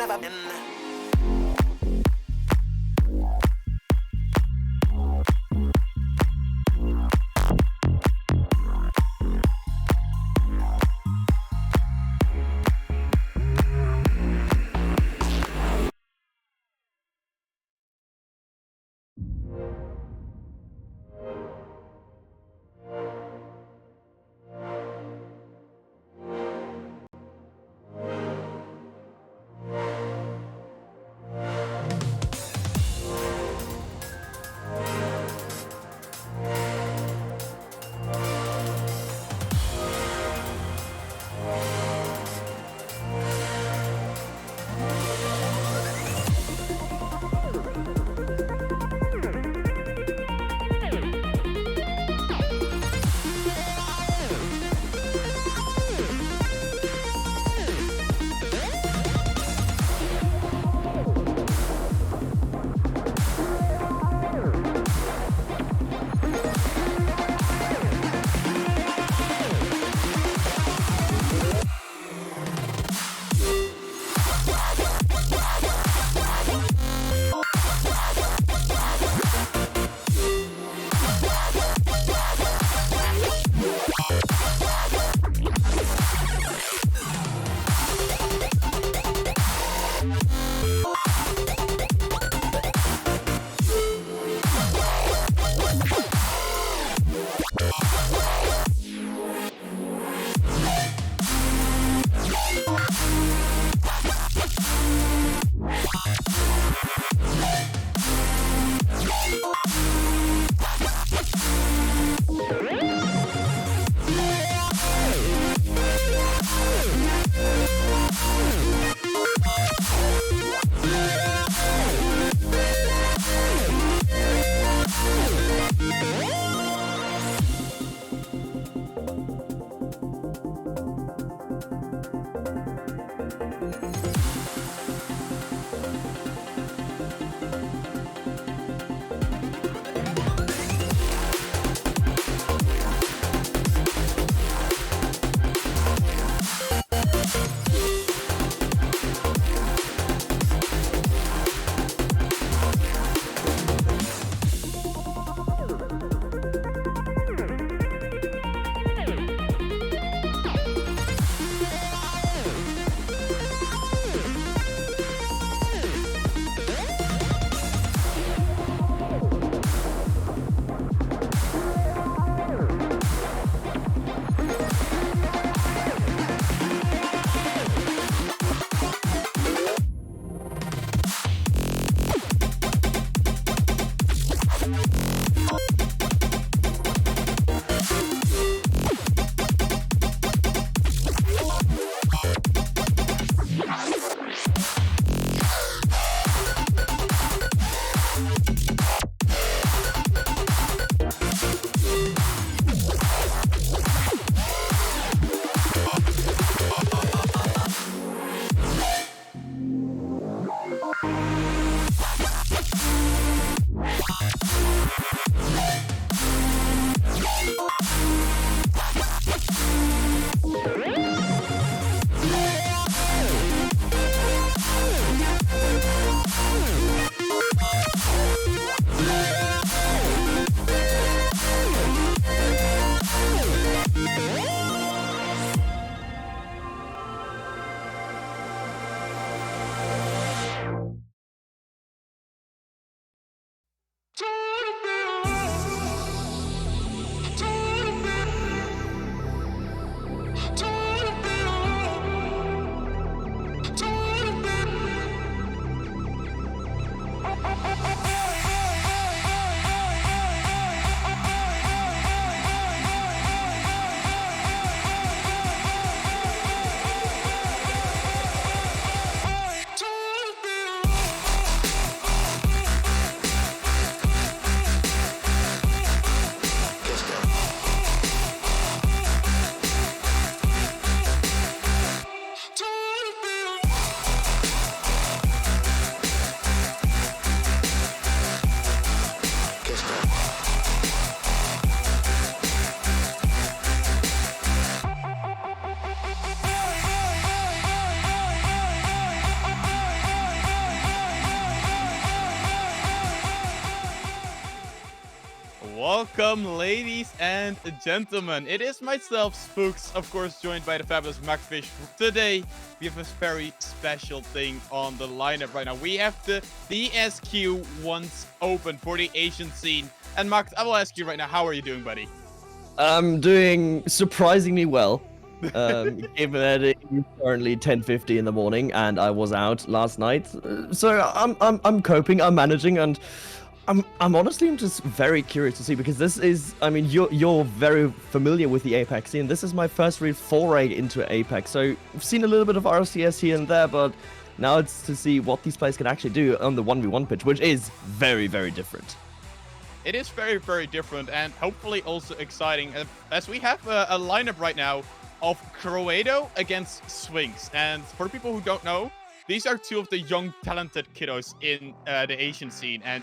never been. Welcome, ladies and gentlemen. It is myself, Spooks, of course, joined by the fabulous MachtFISCH. Today, we have a very special thing on the lineup right now. We have the DSQ once open for the Asian scene. And Macht, I will ask you right now, how are you doing, buddy? I'm doing surprisingly well, given that it's currently 10:50 in the morning and I was out last night. So I'm coping, I'm managing, and I'm honestly just very curious to see, because this is, I mean, you're very familiar with the APAC scene. This is my first real foray into APAC, so I've seen a little bit of RCS here and there, but now it's to see what these players can actually do on the 1v1 pitch, which is very, very different. It is very, very different and hopefully also exciting, as we have a lineup right now of Croado against Spooks. And for people who don't know, these are two of the young, talented kiddos in the Asian scene. And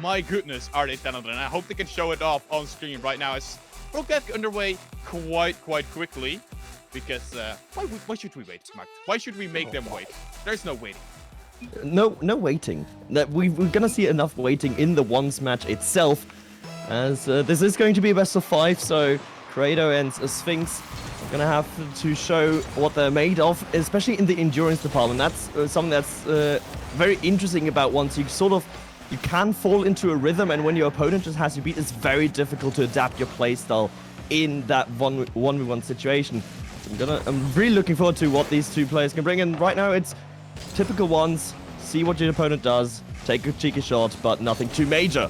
my goodness, are they talented. And I hope they can show it off on screen right now, as we'll get underway quite quickly. Because why should we wait, Macht? Why should we make them wait? There's no waiting. No waiting. We're gonna see enough waiting in the ones match itself, as this is going to be a best of 5, so Croado and Spooks are gonna have to show what they're made of, especially in the endurance department. That's something that's very interesting about ones. You can fall into a rhythm, and when your opponent just has you beat, it's very difficult to adapt your playstyle in that 1v1 situation. I'm really looking forward to what these two players can bring, and right now it's typical ones. See what your opponent does, take a cheeky shot, but nothing too major.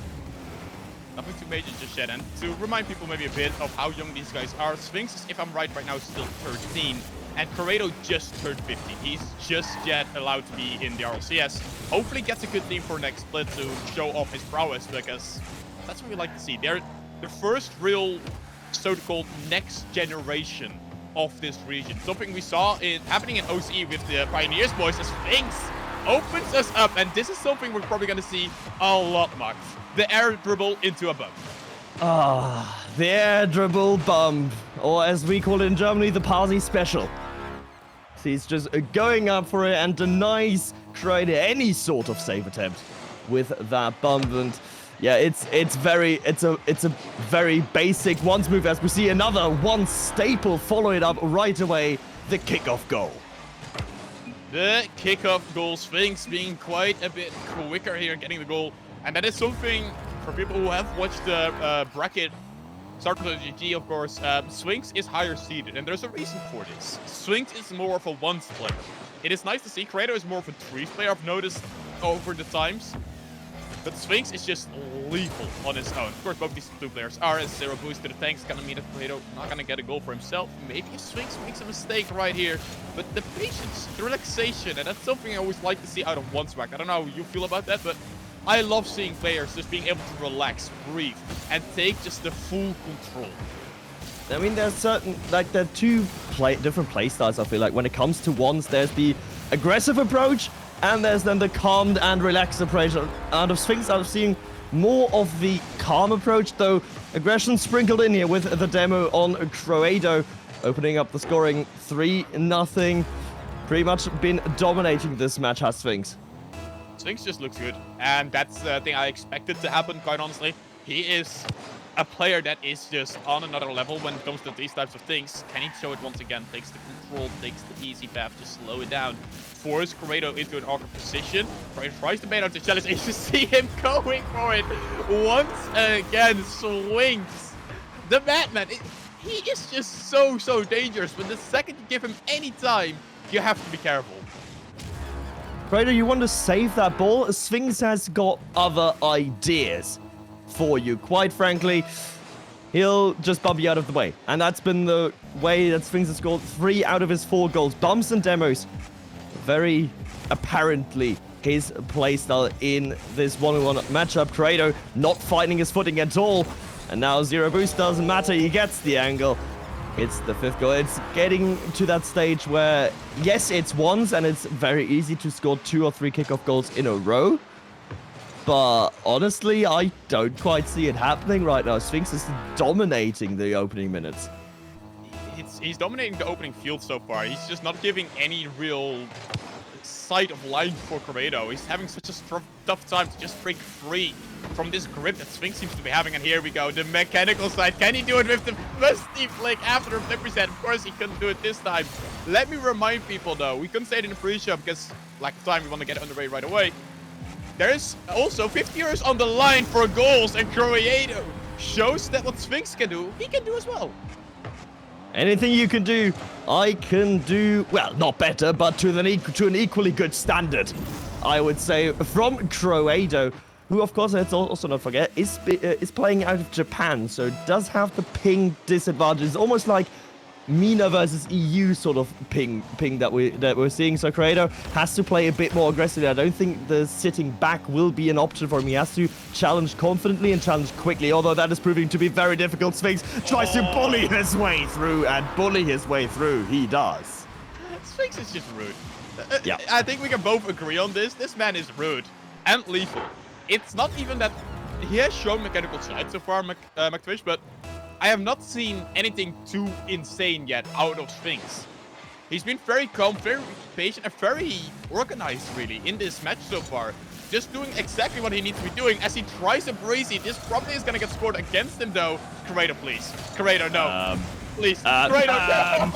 Nothing too major just yet. And to remind people maybe a bit of how young these guys are, Spooks is, if I'm right now, still 13. And Croado just turned 15. He's just yet allowed to be in the RLCS. Hopefully gets a good team for next split to show off his prowess, because that's what we like to see. They're the first real so-called next generation of this region. Something we saw happening in OCE with the Pioneers boys, as Spooks opens us up, and this is something we're probably going to see a lot, Max. The air dribble into a bump. The air dribble bump, or as we call it in Germany, the Parsi special. He's just going up for it and denies Croado any sort of save attempt with that bump. And yeah, it's a very basic ones move, as we see another one staple follow it up right away, the kickoff goal. The kickoff goal, Spooks being quite a bit quicker here, getting the goal. And that is something, for people who have watched the bracket start with the GG, of course, Spooks is higher seeded, and there's a reason for this. Spooks is more of a ones player. It is nice to see. Croado is more of a threes player, I've noticed over the times. But Spooks is just lethal on his own. Of course, both these two players are a 0 boost to the tanks. Gonna mean that Croado not gonna get a goal for himself. Maybe Spooks makes a mistake right here. But the patience, the relaxation, and that's something I always like to see out of one swag. I don't know how you feel about that, but I love seeing players just being able to relax, breathe, and take just the full control. I mean, there's certain, like, there are two different play styles, I feel like. When it comes to ones, there's the aggressive approach, and there's then the calmed and relaxed approach. Out of Spooks, I'm seeing more of the calm approach, though aggression sprinkled in here with the demo on Croado, opening up the scoring 3-0. Pretty much been dominating this match, has Spooks. Spooks just looks good, and that's the thing I expected to happen, quite honestly. He is a player that is just on another level when it comes to these types of things. Can he show it once again? Takes the control, takes the easy path to slow it down. Force Croado into an awkward position. Tries to bait out the challenge, and you see him going for it once again. Swings. The madman, he is just so dangerous, but the second you give him any time, you have to be careful. Croado, you want to save that ball? Spooks has got other ideas for you. Quite frankly, he'll just bump you out of the way. And that's been the way that Spooks has scored 3 out of his 4 goals. Bumps and demos. Very apparently his playstyle in this 1v1 matchup. Croado not finding his footing at all. And now 0 boost doesn't matter. He gets the angle. It's the 5th goal. It's getting to that stage where, yes, it's ones, and it's very easy to score 2 or 3 kickoff goals in a row. But honestly, I don't quite see it happening right now. Spooks is dominating the opening minutes. He's dominating the opening field so far. He's just not giving any real side of line for Corrado. He's having such a tough time to just break free from this grip that Sphinx seems to be having. And here we go, the mechanical side. Can he do it with the musty flick after a flip reset? Of course he couldn't do it this time. Let me remind people though, we couldn't say it in the pre-show because lack of time, we want to get it underway right away. There's also 50 euros on the line for goals, and Corrado shows that what Sphinx can do, he can do as well. Anything you can do, I can do, well, not better, but to an equally good standard, I would say, from Corrado, who, of course, let's also not forget, is playing out of Japan, so does have the ping disadvantage. It's almost like MENA versus EU sort of ping that we're seeing. So Corrado has to play a bit more aggressively. I don't think the sitting back will be an option for him. He has to challenge confidently and challenge quickly, although that is proving to be very difficult. Sphinx tries to bully his way through, and bully his way through he does. Sphinx is just rude. Yeah. I think we can both agree on this. This man is rude and lethal. It's not even that he has shown mechanical side so far, MachtFISCH, but I have not seen anything too insane yet out of Sphinx. He's been very calm, very patient, and very organized, really, in this match so far. Just doing exactly what he needs to be doing as he tries to breezy. This probably is going to get scored against him, though. Corrado, please. Corrado, no. Please. Corrado, no.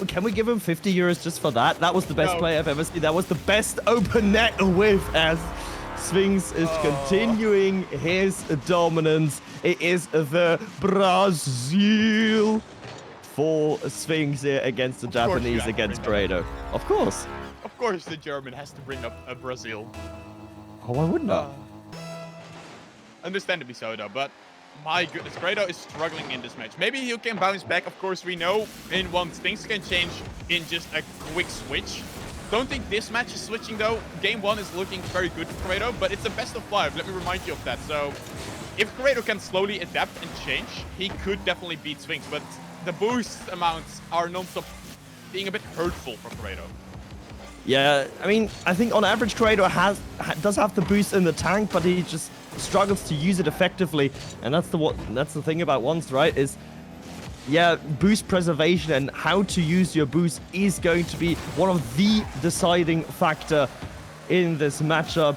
Can we give him 50 euros just for that? That was the best play I've ever seen. That was the best open net whiff as Sphinx is continuing his dominance. It is the Brazil for Sphinx here against the Japanese against Corrado. Of course. Of course the German has to bring up Brazil. Oh, I wouldn't know. Understandably so, though, but my goodness, Corrado is struggling in this match. Maybe he can bounce back. Of course, we know in once things can change in just a quick switch. Don't think this match is switching though. Game 1 is looking very good for Corrado, but it's a best of 5. Let me remind you of that. So if Corrado can slowly adapt and change, he could definitely beat Sphinx, but the boost amounts are non-stop being a bit hurtful for Corrado. Yeah, I mean, I think on average Corrado does have the boost in the tank, but he just struggles to use it effectively. And that's the thing about once, right? Is yeah, boost preservation and how to use your boost is going to be one of the deciding factor in this matchup.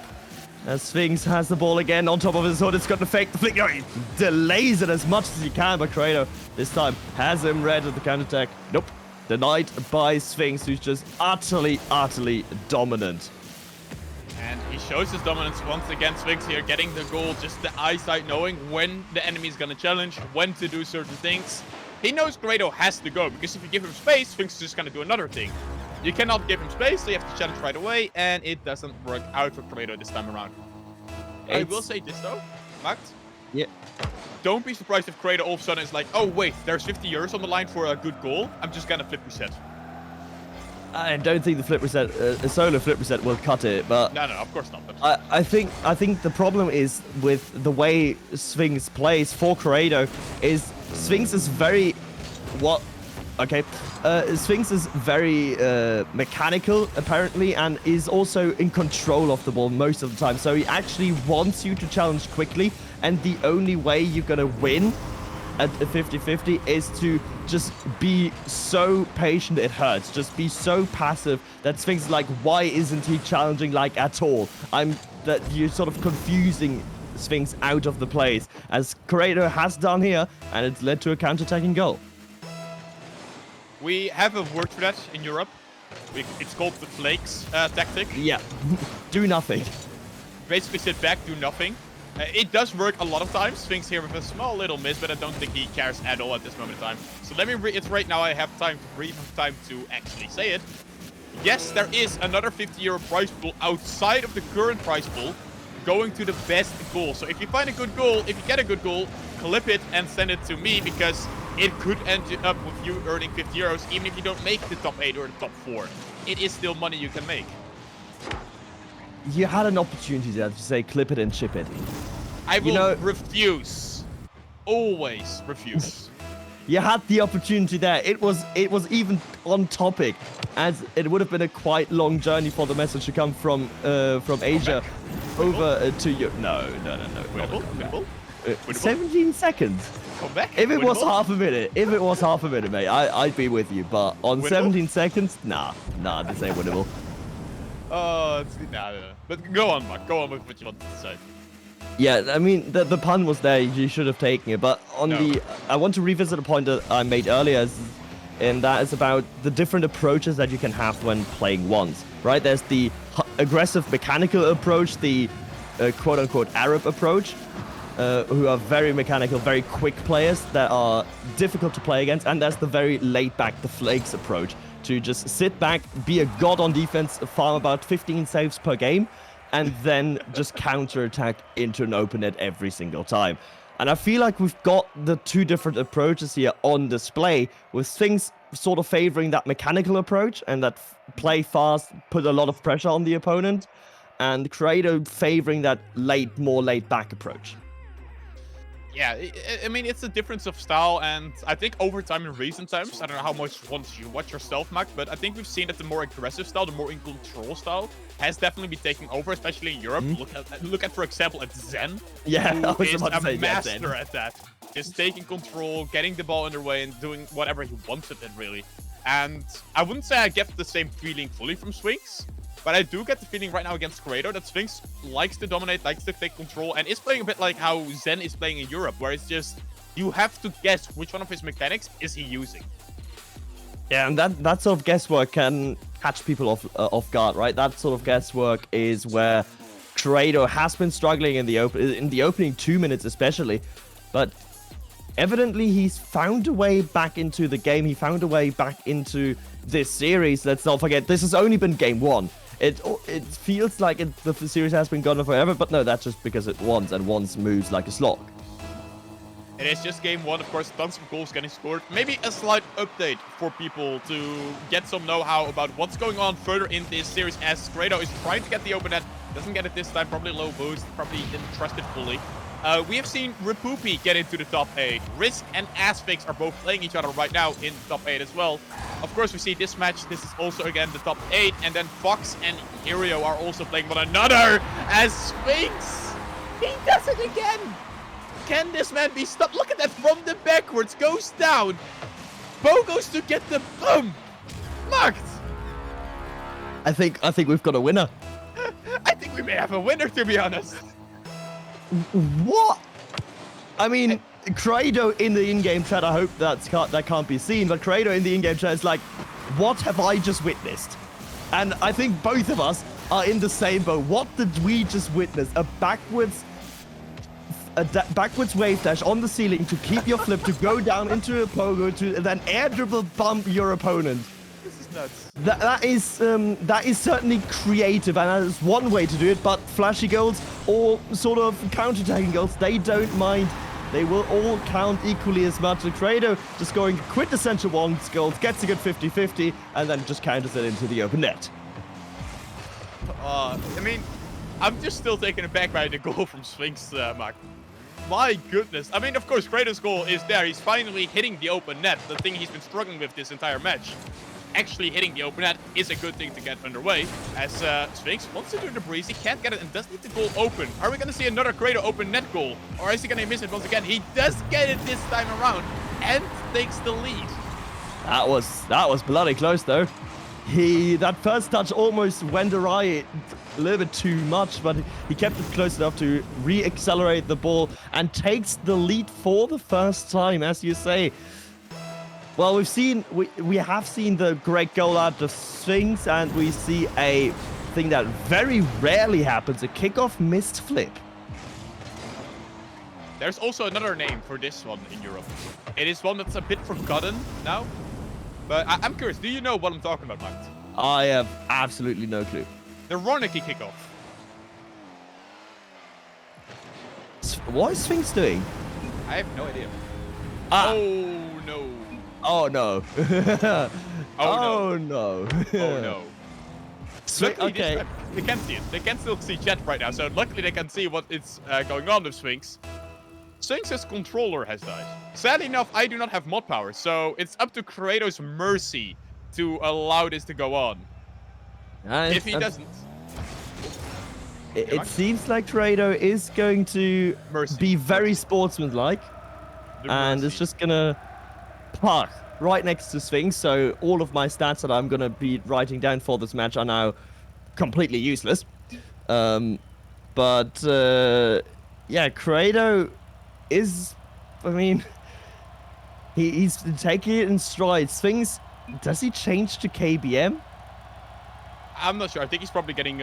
As Sphinx has the ball again on top of his hood, it's got to fake the flick. He delays it as much as he can, but Corrado this time has him read at the counterattack. Nope. Denied by Sphinx, who's just utterly dominant. And he shows his dominance once again. Sphinx here getting the goal, just the eyesight knowing when the enemy is going to challenge, when to do certain things. He knows Corrado has to go, because if you give him space, Sphinx is just going to do another thing. You cannot give him space, so you have to challenge right away, and it doesn't work out for Corrado this time around. I will say this though, Macht. Yeah. Don't be surprised if Corrado all of a sudden is like, oh wait, there's 50 euros on the line for a good goal. I'm just going to flip reset. I don't think the flip reset, a solo flip reset will cut it, but No, of course not. But I think the problem is with the way Sphinx plays for Corrado is Sphinx is very Sphinx is very mechanical apparently, and is also in control of the ball most of the time. So he actually wants you to challenge quickly, and the only way you're gonna win at a 50-50 is to just be so patient it hurts. Just be so passive that Sphinx is like, why isn't he challenging like at all? That you're sort of confusing Sphinx out of the plays, as Corrado has done here, and it's led to a counter-attacking goal. we have a word for that in Europe. It's called the flakes tactic. Yeah, do nothing. Basically sit back, do nothing. It does work a lot of times. Sphinx here with a small little miss, but I don't think he cares at all at this moment in time. So let me reiterate now. I have time to breathe, time to actually say it. Yes, there is another 50 euro prize pool outside of the current prize pool going to the best goal. So if you find a good goal, if you get a good goal, clip it and send it to me, because it could end up with you earning 50 euros, even if you don't make the top 8 or the top 4. It is still money you can make. You had an opportunity there to say clip it and chip it. I will refuse. Always refuse. You had the opportunity there. It was even on topic, as it would have been a quite long journey for the message to come from Asia over to Europe. No. Winnable? Winnable. 17 seconds. Come back. If it was Winnable. half a minute, mate, I'd be with you. But on Winnable? 17 seconds, nah, this ain't winnable. Oh, nah. But go on, Mark. Go on with what you want to say. Yeah, I mean, the pun was there. You should have taken it. But on I want to revisit a point that I made earlier, and that is about the different approaches that you can have when playing ones, right? There's the aggressive mechanical approach, the quote-unquote Arab approach, who are very mechanical, very quick players that are difficult to play against, and there's the very laid-back, the Flakes approach, to just sit back, be a god on defense, farm about 15 saves per game, and then just counter-attack into an open net every single time. And I feel like we've got the two different approaches here on display, with Sphinx sort of favoring that mechanical approach and that play fast, put a lot of pressure on the opponent, and Creator favoring that more laid-back approach. Yeah, I mean, it's a difference of style, and I think over time in recent times, I don't know how much once you watch yourself, Mac, but I think we've seen that the more aggressive style, the more in control style, has definitely been taking over, especially in Europe. Look at for example, at Zen. Yeah, who I was is about to a say master at that. Just taking control, getting the ball underway, and doing whatever he wants with it, really. And I wouldn't say I get the same feeling fully from Sphinx, but I do get the feeling right now against Creator that Sphinx likes to dominate, likes to take control, and is playing a bit like how Zen is playing in Europe, where it's just, you have to guess which one of his mechanics is he using. Yeah, and that sort of guesswork can catch people off guard, right? That sort of guesswork is where Creator has been struggling in the opening 2 minutes especially, but evidently he's found a way back into the game. He found a way back into this series. Let's not forget, this has only been game 1. It feels like the series has been gone forever, but no, that's just because it wants, and once moves like a slog. It is just game 1, of course, tons of goals getting scored. Maybe a slight update for people to get some know-how about what's going on further in this series, as Creator is trying to get the open net. Doesn't get it this time, probably low boost, probably didn't trust it fully. We have seen Repoopy get into the top 8. Risk and Asphyx are both playing each other right now in the top 8 as well. Of course, we see this match. This is also, again, the top 8. And then Fox and Hero are also playing one another as Sphinx. He does it again. Can this man be stopped? Look at that from the backwards. Goes down. Bo goes to get the boom. Marked. I think we've got a winner. I think we may have a winner, to be honest. What? I mean, Creator in the in-game chat, I hope that can't be seen, but Creator in the in-game chat is like, what have I just witnessed? And I think both of us are in the same boat. What did we just witness? A backwards wave dash on the ceiling to keep your flip, to go down into a pogo, to then air dribble bump your opponent. This is nuts. That is certainly creative, and that is one way to do it, but flashy goals or sort of counter-attacking goals, they don't mind. They will all count equally as much. The Creator just going quintessential ones goals, gets a good 50-50, and then just counters it into the open net. I mean, I'm just still taken aback by the goal from Sphinx, Mark. My goodness. I mean, of course, Creator's goal is there. He's finally hitting the open net, the thing he's been struggling with this entire match. Actually hitting the open net is a good thing to get underway, as Sphinx wants to do the breeze. He can't get it and does need the goal open. Are we going to see another Creator open net goal, or is he going to miss it once again? He does get it this time around and takes the lead. That was bloody close though. That first touch almost went awry a little bit too much, but he kept it close enough to re-accelerate the ball and takes the lead for the first time, as you say. Well, we have seen the great goal out of Sphinx, and we see a thing that very rarely happens, a kickoff missed flip. There's also another name for this one in Europe. It is one that's a bit forgotten now, but I'm curious, do you know what I'm talking about, Matt? I have absolutely no clue. The Ronicky kickoff. What is Sphinx doing? I have no idea. Oh no. Oh no. Oh no. Oh no. Luckily, okay. They can't see it. They can still see chat right now, so luckily they can see what is going on with Sphinx. Sphinx's controller has died. Sadly enough, I do not have mod power, so it's up to Creator's mercy to allow this to go on. If he doesn't... it seems like Credo is going to be very sportsmanlike, and it's just gonna park right next to Sphinx. So all of my stats that I'm gonna be writing down for this match are now completely useless. But yeah, Credo is, I mean, he's taking it in stride. Sphinx, does he change to KBM? I'm not sure. I think he's probably getting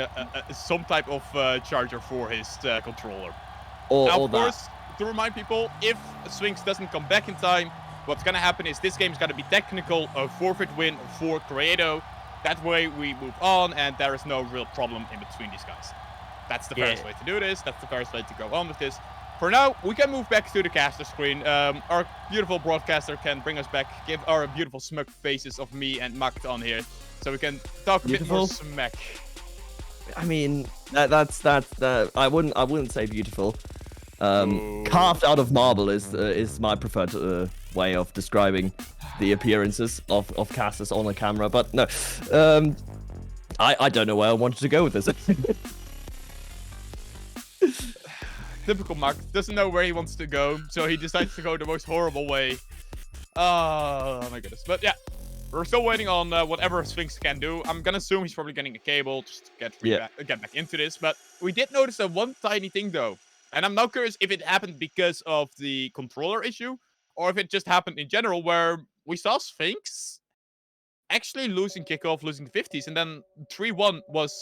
some type of charger for his controller. Or of that. course, to remind people, if Sphinx doesn't come back in time, what's going to happen is this game's going to be technical, a forfeit win for Credo. That way we move on, and there is no real problem in between these guys. That's the fairest way to do this. That's the fairest way to go on with this. For now, we can move back to the caster screen. Our beautiful broadcaster can bring us back, give our beautiful smug faces of me and Macht on here, so we can talk a bit more smack. I mean, that's I wouldn't say beautiful. Carved out of marble is my preferred way of describing the appearances of casters on a camera. But no, I don't know where I wanted to go with this. Typical Mark doesn't know where he wants to go, so he decides to go the most horrible way. Oh my goodness. But yeah, we're still waiting on whatever Sphinx can do. I'm gonna assume he's probably getting a cable just to get back into this. But we did notice one tiny thing though, and I'm now curious if it happened because of the controller issue, or if it just happened in general, where we saw Sphinx actually losing kickoff, losing the 50s, and then 3-1 was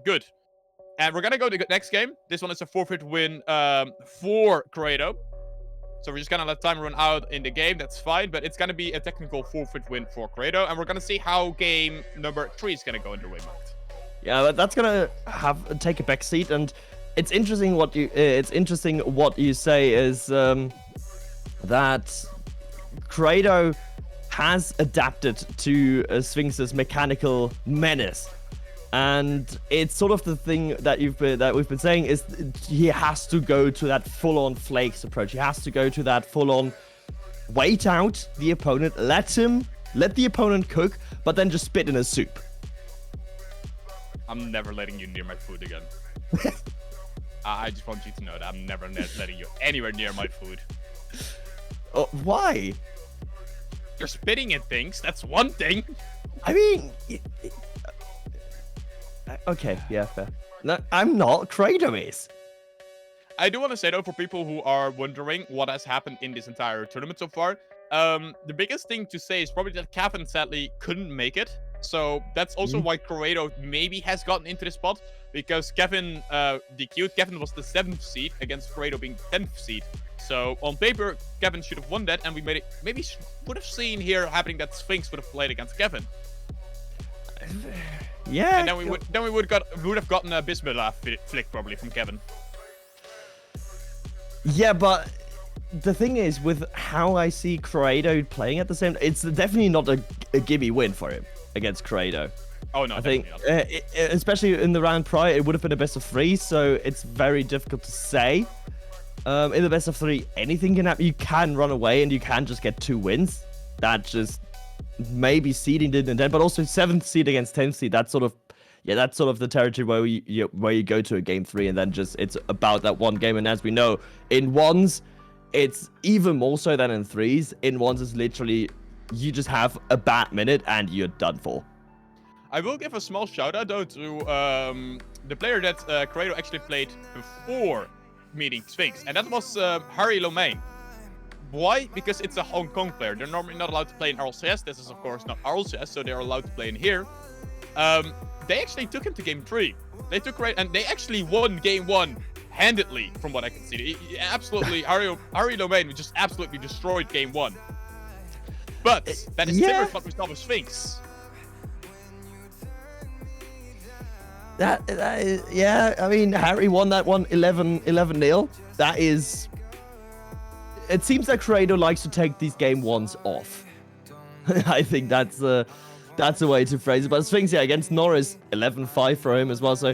good. And we're going to go to the next game. This one is a forfeit win for Credo. So we're just going to let time run out in the game. That's fine. But it's going to be a technical forfeit win for Credo. And we're going to see how game number 3 is going to go in the way, Macht. Yeah, that's going to take a back seat. And it's interesting what you say is that Credo has adapted to Sphinx's mechanical menace. And it's sort of the thing that we've been saying is he has to go to that full-on flakes approach. He has to go to that full-on wait out the opponent, let the opponent cook, but then just spit in his soup. I'm never letting you near my food again. I just want you to know that I'm never letting you anywhere near my food. Why? You're spitting at things. That's one thing. I mean... Okay, yeah, fair. No, I'm not. Credo is. I do want to say, though, for people who are wondering what has happened in this entire tournament so far, the biggest thing to say is probably that Kevin sadly couldn't make it. So that's also why Credo maybe has gotten into the spot, because Kevin DQ'd. Kevin was the 7th seed against Credo being 10th seed. So on paper, Kevin should have won that, and we maybe would have seen here happening that Sphinx would have played against Kevin. Yeah. And then we would have gotten a Bismillah flick probably from Kevin. Yeah, but the thing is, with how I see Credo playing at the same, it's definitely not a gimme win for him against Credo. Oh no, I think, especially in the round prior, it would have been a best of 3, so it's very difficult to say. In the best of 3, anything can happen. You can run away and you can just get 2 wins. That just maybe seeding didn't intend, but also 7th seed against 10th seed. That's sort of the territory where you go to a game 3 and then it's about that one game. And as we know, in 1s, it's even more so than in 3s. In 1s, it's literally you just have a bad minute and you're done for. I will give a small shout out though to the player that Credo actually played before meeting Sphinx, and that was Harry Lomain. Why? Because it's a Hong Kong player. They're normally not allowed to play in RLCS. This is, of course, not RLCS, so they're allowed to play in here. They actually took him to game 3. They took and they actually won game 1 handedly, from what I can see. Absolutely, Harry Lomain just absolutely destroyed game 1. But that is similar to what we saw with Sphinx. That is, yeah, I mean, Harry won that one 11-0. That is... It seems like Credo likes to take these game 1s off. I think that's a way to phrase it. But Sphinx, yeah, against Norris, 11-5 for him as well. So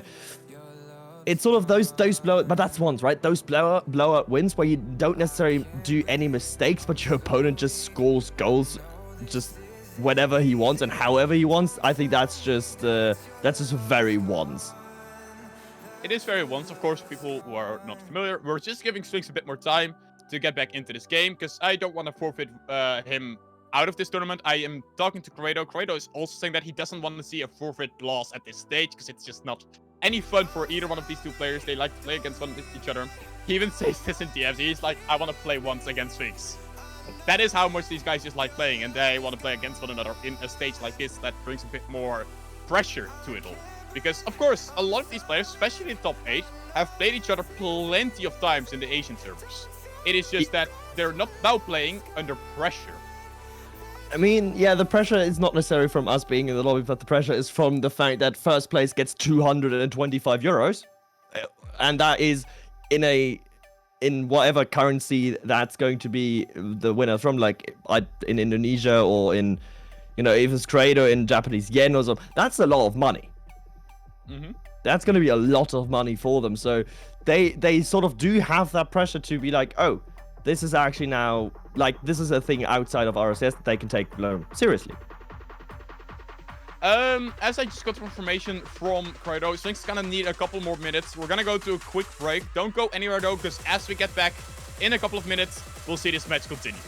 it's sort of those blow, but that's ones, right? Those blowout wins where you don't necessarily do any mistakes, but your opponent just scores goals just whenever he wants and however he wants. I think that's just very ones. It is very once, of course, for people who are not familiar. We're just giving Sphinx a bit more time to get back into this game, because I don't want to forfeit him out of this tournament. I am talking to Credo. Credo is also saying that he doesn't want to see a forfeit loss at this stage, because it's just not any fun for either one of these two players. They like to play against each other. He even says this in DMs. He's like, I want to play once against Sphinx. That is how much these guys just like playing, and they want to play against one another in a stage like this that brings a bit more pressure to it all. Because, of course, a lot of these players, especially in top 8, have played each other plenty of times in the Asian servers. It is just that they're not now playing under pressure. I mean, yeah, the pressure is not necessarily from us being in the lobby, but the pressure is from the fact that first place gets 225 euros. And that is in whatever currency that's going to be the winner from, like in Indonesia or in, if it's Credo in Japanese yen or something. That's a lot of money. Mm-hmm. That's going to be a lot of money for them. So they sort of do have that pressure to be like, oh, this is actually now, like, this is a thing outside of RSS that they can take seriously. As I just got information from Credo, Sphinx is gonna need a couple more minutes. We're gonna go to a quick break. Don't go anywhere though, because as we get back in a couple of minutes, we'll see this match continue.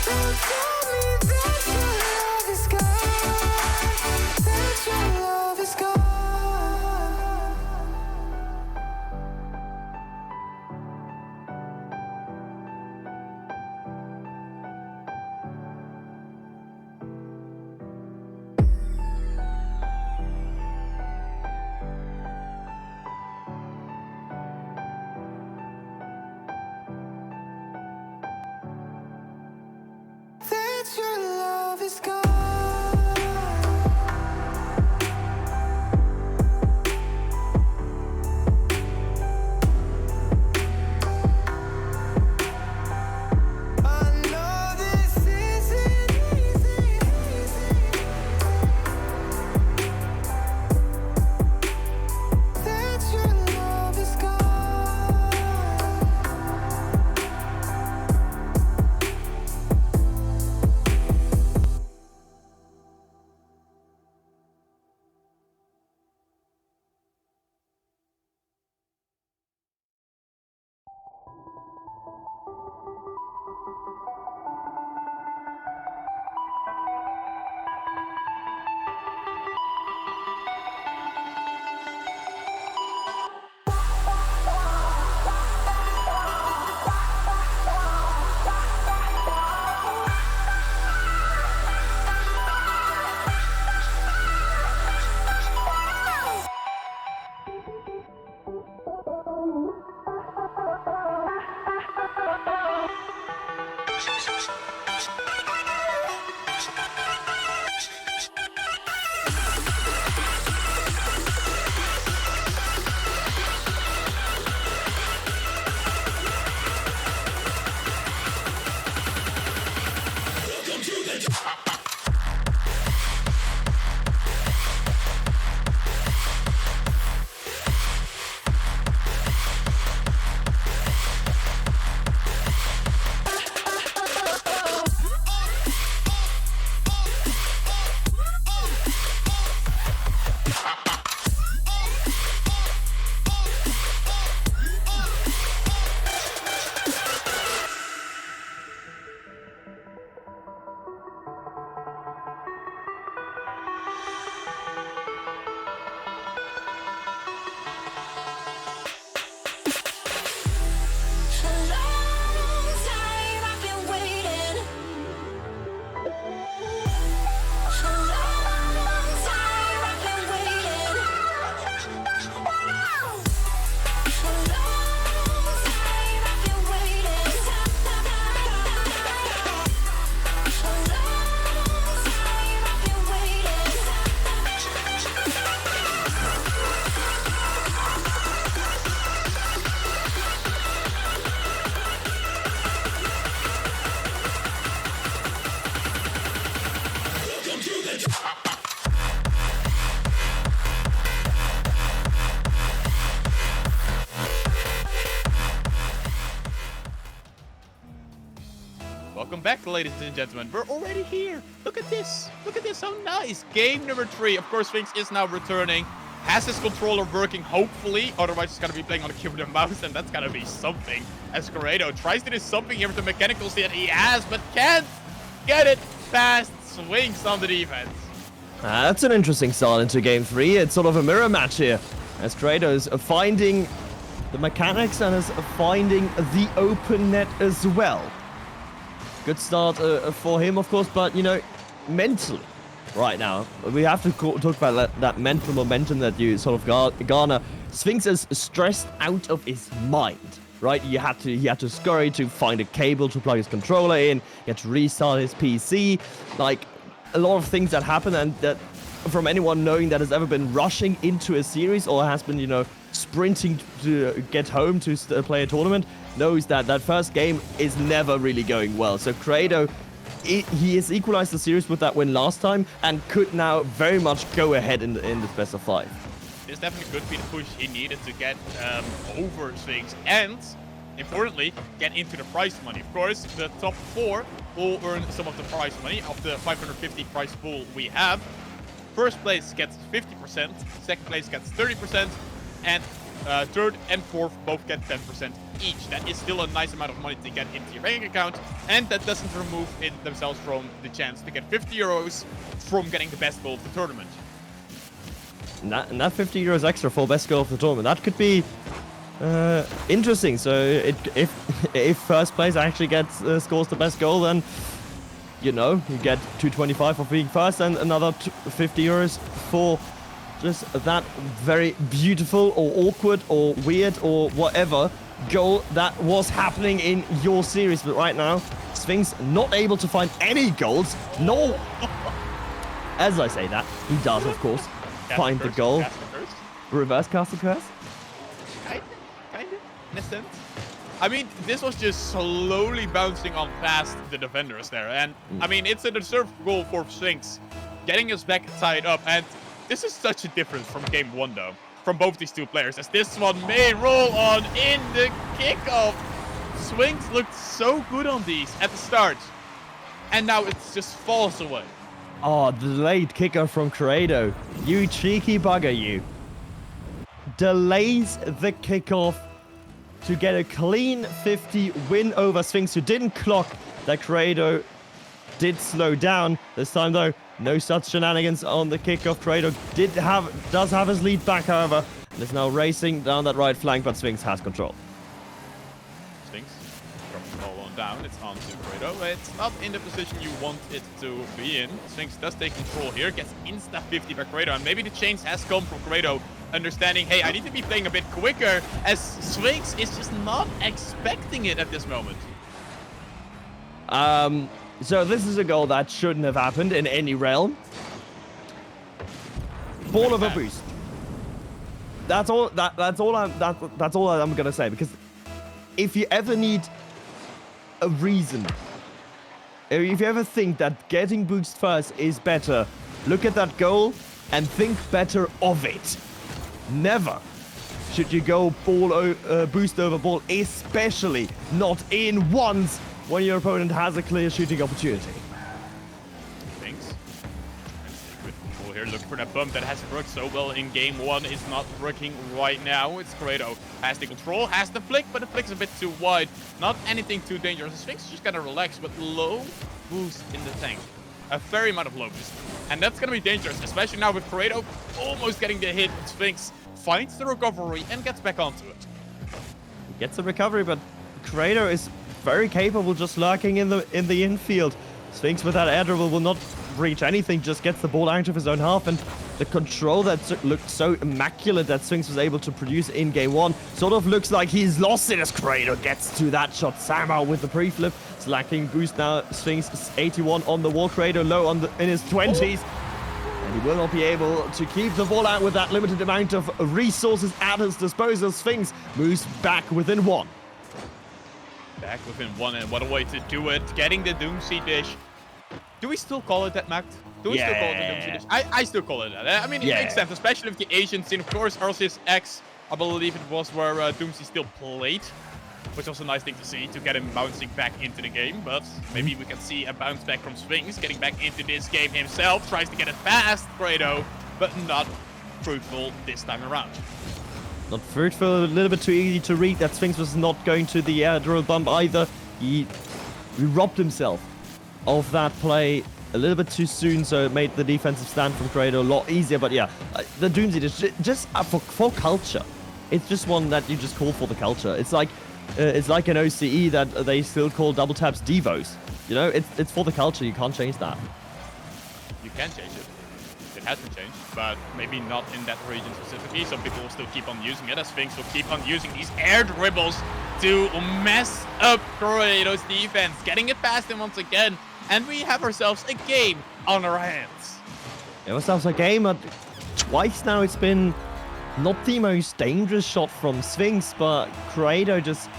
Don't tell me that you're welcome back, ladies and gentlemen. We're already here. Look at this. Look at this. How nice. Game number 3. Of course, Sphinx is now returning. Has his controller working, hopefully. Otherwise, he's going to be playing on the keyboard and mouse, and that's going to be something. As Corrado tries to do something here with the mechanicals that he has, but can't get it past Sphinx on the defense. That's an interesting start into game 3. It's sort of a mirror match here, as Corrado is finding the mechanics and is finding the open net as well. Good start for him, of course, but, you know, mentally, right now, we have to talk about that mental momentum that you sort of garner. Sphinx is stressed out of his mind, right? He had to scurry to find a cable to plug his controller in. He had to restart his PC. Like, a lot of things that happen, and that from anyone knowing that has ever been rushing into a series or has been, you know, sprinting to get home to play a tournament, knows that that first game is never really going well. So Corrado, he has equalized the series with that win last time and could now very much go ahead in this best of 5. This definitely could be the push he needed to get over Sphinx and, importantly, get into the prize money. Of course, the top 4 will earn some of the prize money of the 550 prize pool we have. First place gets 50%, second place gets 30%, and third and fourth both get 10% each. That is still a nice amount of money to get into your bank account, and that doesn't remove themselves from the chance to get 50 euros from getting the best goal of the tournament. And that 50 euros extra for best goal of the tournament, that could be interesting. So if first place actually gets scores the best goal, then, you know, you get 225 for being first and another 50 euros for just that very beautiful or awkward or weird or whatever goal that was happening in your series. But right now, Sphinx not able to find any goals. No. As I say that, he does, of course, find the goal. Reverse castle curse? Kinda, in a sense. I mean, this was just slowly bouncing on past the defenders there. And, I mean, it's a deserved goal for Sphinx, getting us back tied up. And this is such a difference from game 1, though, from both these two players, as this one may roll on in the kickoff. Sphinx looked so good on these at the start, and now it just falls away. Oh, delayed kicker from Corrado. You cheeky bugger, you. Delays the kickoff to get a clean 50 win over Sphinx, who didn't clock that Corrado did slow down. This time, though, no such shenanigans on the kickoff. Corrado does have his lead back, however, and is now racing down that right flank, but Sphinx has control. Sphinx drops the ball on down. It's on to Corrado. It's not in the position you want it to be in. Sphinx does take control here, gets insta 50 by Corrado, and maybe the change has come from Corrado understanding, hey, I need to be playing a bit quicker, as Sphinx is just not expecting it at this moment. So this is a goal that shouldn't have happened in any realm. Ball of a boost. That's all I'm gonna say, because if you ever need a reason, if you ever think that getting boost first is better, look at that goal and think better of it. Never should you go boost over ball, especially not in once when your opponent has a clear shooting opportunity. Sphinx. Good control here. Look for that bump that has worked so well in game 1. It's not working right now. It's Corrado. Has the control, has the flick, but the flick's a bit too wide. Not anything too dangerous. Sphinx just gotta relax, but low boost in the tank. A fair amount of low boost. And that's gonna be dangerous, especially now with Corrado almost getting the hit. Sphinx finds the recovery and gets back onto it. He gets the recovery, but Corrado is very capable just lurking in the infield. Sphinx with that air dribble will not reach anything, just gets the ball out of his own half, and the control that looked so immaculate that Sphinx was able to produce in game 1 sort of looks like he's lost it as Corrado gets to that shot somehow with the pre-flip. It's lacking boost now. Sphinx is 81 on the wall, Corrado low in his 20s. And he will not be able to keep the ball out with that limited amount of resources at his disposal. Sphinx moves back within 1. Back within 1, and what a way to do it. Getting the Doomsday dish. Do we still call it that, Macht? Do we still call it the Doomsday dish? I still call it that. I mean, it makes sense, especially with the Asian scene. Of course, Arceus X, I believe it was where Doomsday still played. which was a nice thing to see, to get him bouncing back into the game. But maybe we can see a bounce back from Sphinx, getting back into this game himself, tries to get it past Grado, but not fruitful this time around. Not fruitful, a little bit too easy to read. That Sphinx was not going to the drill bump either. He robbed himself of that play a little bit too soon, so it made the defensive stand from Grado a lot easier. But yeah, the Doomsday is just for culture. It's just one that you just call for the culture. It's like an OCE that they still call double taps devos. You know, it's for the culture. You can't change that. You can change it. It has been changed, but maybe not in that region specifically. Some people will still keep on using it. As Sphinx will keep on using these air dribbles to mess up Grado's defense, getting it past him once again. And we have ourselves a game on our hands. It was ourselves a game, but twice now it's been not the most dangerous shot from Sphinx, but Grado just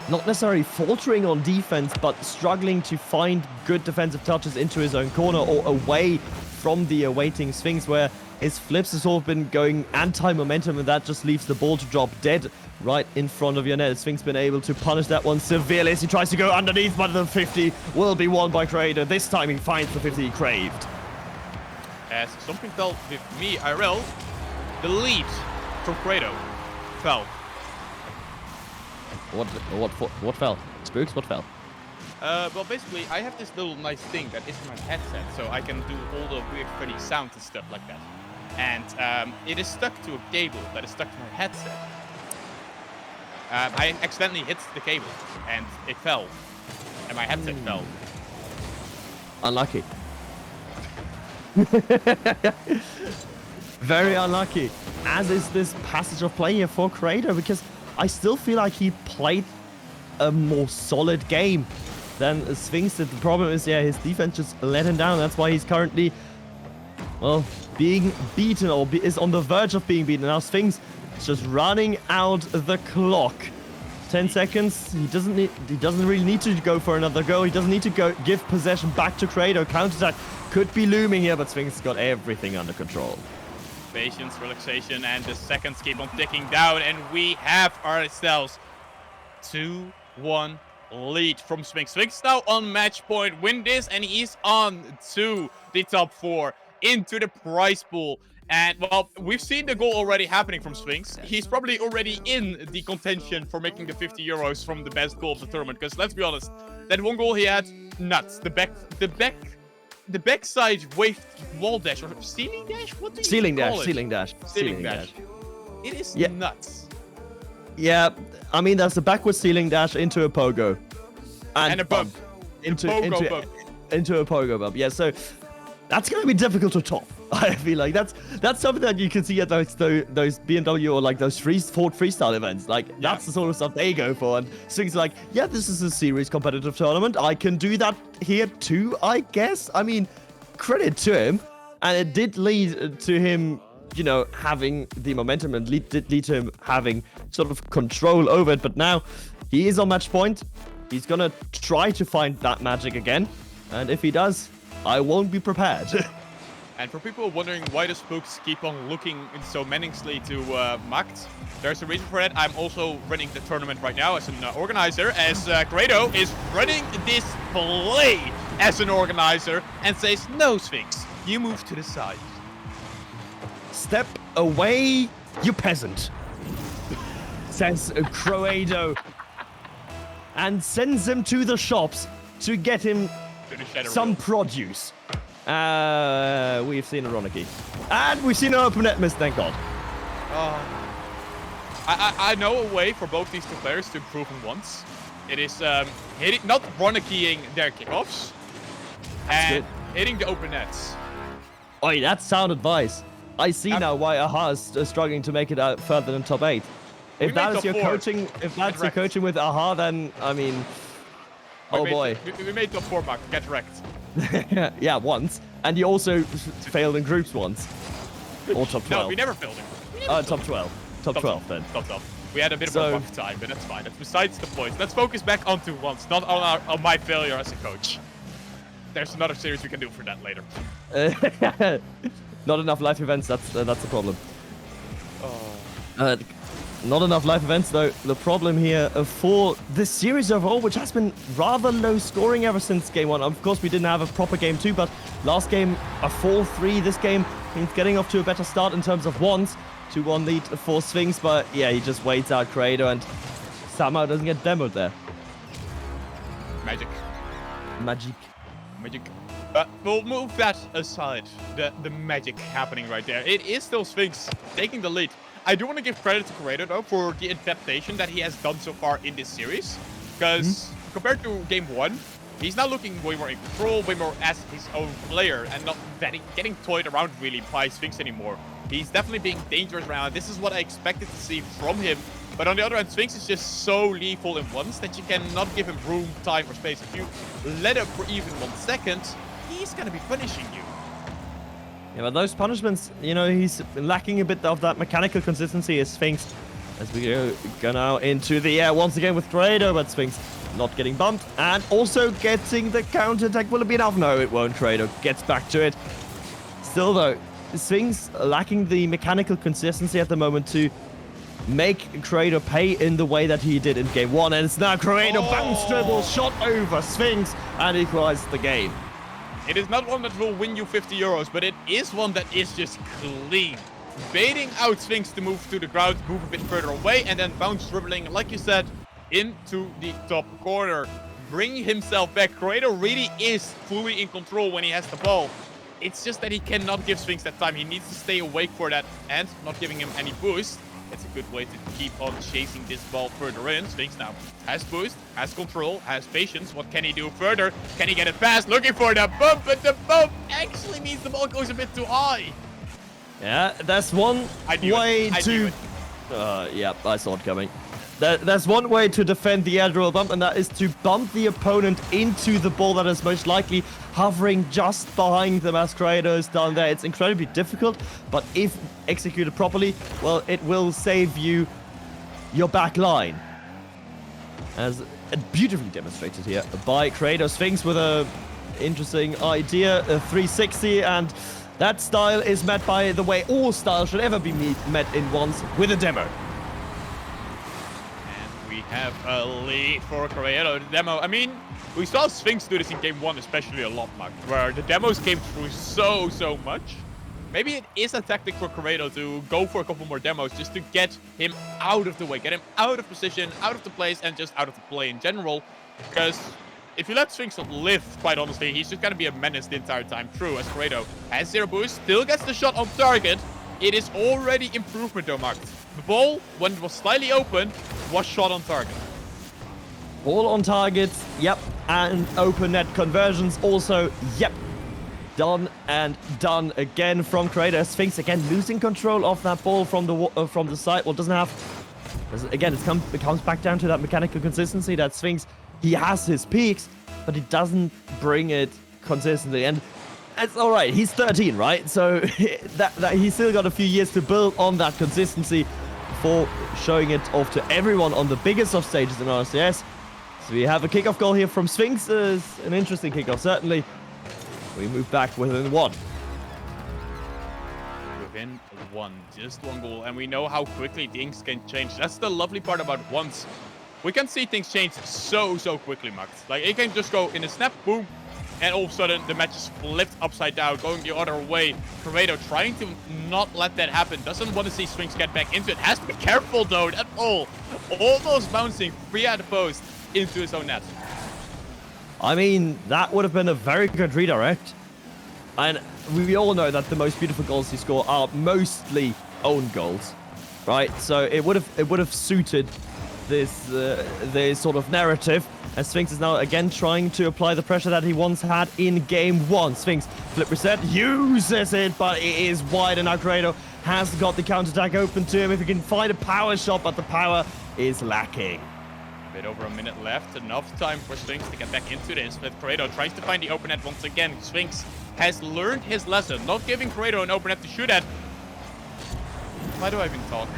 not necessarily faltering on defense, but struggling to find good defensive touches into his own corner or away from the awaiting Sphinx, where his flips have sort of been going anti-momentum, and that just leaves the ball to drop dead right in front of your net. Sphinx been able to punish that one severely as he tries to go underneath, but the 50 will be won by Grado. This time he finds the 50 he craved. As something fell with me, IRL, the lead from Grado fell. What fell? Spooks, what fell? Well, basically, I have this little nice thing that is in my headset, so I can do all the weird, funny sounds and stuff like that. And it is stuck to a cable that is stuck to my headset. I accidentally hit the cable, and it fell. And my headset fell. Unlucky. Very unlucky. As is this passage of play here for Grado, because I still feel like he played a more solid game than Sphinx did. The problem is, yeah, his defense just let him down. That's why he's currently, well, being beaten, or is on the verge of being beaten. Now Sphinx is just running out the clock. 10 seconds. He doesn't really need to go for another goal. He doesn't need to give possession back to Grado. Counterattack could be looming here, but Sphinx has got everything under control. Patience, relaxation, and the seconds keep on ticking down, and we have ourselves 2-1 lead from Sphinx. Sphinx now on match point. Win this, and he's on to the top 4 into the prize pool. And, well, we've seen the goal already happening from Sphinx. He's probably already in the contention for making the 50 euros from the best goal of the tournament. Because, let's be honest, that one goal he had, nuts. The backside wave wall dash, or ceiling dash? What do you call it? Ceiling dash. It is nuts. Yeah, I mean, that's a backward ceiling dash into a pogo. And a bump. Into a pogo bump. Yeah, so that's going to be difficult to top. I feel like that's something that you can see at those BMW or like those Ford freestyle events. Like, that's the sort of stuff they go for. And Sphinx is like, yeah, this is a serious competitive tournament. I can do that here too, I guess. I mean, credit to him. And it did lead to him, you know, having the momentum, and did lead to him having sort of control over it. But now he is on match point. He's going to try to find that magic again. And if he does, I won't be prepared. And for people wondering why the Spooks keep on looking so menacingly to Macht, there's a reason for that. I'm also running the tournament right now as an organizer, as Grado is running this play as an organizer and says, no, Sphinx, you move to the side. Step away, you peasant, says Grado, and sends him to the shops to get him some produce. We've seen a Roniki. And we've seen an open net miss, thank God. I know a way for both these two players to improve in once. It is hitting, not Ronikiing their kickoffs, and hitting the open nets. Oi, that's sound advice. I see now why AHA is struggling to make it out further than top 8. If that is your coaching, if that's your coaching with AHA, then I mean, boy. We made top 4, Mark. Get wrecked. Yeah, once. And you also failed in groups once. Or top 12. No, we never failed in top 12. Top 12 then. Top 12. We had a bit of a rough time, but that's fine. That's besides the point. Let's focus back onto once, not on my failure as a coach. There's another series we can do for that later. Not enough live events, that's the problem. Not enough live events, though. The problem here for this series overall, which has been rather low scoring ever since game 1. Of course, we didn't have a proper game 2, but last game, a 4-3. This game, he's getting off to a better start in terms of ones. 2-1 lead for Sphinx, but yeah, he just waits out Creator and somehow doesn't get demoed there. Magic. Magic. We'll move that aside. The magic happening right there. It is still Sphinx taking the lead. I do want to give credit to Creator, though, for the adaptation that he has done so far in this series. Because compared to game 1, he's now looking way more in control, way more as his own player, and not getting toyed around really by Sphinx anymore. He's definitely being dangerous around. This is what I expected to see from him. But on the other hand, Sphinx is just so lethal in ones that you cannot give him room, time, or space. If you let him for even 1 second, he's going to be punishing you. Yeah, but those punishments, you know, he's lacking a bit of that mechanical consistency as Sphinx. As we go now into the air once again with Creator, but Sphinx not getting bumped. And also getting the counter-attack. Will it be enough? No, it won't. Creator gets back to it. Still, though, Sphinx lacking the mechanical consistency at the moment to make Creator pay in the way that he did in game 1. And it's now Creator bounce dribble, shot over Sphinx, and equalizes the game. It is not one that will win you 50 euros, but it is one that is just clean. Baiting out Sphinx to move to the ground, move a bit further away, and then bounce dribbling, like you said, into the top corner. Bring himself back. Creator really is fully in control when he has the ball. It's just that he cannot give Sphinx that time. He needs to stay awake for that and not giving him any boost. It's a good way to keep on chasing this ball further in. Sphinx now has boost, has control, has patience. What can he do further? Can he get it past? Looking for the bump, but the bump actually means the ball goes a bit too high. Yeah, that's one way to... yeah, I saw it coming. There's one way to defend the air dribble bump, and that is to bump the opponent into the ball that is most likely hovering just behind them as Creator is down there. It's incredibly difficult, but if executed properly, well, it will save you your back line. As beautifully demonstrated here by Creator. Sphinx with a interesting idea, a 360, and that style is met by the way all styles should ever be met in ones, with a demo. Have a lead for Creator. The demo, I mean, we saw Sphinx do this in game 1 especially a lot, Mark, where the demos came through so much. Maybe it is a tactic for Creator to go for a couple more demos just to get him out of the way, get him out of position, out of the place, and just out of the play in general. Because if you let Sphinx live, quite honestly, he's just going to be a menace the entire time through, as Creator has 0 boost, still gets the shot on target. It is already improvement though, Mark. The ball, when it was slightly open, was shot on target. All on target, yep. And open net conversions also, yep. Done and done again from Creator. Sphinx again losing control of that ball from the side. Well, doesn't have... Again, it comes back down to that mechanical consistency that Sphinx, he has his peaks, but he doesn't bring it consistently. And it's all right. He's 13, right? So that he's still got a few years to build on that consistency before showing it off to everyone on the biggest of stages in RCS. So we have a kickoff goal here from Sphinx. It's an interesting kickoff, certainly. We move back within 1. Within 1, just 1 goal, and we know how quickly things can change. That's the lovely part about ones. We can see things change so quickly, Max. Like, it can just go in a snap, boom, and all of a sudden the match is flipped upside down, going the other way. Creator trying to not let that happen. Doesn't want to see Sphinx get back into it. Has to be careful though, that ball almost bouncing free at the post into his own net. I mean, that would have been a very good redirect. And we all know that the most beautiful goals you score are mostly own goals, right? So it would have suited this sort of narrative. And Sphinx is now again trying to apply the pressure that he once had in game 1. Sphinx flip reset, uses it, but it is wide, and now Creator has got the counterattack open to him if he can find a power shot, but the power is lacking. A bit over a minute left, enough time for Sphinx to get back into this, but Creator tries to find the open net once again. Sphinx has learned his lesson, not giving Creator an open net to shoot at. Why do I even talk?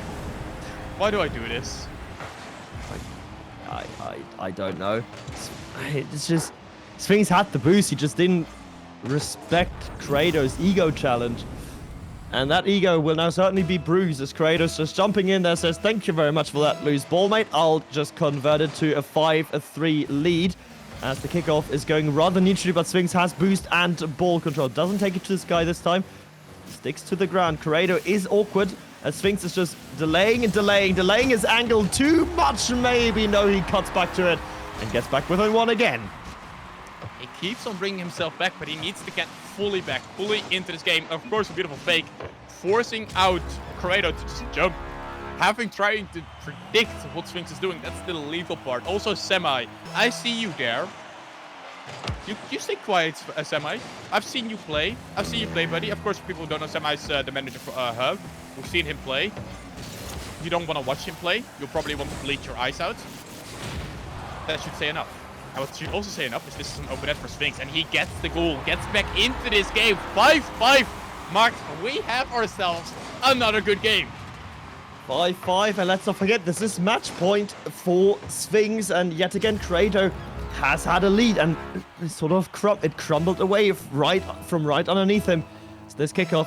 Why do I do this? I don't know. It's just Sphinx had the boost. He just didn't respect Creator's ego challenge. And that ego will now certainly be bruised as Kratos just jumping in there says, thank you very much for that loose ball, mate. I'll just convert it to a 5-3 lead as the kickoff is going rather neutrally, but Sphinx has boost and ball control. Doesn't take it to the sky this time. Sticks to the ground. Corrado is awkward as Sphinx is just delaying his angle too much, maybe. No, he cuts back to it and gets back within one again. He keeps on bringing himself back, but he needs to get fully back, fully into this game. Of course, a beautiful fake, forcing out Corrado to just jump. Trying to predict what Sphinx is doing, that's the lethal part. Also, Semi, I see you there. You stay quiet, Semi. I've seen you play. Buddy. Of course, people who don't know, Semi's the manager for Hub. We've seen him play. You don't want to watch him play. You'll probably want to bleach your eyes out. That should say enough. And what should also say enough is this is an open net for Sphinx, and he gets the goal, gets back into this game. 5-5. Mark, we have ourselves another good game. 5-5, and let's not forget, this is match point for Sphinx, and yet again, Corrado has had a lead, and it sort of crumbled away right underneath him. So this kickoff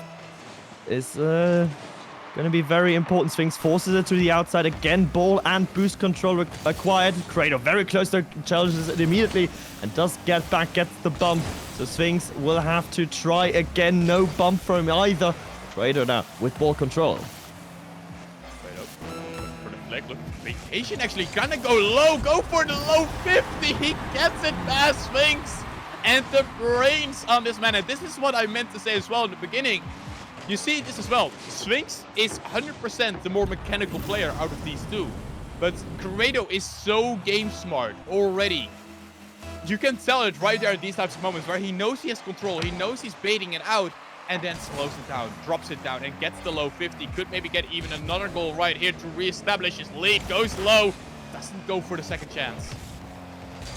is going to be very important. Sphinx forces it to the outside again, ball and boost control acquired. Corrado very close to challenges it immediately, and does get back, gets the bump. So Sphinx will have to try again, no bump from either. Corrado now with ball control. Look, vacation actually gonna go low, go for the low 50. He gets it past Sphinx and the brains on this man. And this is what I meant to say as well in the beginning. You see this as well. Sphinx is 100% the more mechanical player out of these two, but Corrado is so game smart already. You can tell it right there in these types of moments where he knows he has control, he knows he's baiting it out, and then slows it down, drops it down, and gets the low 50. Could maybe get even another goal right here to reestablish his lead. Goes low, doesn't go for the second chance.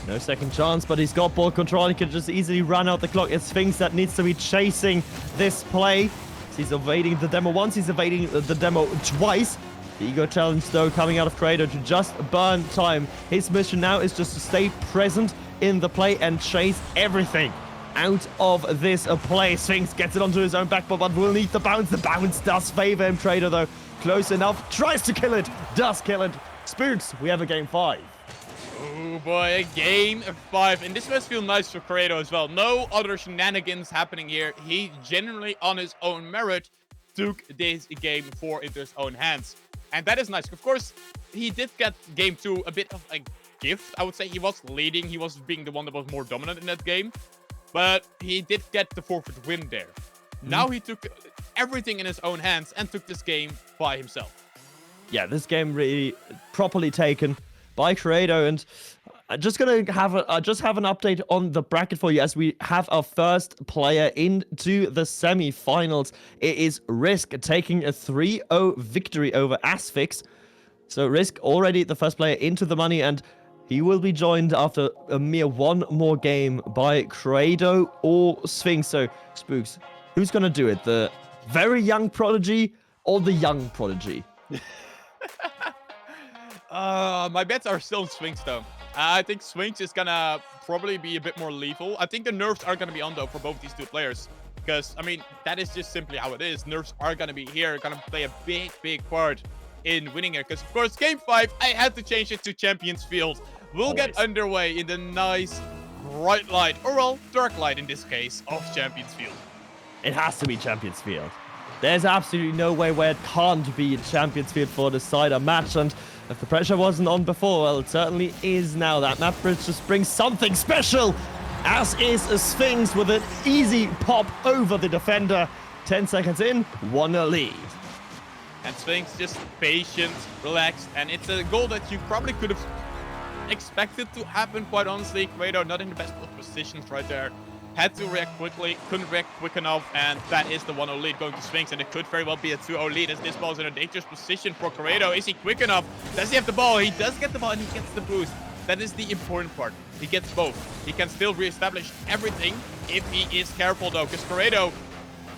No second chance, but he's got ball control. He can just easily run out the clock. It's Sphinx that needs to be chasing this play. He's evading the demo once, he's evading the demo twice. The ego challenge, though, coming out of Corrado to just burn time. His mission now is just to stay present in the play and chase everything out of this play. Sphinx gets it onto his own backboard, but will need the bounce. The bounce does favor him. Trader, though, close enough. Tries to kill it. Does kill it. Spooks, we have a game 5. Oh boy, a game 5. And this must feel nice for Corrado as well. No other shenanigans happening here. He genuinely, on his own merit, took this game into his own hands. And that is nice. Of course, he did get game 2 a bit of a gift, I would say. He was leading. He was being the one that was more dominant in that game. But he did get the forfeit win there. Now he took everything in his own hands and took this game by himself. Yeah, this game really properly taken by Corrado. And I'm just going to have an update on the bracket for you as we have our first player into the semi-finals. It is Risk taking a 3-0 victory over Asphyx. So Risk already the first player into the money, and he will be joined after a mere one more game by Corrado or Sphinx. So, Spooks, who's going to do it? The very young prodigy or the young prodigy? My bets are still Sphinx, though. I think Sphinx is going to probably be a bit more lethal. I think the nerfs are going to be on, though, for both these two players. Because, I mean, that is just simply how it is. Nerfs are going to be here, going to play a big, big part in winning it. Because, of course, game 5, I had to change it to Champions Field. We'll get underway in the nice bright light, or well, dark light in this case, of Champions Field. It has to be Champions Field. There's absolutely no way where it can't be Champions Field for the cider match, and if the pressure wasn't on before, well, it certainly is now. That map bridge just brings something special, as is a Sphinx with an easy pop over the defender. 10 seconds in, 1-0 lead. And Sphinx just patient, relaxed, and it's a goal that you probably could have expected to happen, quite honestly. Corrado not in the best of positions right there. Had to react quickly, couldn't react quick enough, and that is the 1-0 lead going to Sphinx, and it could very well be a 2-0 lead as this ball is in a dangerous position for Corrado. Is he quick enough? Does he have the ball? He does get the ball, and he gets the boost. That is the important part. He gets both. He can still reestablish everything if he is careful, though, because Corrado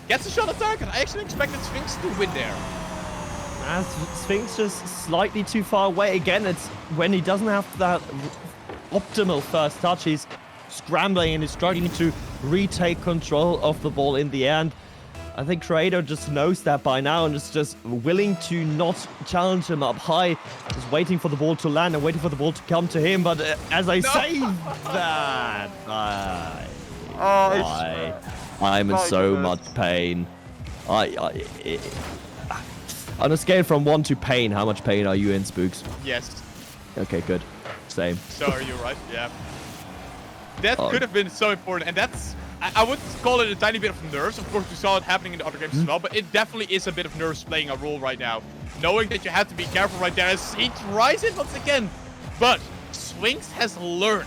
gets a shot at target. I actually expected Sphinx to win there. As Sphinx just slightly too far away again. It's when he doesn't have that optimal first touch. He's scrambling and he's struggling to retake control of the ball in the end. I think Creator just knows that by now and is just willing to not challenge him up high, just waiting for the ball to land and waiting for the ball to come to him. But as I say that, I'm in so much pain. On a scale from 1 to pain, how much pain are you in, Spooks? Yes. Okay, good. Same. So are you, right? Yeah. That could have been so important, and that's... I would call it a tiny bit of nerves. Of course, we saw it happening in the other games as well, but it definitely is a bit of nerves playing a role right now. Knowing that you have to be careful right there as he tries it once again. But Sphinx has learned.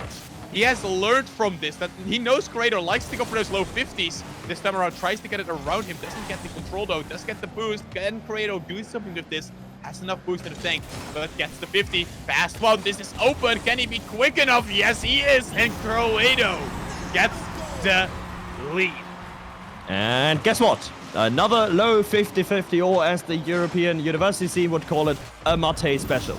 He has learned from this that he knows Creator likes to go for those low 50s. This time around, tries to get it around him. Doesn't get the control though. Does get the boost. Can Creator do something with this? Has enough boost in the tank, but gets the 50. Fast one. This is open. Can he be quick enough? Yes, he is. And Creator gets the lead. And guess what? Another low 50-50, or as the European university scene would call it, a Mate special.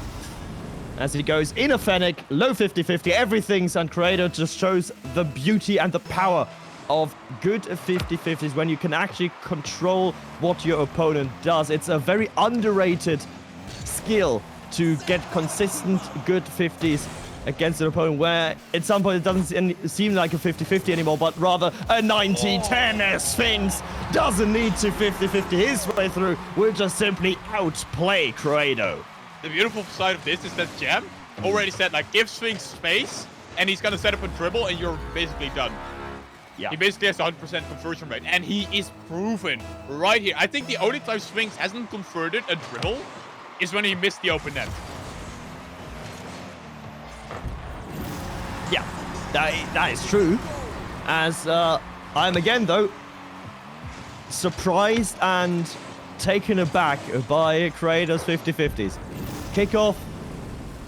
As he goes in a Fennec, low 50-50, everything's, and Creator just shows the beauty and the power of good 50-50s when you can actually control what your opponent does. It's a very underrated skill to get consistent good 50s against an opponent where at some point it doesn't seem like a 50-50 anymore, but rather a 90-10. Sphinx doesn't need to 50-50 his way through, will just simply outplay Creator. The beautiful side of this is that Jam already said, like, give Sphinx space, and he's gonna set up a dribble, and you're basically done. Yeah. He basically has 100% conversion rate, and he is proven right here. I think the only time Sphinx hasn't converted a dribble is when he missed the open net. Yeah, that is true. As I'm again, though, surprised and taken aback by Creator's 50-50s. Kickoff,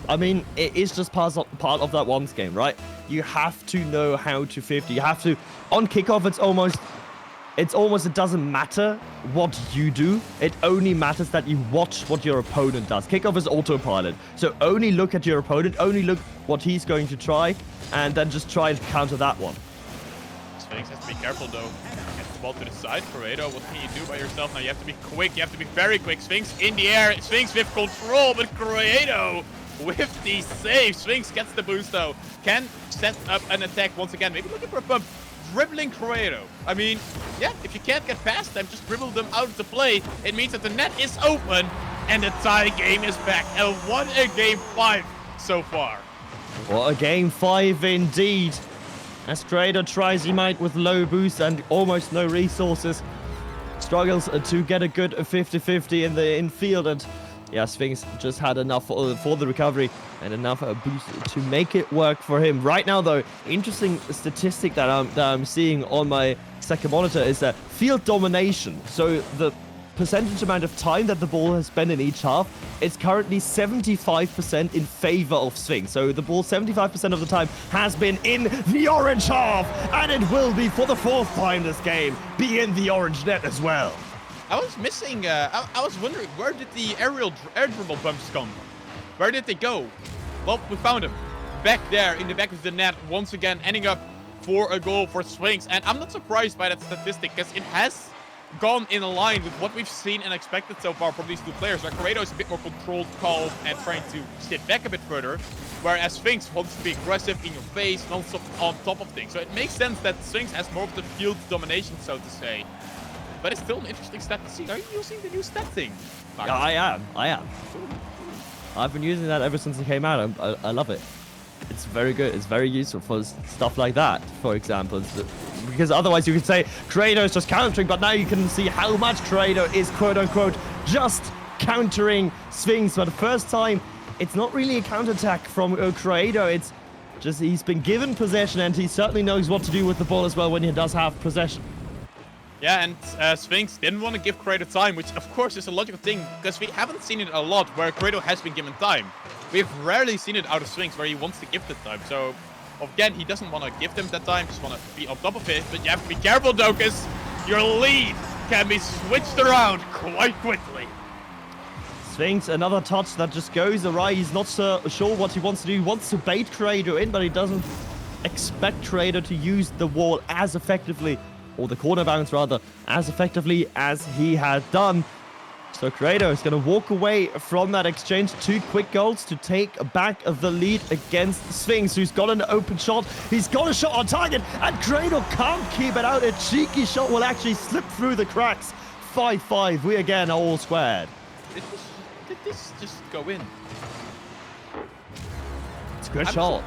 I mean, it is just part of that once game, right? You have to know how to 50. You have to, on kickoff, it's almost, it doesn't matter what you do. It only matters that you watch what your opponent does. Kickoff is autopilot. So only look at your opponent, only look what he's going to try, and then just try to counter that one. Sphinx has to be careful, though. Get the ball to the side. Creator, what can you do by yourself now? You have to be quick. You have to be very quick. Sphinx in the air. Sphinx with control, but Creator with the save. Sphinx gets the boost, though. Can set up an attack once again. Maybe looking for a bump. Dribbling Creator. I mean, yeah, if you can't get past them, just dribble them out of the play. It means that the net is open, and the tie game is back. And what a game 5 so far. What a game 5 indeed. As Creator tries he might with low boost and almost no resources. Struggles to get a good 50-50 in the infield, and yeah, Sphinx just had enough for the recovery and enough boost to make it work for him. Right now, though, interesting statistic that I'm seeing on my second monitor is that field domination. So the percentage amount of time that the ball has spent in each half, it's currently 75% in favor of Sphinx. So the ball 75% of the time has been in the orange half, and it will be for the 4th time this game be in the orange net as well. I was missing, I was wondering, where did the air dribble bumps come? Where did they go? Well, we found them. Back there, in the back of the net, once again, ending up for a goal for Sphinx. And I'm not surprised by that statistic, because it has gone in line with what we've seen and expected so far from these two players, where Creator is a bit more controlled, calm, and trying to sit back a bit further, whereas Sphinx wants to be aggressive in your face, non-stop on top of things. So it makes sense that Sphinx has more of the field domination, so to say. But it's still an interesting stat to see. Are you using the new stat thing, Max? Yeah, I am. I've been using that ever since it came out. I love it. It's very good. It's very useful for stuff like that, for example. Because otherwise you could say Creator is just countering, but now you can see how much Creator is quote-unquote just countering Sphinx. For the first time, it's not really a counterattack from Creator. It's just he's been given possession, and he certainly knows what to do with the ball as well when he does have possession. Yeah, and Sphinx didn't want to give Creator time, which of course is a logical thing, because we haven't seen it a lot where Creator has been given time. We've rarely seen it out of Sphinx where he wants to give the time. So, again, he doesn't want to give them that time, just want to be on top of it. But you have to be careful, though, because your lead can be switched around quite quickly. Sphinx, another touch that just goes awry. He's not sure what he wants to do. He wants to bait Creator in, but he doesn't expect Creator to use the wall as effectively or the corner bounce rather, as effectively as he had done. So Credo is going to walk away from that exchange. 2 quick goals to take back the lead against Sphinx, who's got an open shot. He's got a shot on target, and Credo can't keep it out. A cheeky shot will actually slip through the cracks. 5-5. We again are all squared. Did this just go in? It's a good shot.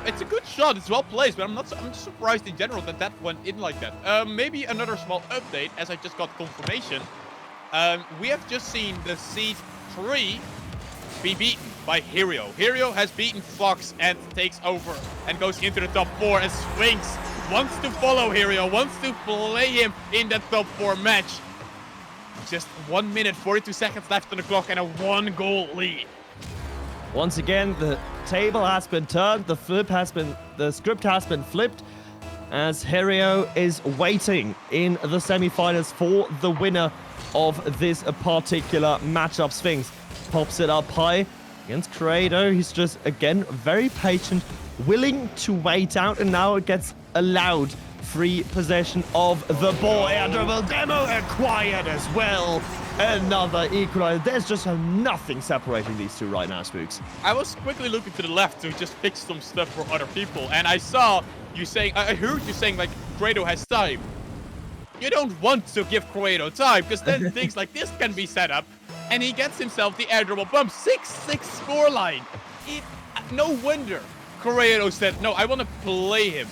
It's a good shot. It's well placed, but I'm just surprised in general that that went in like that. Maybe another small update, as I just got confirmation. We have just seen the Seed 3 be beaten by Hero. Hero has beaten Fox and takes over and goes into the top 4. And Sphinx wants to follow Hero, wants to play him in that top 4 match. Just 1 minute, 42 seconds left on the clock and a 1-goal lead. Once again, the table has been turned. The script has been flipped, as Hero is waiting in the semi-finals for the winner of this particular matchup. Sphinx pops it up high against Credo. He's just, again, very patient, willing to wait out, and now it gets allowed free possession of the ball. And dribble demo acquired as well. Another equalizer. There's just nothing separating these two right now, Spooks. I was quickly looking to the left to just fix some stuff for other people, and I saw you saying, I heard you saying, like, Credo has time. You don't want to give Credo time, because then things like this can be set up, and he gets himself the air dribble bump. 6-6 scoreline. No wonder Credo said, no, I want to play him.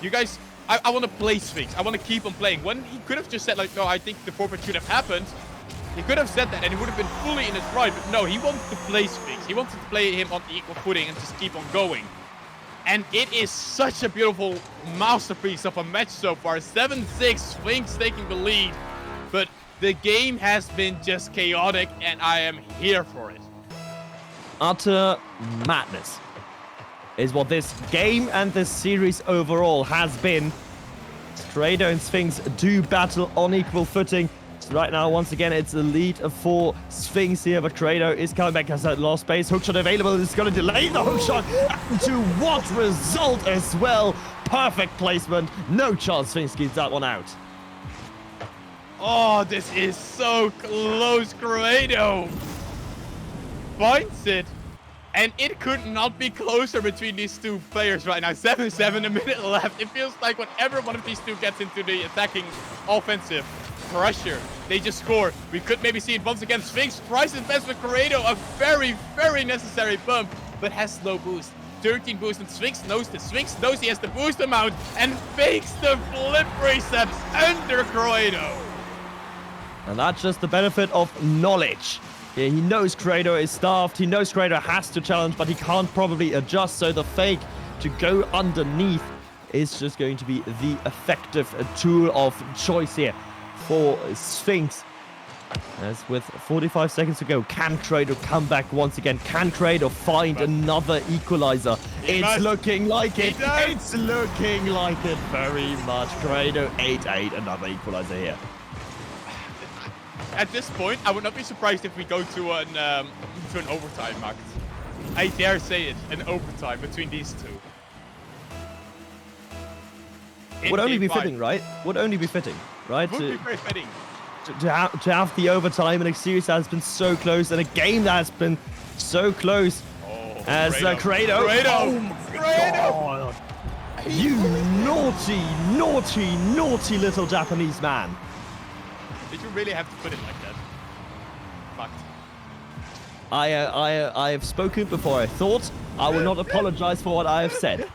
You guys, I want to play Sphinx. I want to keep on playing. When he could have just said, like, no, I think the forfeit should have happened. He could have said that, and he would have been fully in his right. But no, he wanted to play Sphinx. He wanted to play him on equal footing and just keep on going. And it is such a beautiful masterpiece of a match so far. 7-6, Sphinx taking the lead. But the game has been just chaotic, and I am here for it. Utter madness is what this game and this series overall has been. Credo and Sphinx do battle on equal footing. So right now, once again, it's a lead for Sphinx here, but Credo is coming back as that lost space. Hookshot available. It's going to delay the hookshot. And to what result as well? Perfect placement. No chance Sphinx keeps that one out. Oh, this is so close. Credo finds it. And it could not be closer between these two players right now. 7-7, a minute left. It feels like whenever one of these two gets into the attacking offensive pressure, they just score. We could maybe see it once again. Sphinx tries his best with Credo. A very, very necessary bump, but has low boost. 13 boost, and Sphinx knows this. Sphinx knows he has the boost amount and fakes the flip reset under Credo. And that's just the benefit of knowledge. Yeah, he knows Credo is staffed. He knows Credo has to challenge, but he can't probably adjust. So the fake to go underneath is just going to be the effective tool of choice here for Sphinx. As with 45 seconds to go, can Credo come back once again? Can Credo find another equalizer? It's looking like it. It's looking like it very much. Credo 8-8, another equalizer here. At this point, I would not be surprised if we go to an overtime, Macht. I dare say it, an overtime between these two. Would only be fitting, right? Would only be fitting, right? Would be very fitting. To have the overtime in a series that has been so close, and a game that has been so close as Credo. Credo! God. You naughty, naughty, naughty little Japanese man. Did you really have to put it like that? Macht. I have spoken before I thought. I will not apologize for what I have said.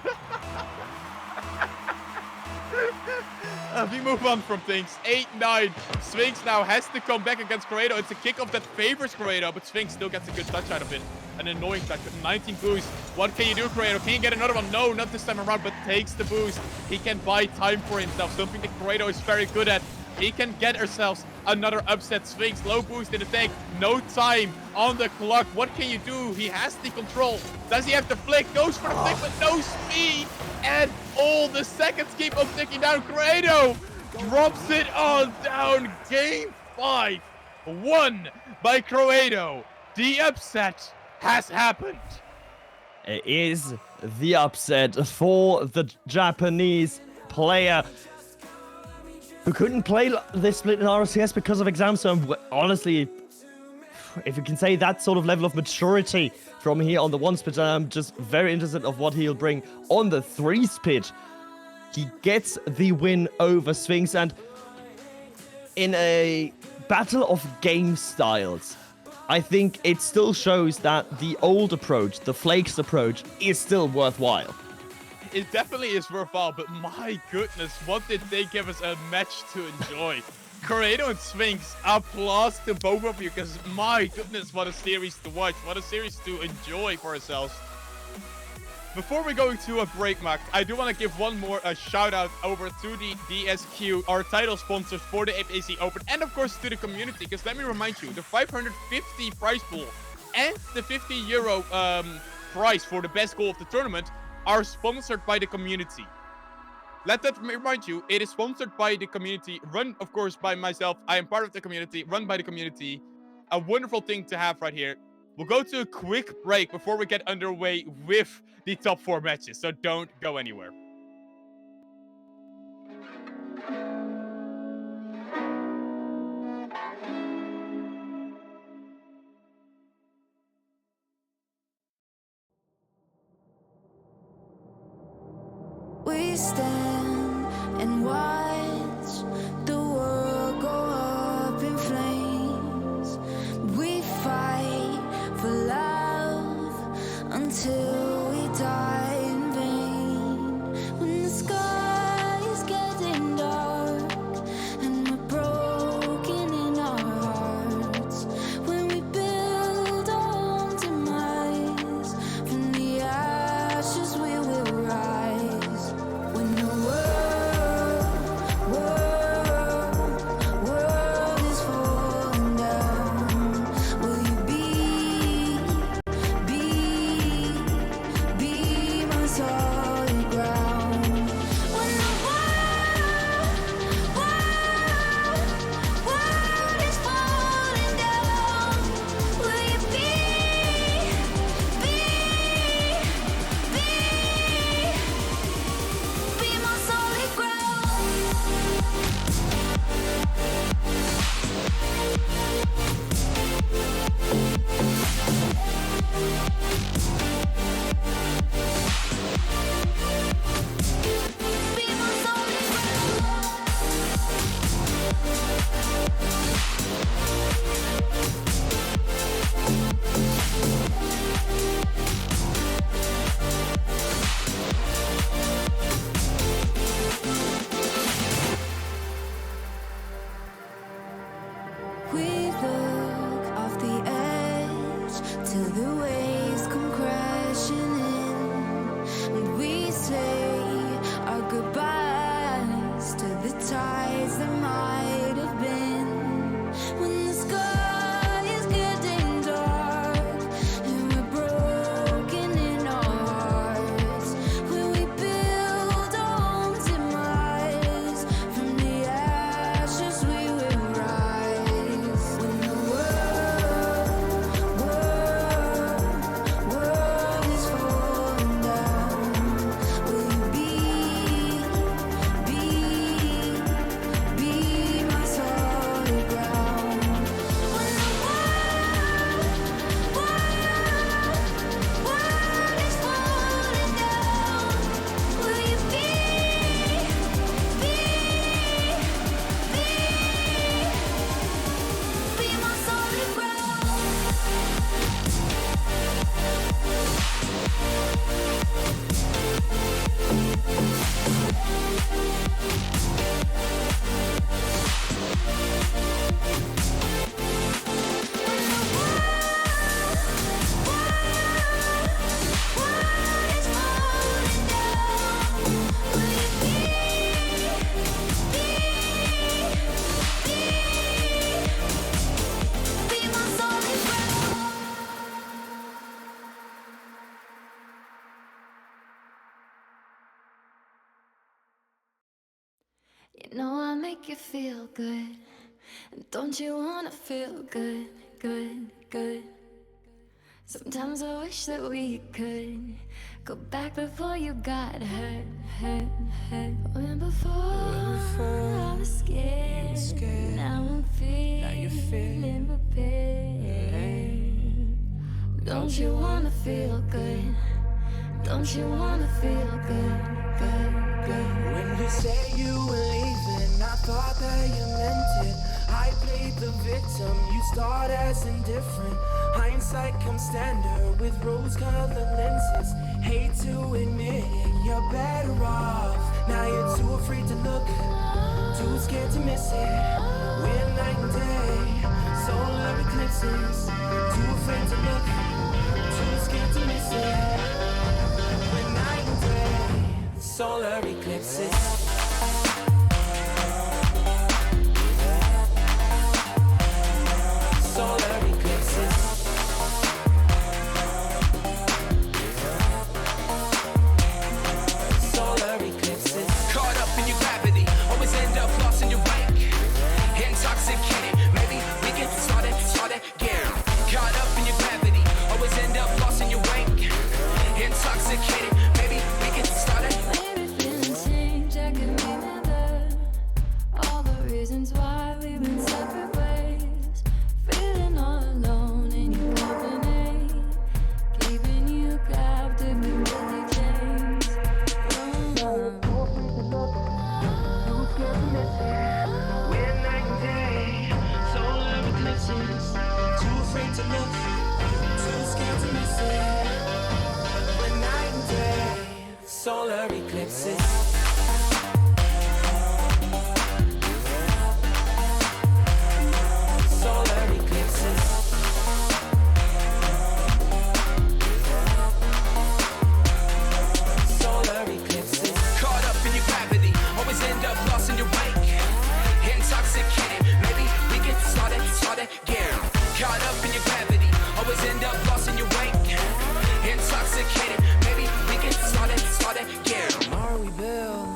We move on from things. 8-9. Sphinx now has to come back against Credo. It's a kickoff that favors Credo, but Sphinx still gets a good touch out of it. An annoying touch with 19 boost. What can you do, Credo? Can you get another one? No, not this time around, but takes the boost. He can buy time for himself, something that Credo is very good at. He can get ourselves another upset. Sphinx, low boost in the tank. No time on the clock. What can you do? He has the control. Does he have the flick? Goes for the flick, but no speed. And all the seconds keep on ticking down. Credo drops it on down. Game 5, won by Credo. The upset has happened. It is the upset for the Japanese player. who couldn't play this split in RCS because of exams. So honestly, if you can say that sort of level of maturity from here on the 1 split, I'm just very interested of what he'll bring on the 3 split. He gets the win over Sphinx, and in a battle of game styles, I think it still shows that the old approach, the Flakes approach, is still worthwhile. It definitely is worthwhile, but my goodness, what did they give us a match to enjoy? Corrado and Sphinx, applause to both of you, because my goodness, what a series to watch, what a series to enjoy for ourselves. Before we go to a break, Mac, I do want to give one more shout out over to the DSQ, our title sponsors for the APAC Open, and of course to the community, because let me remind you, the 550 prize pool and the €50 prize for the best goal of the tournament are sponsored by the community. Let that remind you, it is sponsored by the community, run, of course, by myself. I am part of the community, run by the community. A wonderful thing to have right here. We'll go to a quick break before we get underway with the top 4 matches, so don't go anywhere. We stand and watch the world go up in flames. We fight for love until we die in vain. When the sky is getting dark and we're broken in our hearts, when we build our own demise, from the ashes we will rise. When the world is falling down, will you be my solid ground? When the world is falling down, will you be my solid ground? Be my solid We look off the edge till the waves come crashing in, and we say our goodbyes to the tides that might have been. When the sky is getting dark and we're broken in our hearts, when we build our own demise, from the ashes we will rise. When the world is falling down, will you be my solid ground? When the world is falling down, will you be my solid ground? You know I make you feel good, and don't you wanna feel good, good, good? Sometimes I wish that we could go back before you got hurt. When before I was scared, now I'm feeling prepared. Don't you wanna feel good? Don't you wanna feel good? When you say you were leaving, I thought that you meant it. I played the victim, you start as indifferent. Hindsight comes standard with rose-colored lenses. Hate to admit it, you're better off. Now you're too afraid to look, too scared to miss it. We're night and day, solar eclipses. Too afraid to look, too scared to miss it. We're night and day, solar eclipses. Solar eclipses. Solar eclipses. Caught up in your gravity, always end up lost in your rank. Intoxicated, maybe we can start again. Caught up in your gravity, always end up lost in your rank. Intoxicated, maybe we can start it. Maybe feelings change, I can remember all the reasons why we've been separate ways. Feeling all alone in your company, keeping you captive in busy chains. We're night and day, solar eclipses. Too afraid to look, too scared to miss it. We're night and day, solar eclipses. Solar eclipses. Solar eclipses. Caught up in your gravity, always end up lost in your rank. Intoxicated, maybe we can start again. Caught up in your gravity, always end up lost in your rank. Intoxicated, maybe we can start again. Tomorrow we build.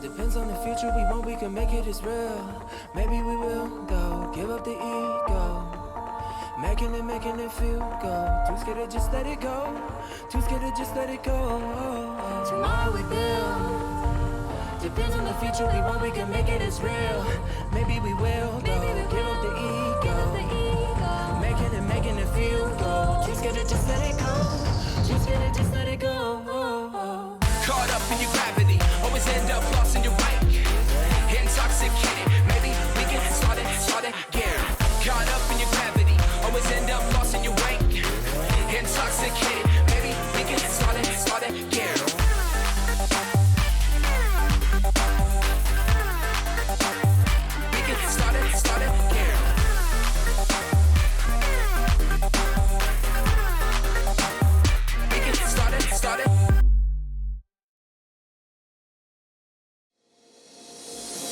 Depends on the future we want, we can make it as real. Maybe we will go, give up the ego. Making it feel good. Too scared to just let it go. Too scared to just let it go. Tomorrow we build. Depends on the future we want, we can make it as real. Maybe we will go, give up the ego. Making it feel good. Too scared to just let it go. Too scared to just let it go. Caught up in your gravity, always end up lost in your rank. Intoxicated, maybe we can start again. Caught up in your gravity, always end up lost in your rank. Intoxicated, maybe we can start again. We can start again. We can start it.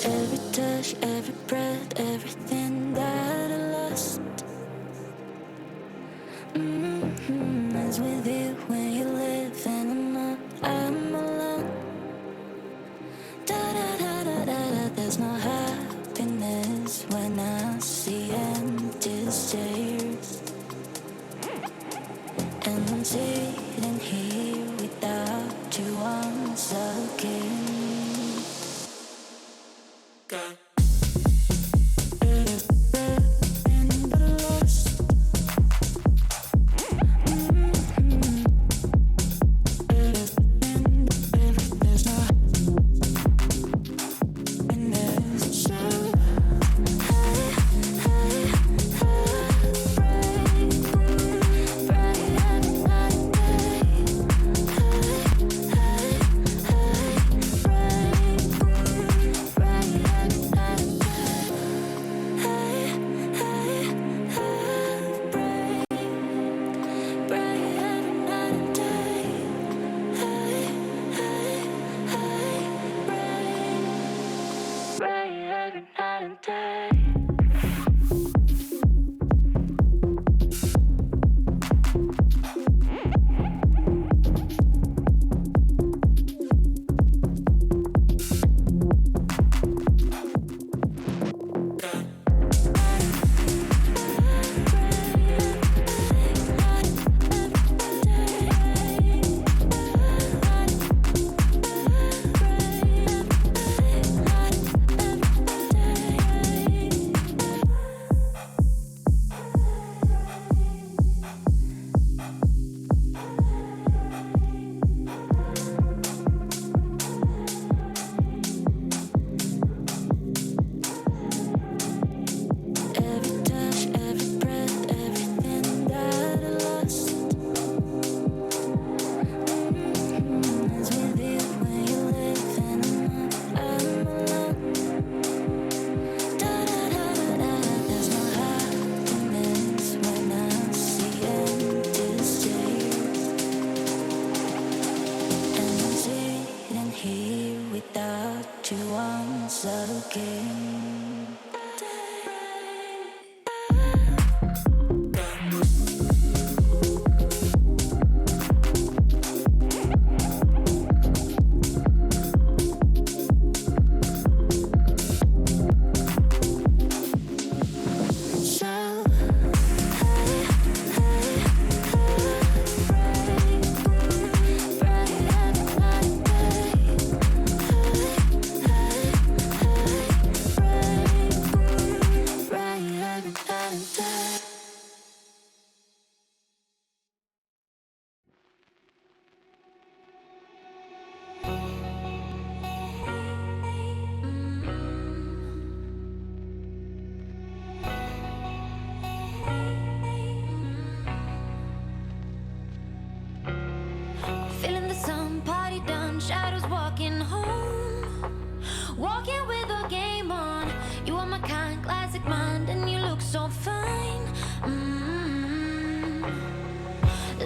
Every touch, every breath, everything that I lost is with you when you live and I'm alone. There's no happiness when I see empty stairs. And I'm sitting here without you once again.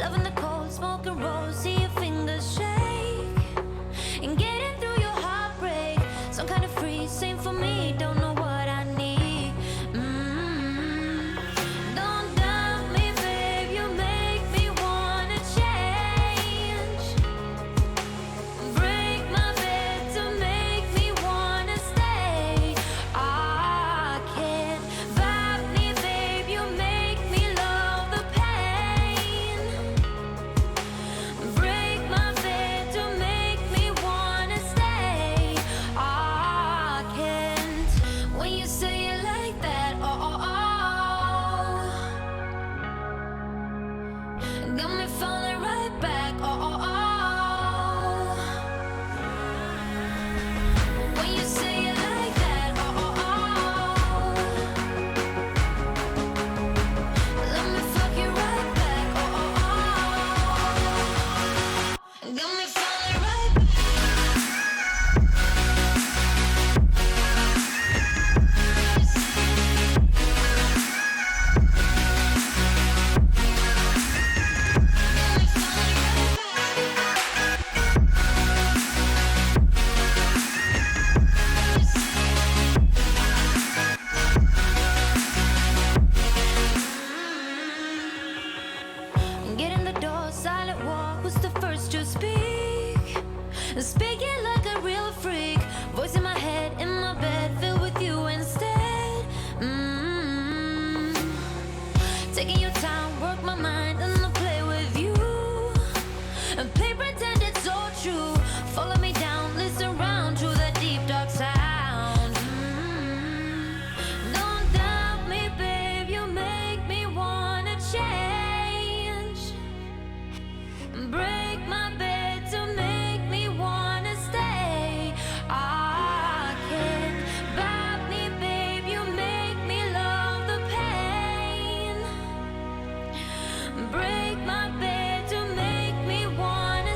Loving the cold, smoking rolls, see your fingers shake. And getting through your heartbreak. Some kind of free, same for me, don't know what I need. Don't doubt me, babe, you make me wanna change. Break my bed to make me wanna stay. I can't vibe me, babe, you make me love the pain. Break my bed to make me wanna stay. I can't. When you say it like that, got me falling right back, when you say it like that, let me fuck you right back, got me falling right back. Get in the door, silent walk, who's the first to speak? Speaking like a real freak, voice in my head, in my bed, filled with you instead. Taking your time, work my mind, and I'll play with you. And play pretend it's all true. Follow me down, listen round to the deep dark sound. Don't doubt me, babe, you make me wanna change. Break my bed to make me wanna stay. I can't vibe me, babe, you make me love the pain. Break my bed to make me wanna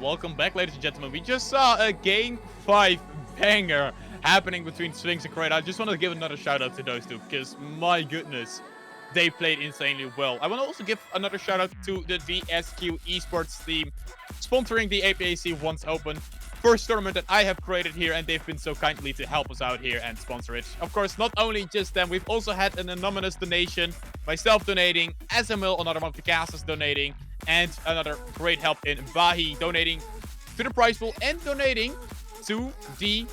welcome back, ladies and gentlemen. We just saw a Game 5 banger happening between Sphinx and Kraid. I just want to give another shout out to those two, because my goodness, they played insanely well. I want to also give another shout out to the DSQ esports team sponsoring the APAC Once Open. First tournament that I have created here, and they've been so kindly to help us out here and sponsor it. Of course, not only just them, we've also had an anonymous donation, myself donating, SML, another one of the casters donating, and another great help in Vahi donating to the prize pool and donating to the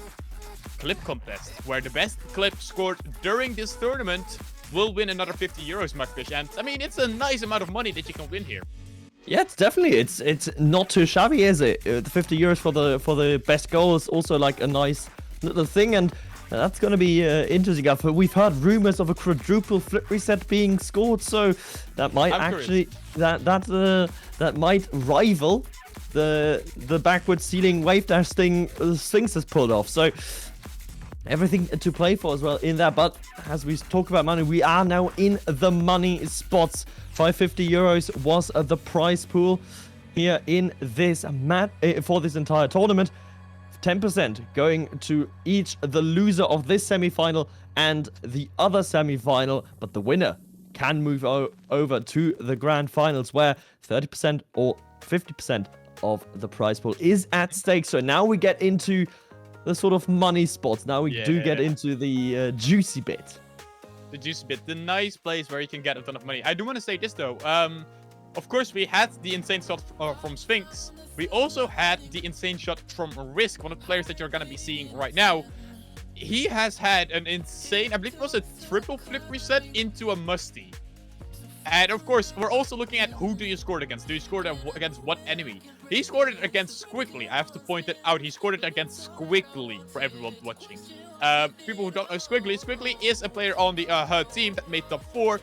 clip contest, where the best clip scored during this tournament will win another 50 euros, MachtFISCH. And I mean, it's a nice amount of money that you can win here. Yeah, it's definitely it's not too shabby, is it? The 50 euros for the best goal is also like a nice little thing, and that's gonna be interesting. We've heard rumors of a quadruple flip reset being scored, so that might that might rival the backward ceiling wave dash thing Sphinx has pulled off. So everything to play for as well in that. But as we talk about money, we are now in the money spots. 550 euros was the prize pool here in this for this entire tournament. 10% going to each, the loser of this semi-final and the other semi-final, but the winner can move over to the grand finals, where 30% or 50% of the prize pool is at stake. So now we get into the sort of money spots. Now we do get into the juicy bit. The juicy bit, the nice place where you can get a ton of money. I do want to say this though. Of course, we had the insane shot from Sphinx. We also had the insane shot from Risk, one of the players that you're going to be seeing right now. He has had an insane, I believe it was a triple flip reset into a musty. And of course, we're also looking at who do you score it against. Do you score it against what enemy? He scored it against Squiggly. I have to point it out. He scored it against Squiggly for everyone watching. People who don't know Squiggly. Squiggly is a player on the HUD team that made top 4.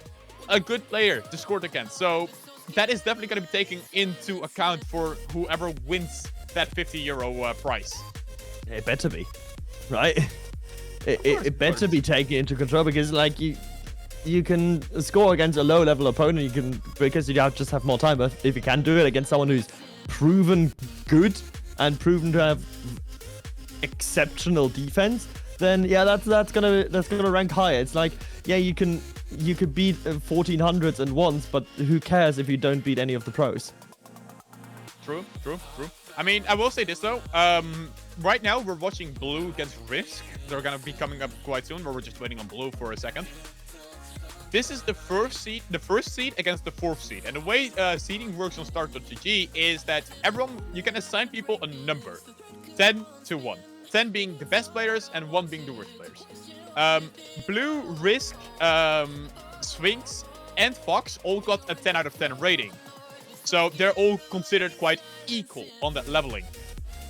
A good player to score it against. So that is definitely going to be taken into account for whoever wins that 50 euro prize. It better be, right? It better be taken into control, because like you can score against a low level opponent, you can, because you just have more time. But if you can do it against someone who's proven good and proven to have exceptional defense, then yeah, that's gonna rank higher. It's like, yeah, you could beat 1400s and once, but who cares if you don't beat any of the pros? True. I mean, I will say this though. Right now we're watching Blue against Risk. They're gonna be coming up quite soon, but we're just waiting on Blue for a second. This is the first seed against the 4th seed. And the way seeding works on start.gg is that you can assign people a number. 10 to 1. 10 being the best players and 1 being the worst players. Blue, Risk, Sphinx, and Fox all got a 10 out of 10 rating. So they're all considered quite equal on that leveling.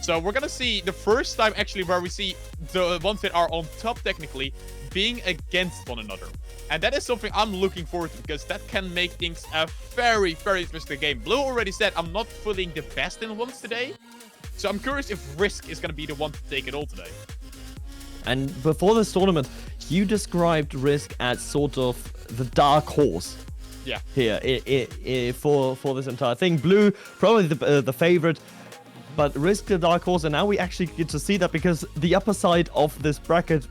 So we're gonna see the first time actually where we see the ones that are on top technically being against one another. And that is something I'm looking forward to, because that can make things a very, very interesting game. Blue already said, I'm not feeling the best in ones today. So I'm curious if Risk is going to be the one to take it all today. And before this tournament, you described Risk as sort of the dark horse. Yeah. Here, for this entire thing. Blue, probably the favorite, but Risk the dark horse. And now we actually get to see that, because the upper side of this bracket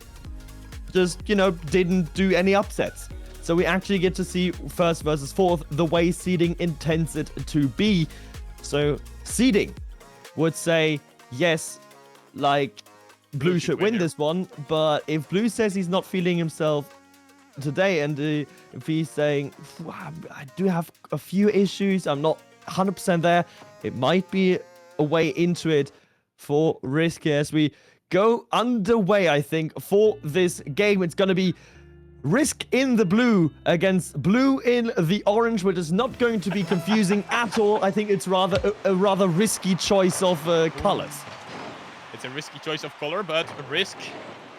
just, didn't do any upsets. So we actually get to see 1st versus 4th, the way seeding intends it to be. So seeding would say, yes, like, Blue should win this one. But if Blue says he's not feeling himself today, and if he's saying, I do have a few issues, I'm not 100% there, it might be a way into it for Risk as we go underway, I think, for this game. It's going to be Risk in the blue against Blue in the orange, which is not going to be confusing at all. I think it's a rather risky choice of colors. It's a risky choice of color, but Risk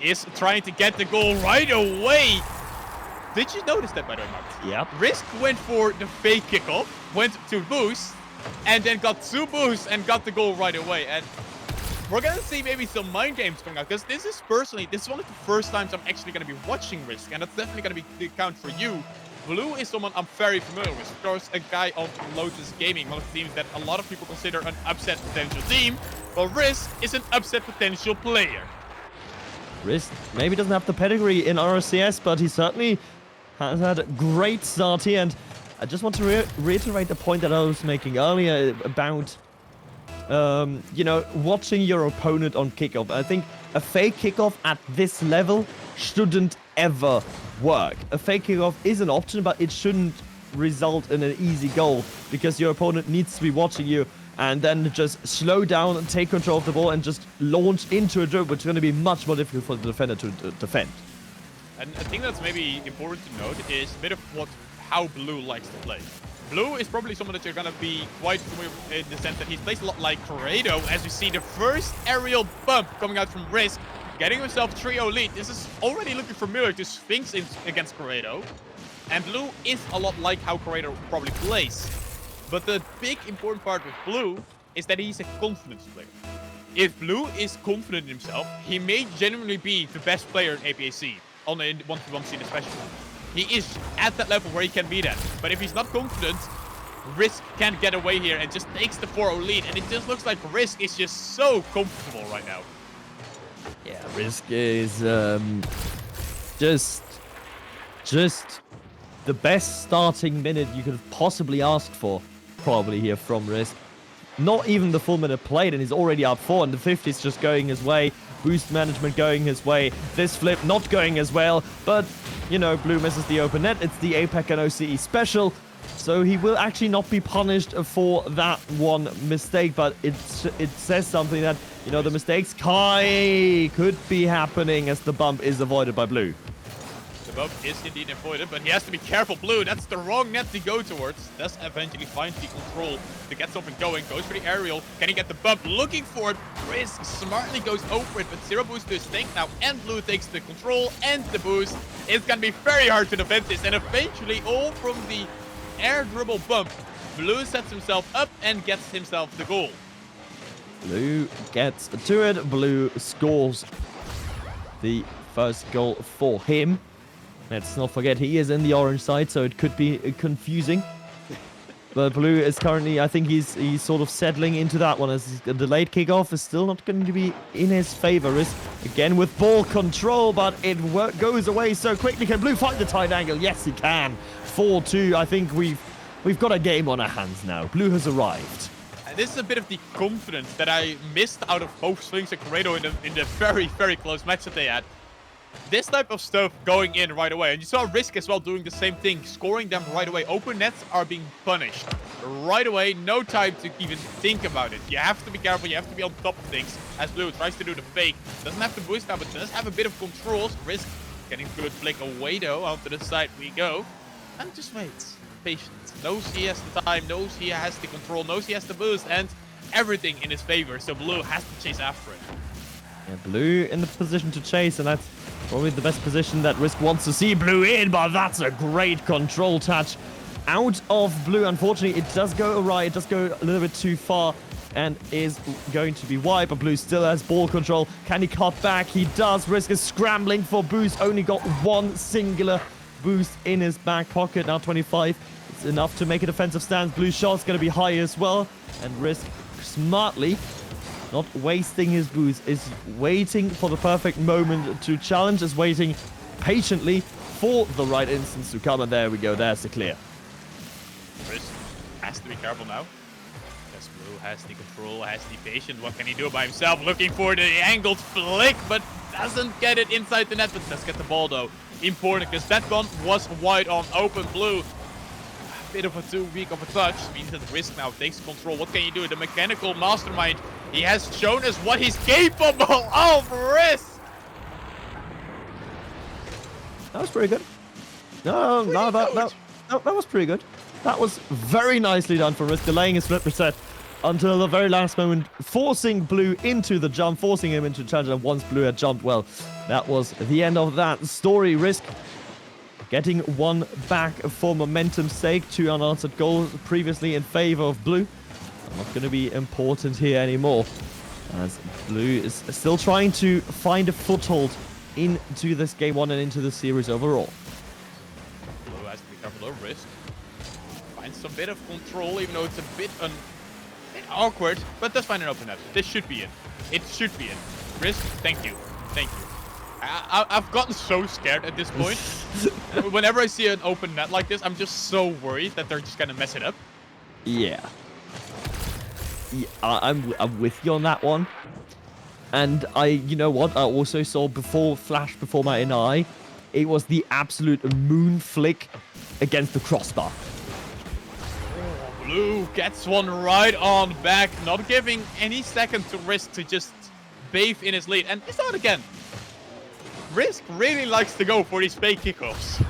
is trying to get the goal right away. Did you notice that, by the way, Mark? Yeah. Risk went for the fake kickoff, went to boost, and then got 2 boosts and got the goal right away. And we're going to see maybe some mind games coming out, because this is one of the first times I'm actually going to be watching Risk, and that's definitely going to be the account for you Blue is someone I'm very familiar with. Of course, a guy on Lotus Gaming, one of the teams that a lot of people consider an upset potential team. Well, Risk is an upset potential player. Risk maybe doesn't have the pedigree in RCS, but he certainly has had a great start here. And I just want to reiterate the point that I was making earlier about, you know, watching your opponent on kickoff. I think a fake kickoff at this level shouldn't ever work. A fake kickoff is an option, but it shouldn't result in an easy goal because your opponent needs to be watching you and then just slow down and take control of the ball and just launch into a dribble, which is going to be much more difficult for the defender to defend. And I think that's maybe important to note is a bit of how Blue likes to play. Blue is probably someone that you're going to be quite familiar with in the sense that he plays a lot like Corrado, as we see the first aerial bump coming out from Risk, getting himself 3-0 lead. This is already looking familiar to Sphinx against Corrado. And Blue is a lot like how Corrado probably plays. But the big important part with Blue is that he's a confidence player. If Blue is confident in himself, he may genuinely be the best player in APAC, on the 1v1 scene especially. He is at that level where he can be that. But if he's not confident, Risk can't get away here and just takes the 4-0 lead. And it just looks like Risk is just so comfortable right now. Yeah, Risk is just the best starting minute you could have possibly asked for, probably here from Risk. Not even the full minute played, and he's already up 4, and the 50 is just going his way. Boost management going his way. This flip not going as well, but, you know, Blue misses the open net. It's the APAC and OCE special, so he will actually not be punished for that one mistake, but it says something that, you know, the mistakes could be happening as the bump is avoided by Blue. The bump is indeed avoided, but he has to be careful. Blue, that's the wrong net to go towards. Does eventually find the control to get something going. Goes for the aerial. Can he get the bump? Looking for it. Risk smartly goes over it, but 0 boost to his tank now. And Blue takes the control and the boost. It's going to be very hard to defend this. And eventually, all from the air dribble bump, Blue sets himself up and gets himself the goal. Blue gets to it. Blue scores the first goal for him. Let's not forget, he is in the orange side, so it could be confusing. But Blue is currently, I think he's sort of settling into that one, as the delayed kickoff is still not going to be in his favor. Risk again with ball control, but it goes away so quickly. Can Blue find the tight angle? Yes, he can. 4-2. I think we've got a game on our hands now. Blue has arrived. And this is a bit of the confidence that I missed out of both Sphinx and Corrado in the very, very close match that they had. This type of stuff going in right away. And you saw Risk as well doing the same thing, scoring them right away. Open nets are being punished right away. No time to even think about it. You have to be careful. You have to be on top of things. As Blue tries to do the fake. Doesn't have to boost now, but does have a bit of controls. Risk getting good flick away though. Onto the side we go. And just waits. Patient. Knows he has the time. Knows he has the control. Knows he has the boost. And everything in his favor. So Blue has to chase after it. Yeah, Blue in the position to chase, and that's probably the best position that Risk wants to see Blue in, but that's a great control touch out of Blue. Unfortunately, it does go awry. It does go a little bit too far and is going to be wide, but Blue still has ball control. Can he cut back? He does. Risk is scrambling for boost. Only got one singular boost in his back pocket. Now 25. It's enough to make a defensive stance. Blue shot's going to be high as well, and Risk smartly, not wasting his boost, is waiting for the perfect moment to challenge, is waiting patiently for the right instance to come, and there we go, there's the clear. Risk has to be careful now. Yes, Blue has the control, has the patience. What can he do by himself? Looking for the angled flick, but doesn't get it inside the net, but does get the ball though. Important, because that one was wide on open. Blue, a bit of a too weak of a touch, means that Risk now takes control. What can you do? The mechanical mastermind, he has shown us what he's capable of. Risk! That was pretty good. No, that was pretty good. That was very nicely done for Risk, delaying his flip reset until the very last moment, forcing Blue into the jump, forcing him into the challenge, and once Blue had jumped, well, that was the end of that story. Risk getting one back for momentum's sake. 2 unanswered goals previously in favor of Blue. Not going to be important here anymore, as Blue is still trying to find a foothold into this game 1 and into the series overall. Blue has to be careful. Well, Risk finds some bit of control, even though it's a bit awkward, but does find an open net. This should be it. It should be it. Risk, thank you. Thank you. I've gotten so scared at this point. Whenever I see an open net like this, I'm just so worried that they're just gonna mess it up. Yeah. I'm with you on that one. And you know what? I also saw flash before my inner eye. It was the absolute moon flick against the crossbar. Blue gets one right on back, not giving any second to Risk to just bathe in his lead. And it's not again. Risk really likes to go for these fake kickoffs.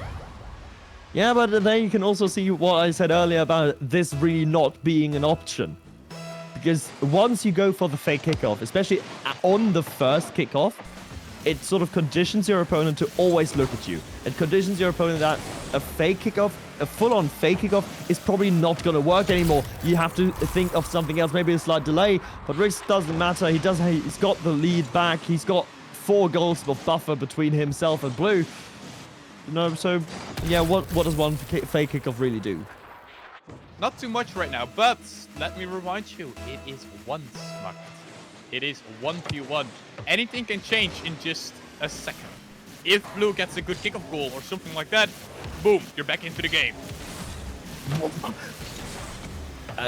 Yeah, but then you can also see what I said earlier about this really not being an option. Because once you go for the fake kickoff, especially on the first kickoff, it sort of conditions your opponent to always look at you. It conditions your opponent that a fake kickoff, a full-on fake kickoff, is probably not going to work anymore. You have to think of something else, maybe a slight delay. But Risk doesn't matter. He's got the lead back. He's got 4 goals of buffer between himself and Blue. No, so yeah, what does one fake kickoff really do? Not too much right now, but let me remind you, it is once, Macht. It is 1v1. Anything can change in just a second. If Blue gets a good kickoff goal or something like that, boom, you're back into the game.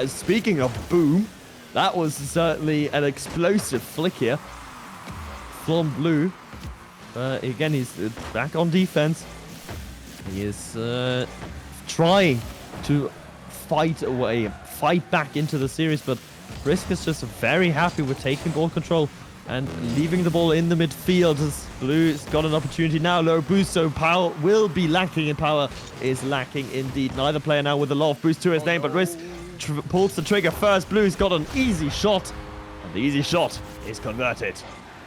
Speaking of boom, that was certainly an explosive flick here from Blue. Again, he's back on defense. He is trying to fight back into the series, but Risk is just very happy with taking ball control and leaving the ball in the midfield as Blue's got an opportunity now. Low boost, so power will be lacking in power. Is lacking indeed. Neither player now with a lot of boost to his name, but Risk pulls the trigger first. Blue's got an easy shot, and the easy shot is converted.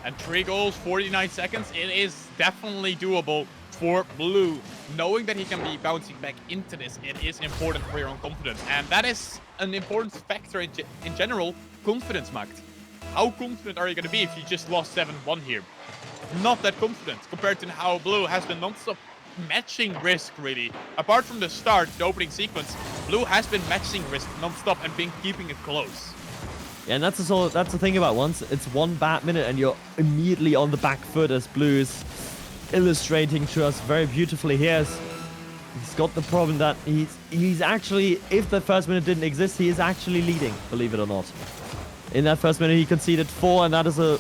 And 3 goals, 49 seconds. It is definitely doable for Blue. Knowing that he can be bouncing back into this, it is important for your own confidence. And that is an important factor in general, confidence, Macht. How confident are you going to be if you just lost 7-1 here? Not that confident compared to how Blue has been non-stop matching Risk, really. Apart from the start, the opening sequence, Blue has been matching Risk non-stop and been keeping it close. Yeah, and that's the thing about once it's one bad minute and you're immediately on the back foot, as Blue is illustrating to us very beautifully here. He's got the problem that he's actually, if the first minute didn't exist, he is actually leading, believe it or not. In that first minute, he conceded 4, and that is a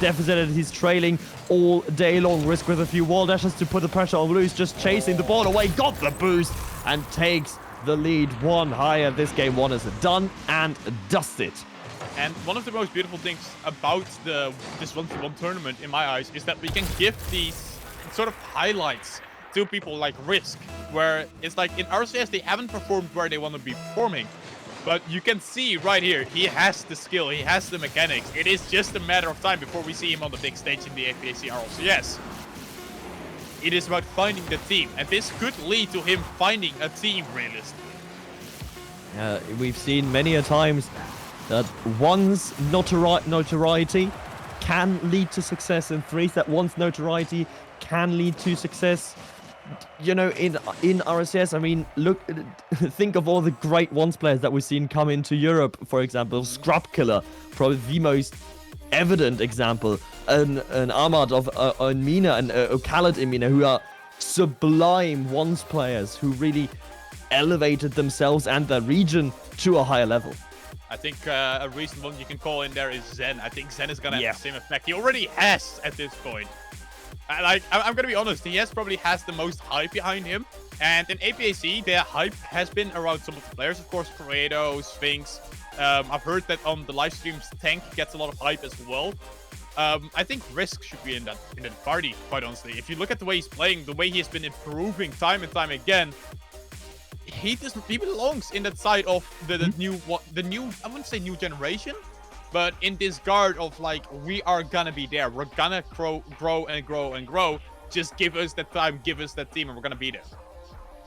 deficit that he's trailing all day long. Risk with a few wall dashes to put the pressure on Blue. He's just chasing the ball away, got the boost, and takes the lead 1 higher. This game 1 is done and dusted. And one of the most beautiful things about this 1v1 tournament, in my eyes, is that we can give these sort of highlights to people like Risk, where it's like in RCS they haven't performed where they want to be performing. But you can see right here, he has the skill, he has the mechanics. It is just a matter of time before we see him on the big stage in the APAC RLCS. It is about finding the team, and this could lead to him finding a team, realistically. We've seen many a times that one's notoriety can lead to success in threes, that one's notoriety can lead to success. You know, in RSS, I mean, look, think of all the great once players that we've seen come into Europe, for example. Scrub Killer, probably the most evident example. An Ahmad of Mina and Khaled in Mina, who are sublime once players who really elevated themselves and their region to a higher level. I think a recent one you can call in there is Zen. I think Zen is going to have the same effect. He already has at this point. I'm going to be honest, he probably has the most hype behind him. And in APAC, their hype has been around some of the players, of course, Credo, Sphinx. I've heard that on the live streams, Tank gets a lot of hype as well. I think Risk should be in that party, quite honestly. If you look at the way he's playing, the way he has been improving time and time again, he belongs in that side of the new, I wouldn't say new generation, but in this guard of like, we are gonna be there. We're gonna grow and grow and grow. Just give us that time, give us that team, and we're gonna be there.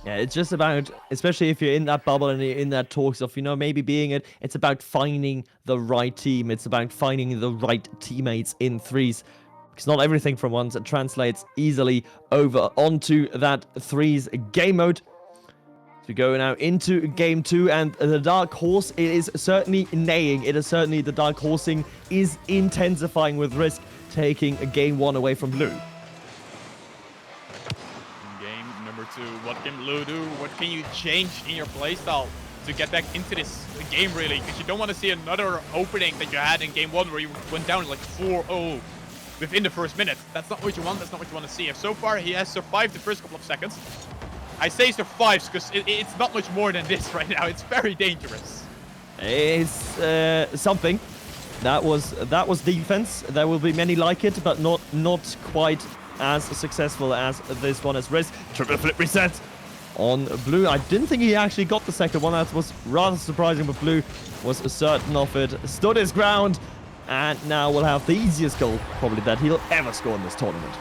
Yeah, it's just about, especially if you're in that bubble and you're in that talks of, you know, maybe being it's about finding the right team. It's about finding the right teammates in threes. Because not everything from ones translates easily over onto that threes game mode. we go now into game 2, and the dark horse, it is certainly neighing. It is certainly, the dark horsing is intensifying with Risk taking game 1 away from Blue. Game number 2. What can Blue do? What can you change in your playstyle to get back into this game, really? Because you don't want to see another opening that you had in game 1 where you went down like 4-0 within the first minute. That's not what you want. That's not what you want to see. If so far he has survived the first couple of seconds. I say survives because it's not much more than this right now. It's very dangerous. It's something. That was defense. There will be many like it, but not quite as successful as this one as Risk. Triple flip reset on Blue. I didn't think he actually got the second one. That was rather surprising, but Blue was certain of it. Stood his ground, and now will have the easiest goal probably that he'll ever score in this tournament.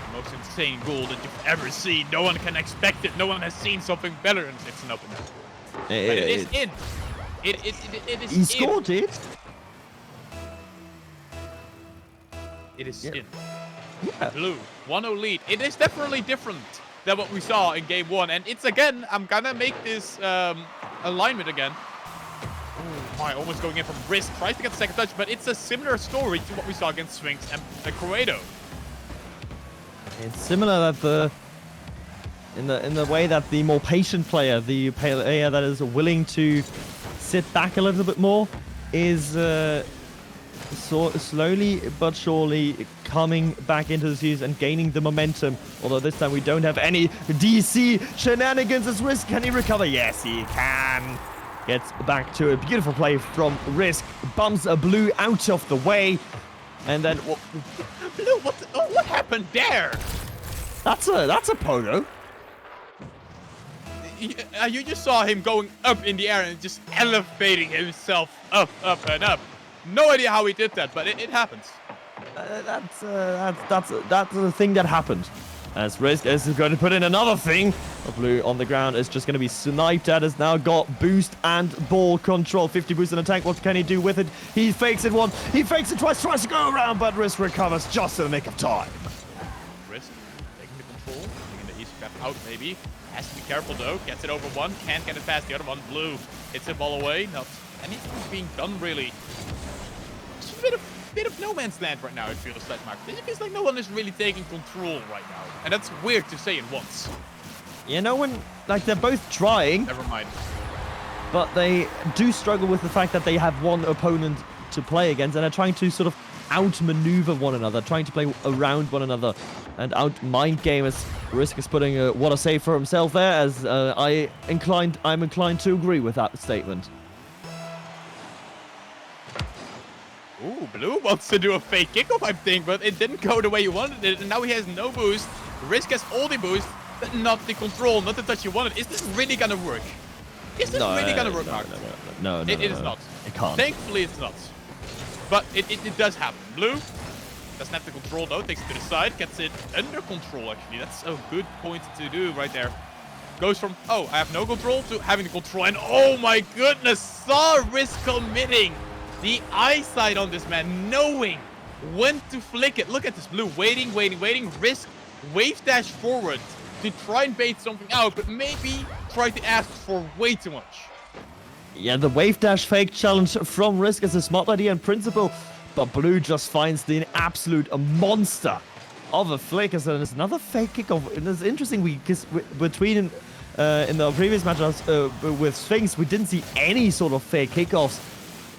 The most insane goal that you've ever seen. No one can expect it. No one has seen something better than it's an open net. But it is in. It is He in. scored it. It is Yeah. in. Yeah. Blue, 1-0 lead. It is definitely different than what we saw in game 1. And it's again, I'm gonna make this alignment again. Oh my, almost going in from Risk. Tries to get the second touch, but it's a similar story to what we saw against Sphinx and Corrado. It's similar that in the way that the more patient player, the player that is willing to sit back a little bit more, is slowly but surely coming back into the series and gaining the momentum. Although this time we don't have any DC shenanigans as Risk. Can he recover? Yes, he can. Gets back to a beautiful play from Risk. Bumps a Blue out of the way. And then... Blue, what happened there? That's a pogo. You just saw him going up in the air and just elevating himself up, and up. No idea how he did that, but it happens. That's the thing that happened. As Risk is going to put in another thing. Blue on the ground is just going to be sniped at. Has now got boost and ball control. 50 boost in the tank. What can he do with it? He fakes it once. He fakes it twice. Tries to go around, but Risk recovers just in the nick of time. Risk taking the control, taking the easy path out maybe. Has to be careful though. Gets it over one. Can't get it past the other one. Blue hits the ball away. Not anything being done really. It's a bit of no man's land right now. It feels like, Mark. It feels like no one is really taking control right now, and that's weird to say in once. Yeah, no one, like, they're both trying, Never mind. but they do struggle with the fact that they have one opponent to play against, and they're trying to sort of outmaneuver one another, trying to play around one another and out mind game. As Risk is putting what a save for himself there, as I'm inclined to agree with that statement. Ooh, Blue wants to do a fake kickoff, I think, but it didn't go the way you wanted it, and now he has no boost. Risk has all the boost, but not the control, not the touch you wanted. Is this really gonna work? Is this really gonna work, Mark? No, It is not. It can't. Thankfully, it's not. But it does happen. Blue doesn't have the control, though. Takes it to the side, gets it under control, actually. That's a good point to do right there. Goes from, oh, I have no control, to having the control, and oh my goodness, saw Risk committing. The eyesight on this man, knowing when to flick it. Look at this. Blue waiting. Risk wave dash forward to try and bait something out, but maybe try to ask for way too much. Yeah, the wave dash fake challenge from Risk is a smart idea in principle, but Blue just finds the absolute monster of a flick. And there's another fake kickoff. And it's interesting because between in the previous matchups with Sphinx, we didn't see any sort of fake kickoffs.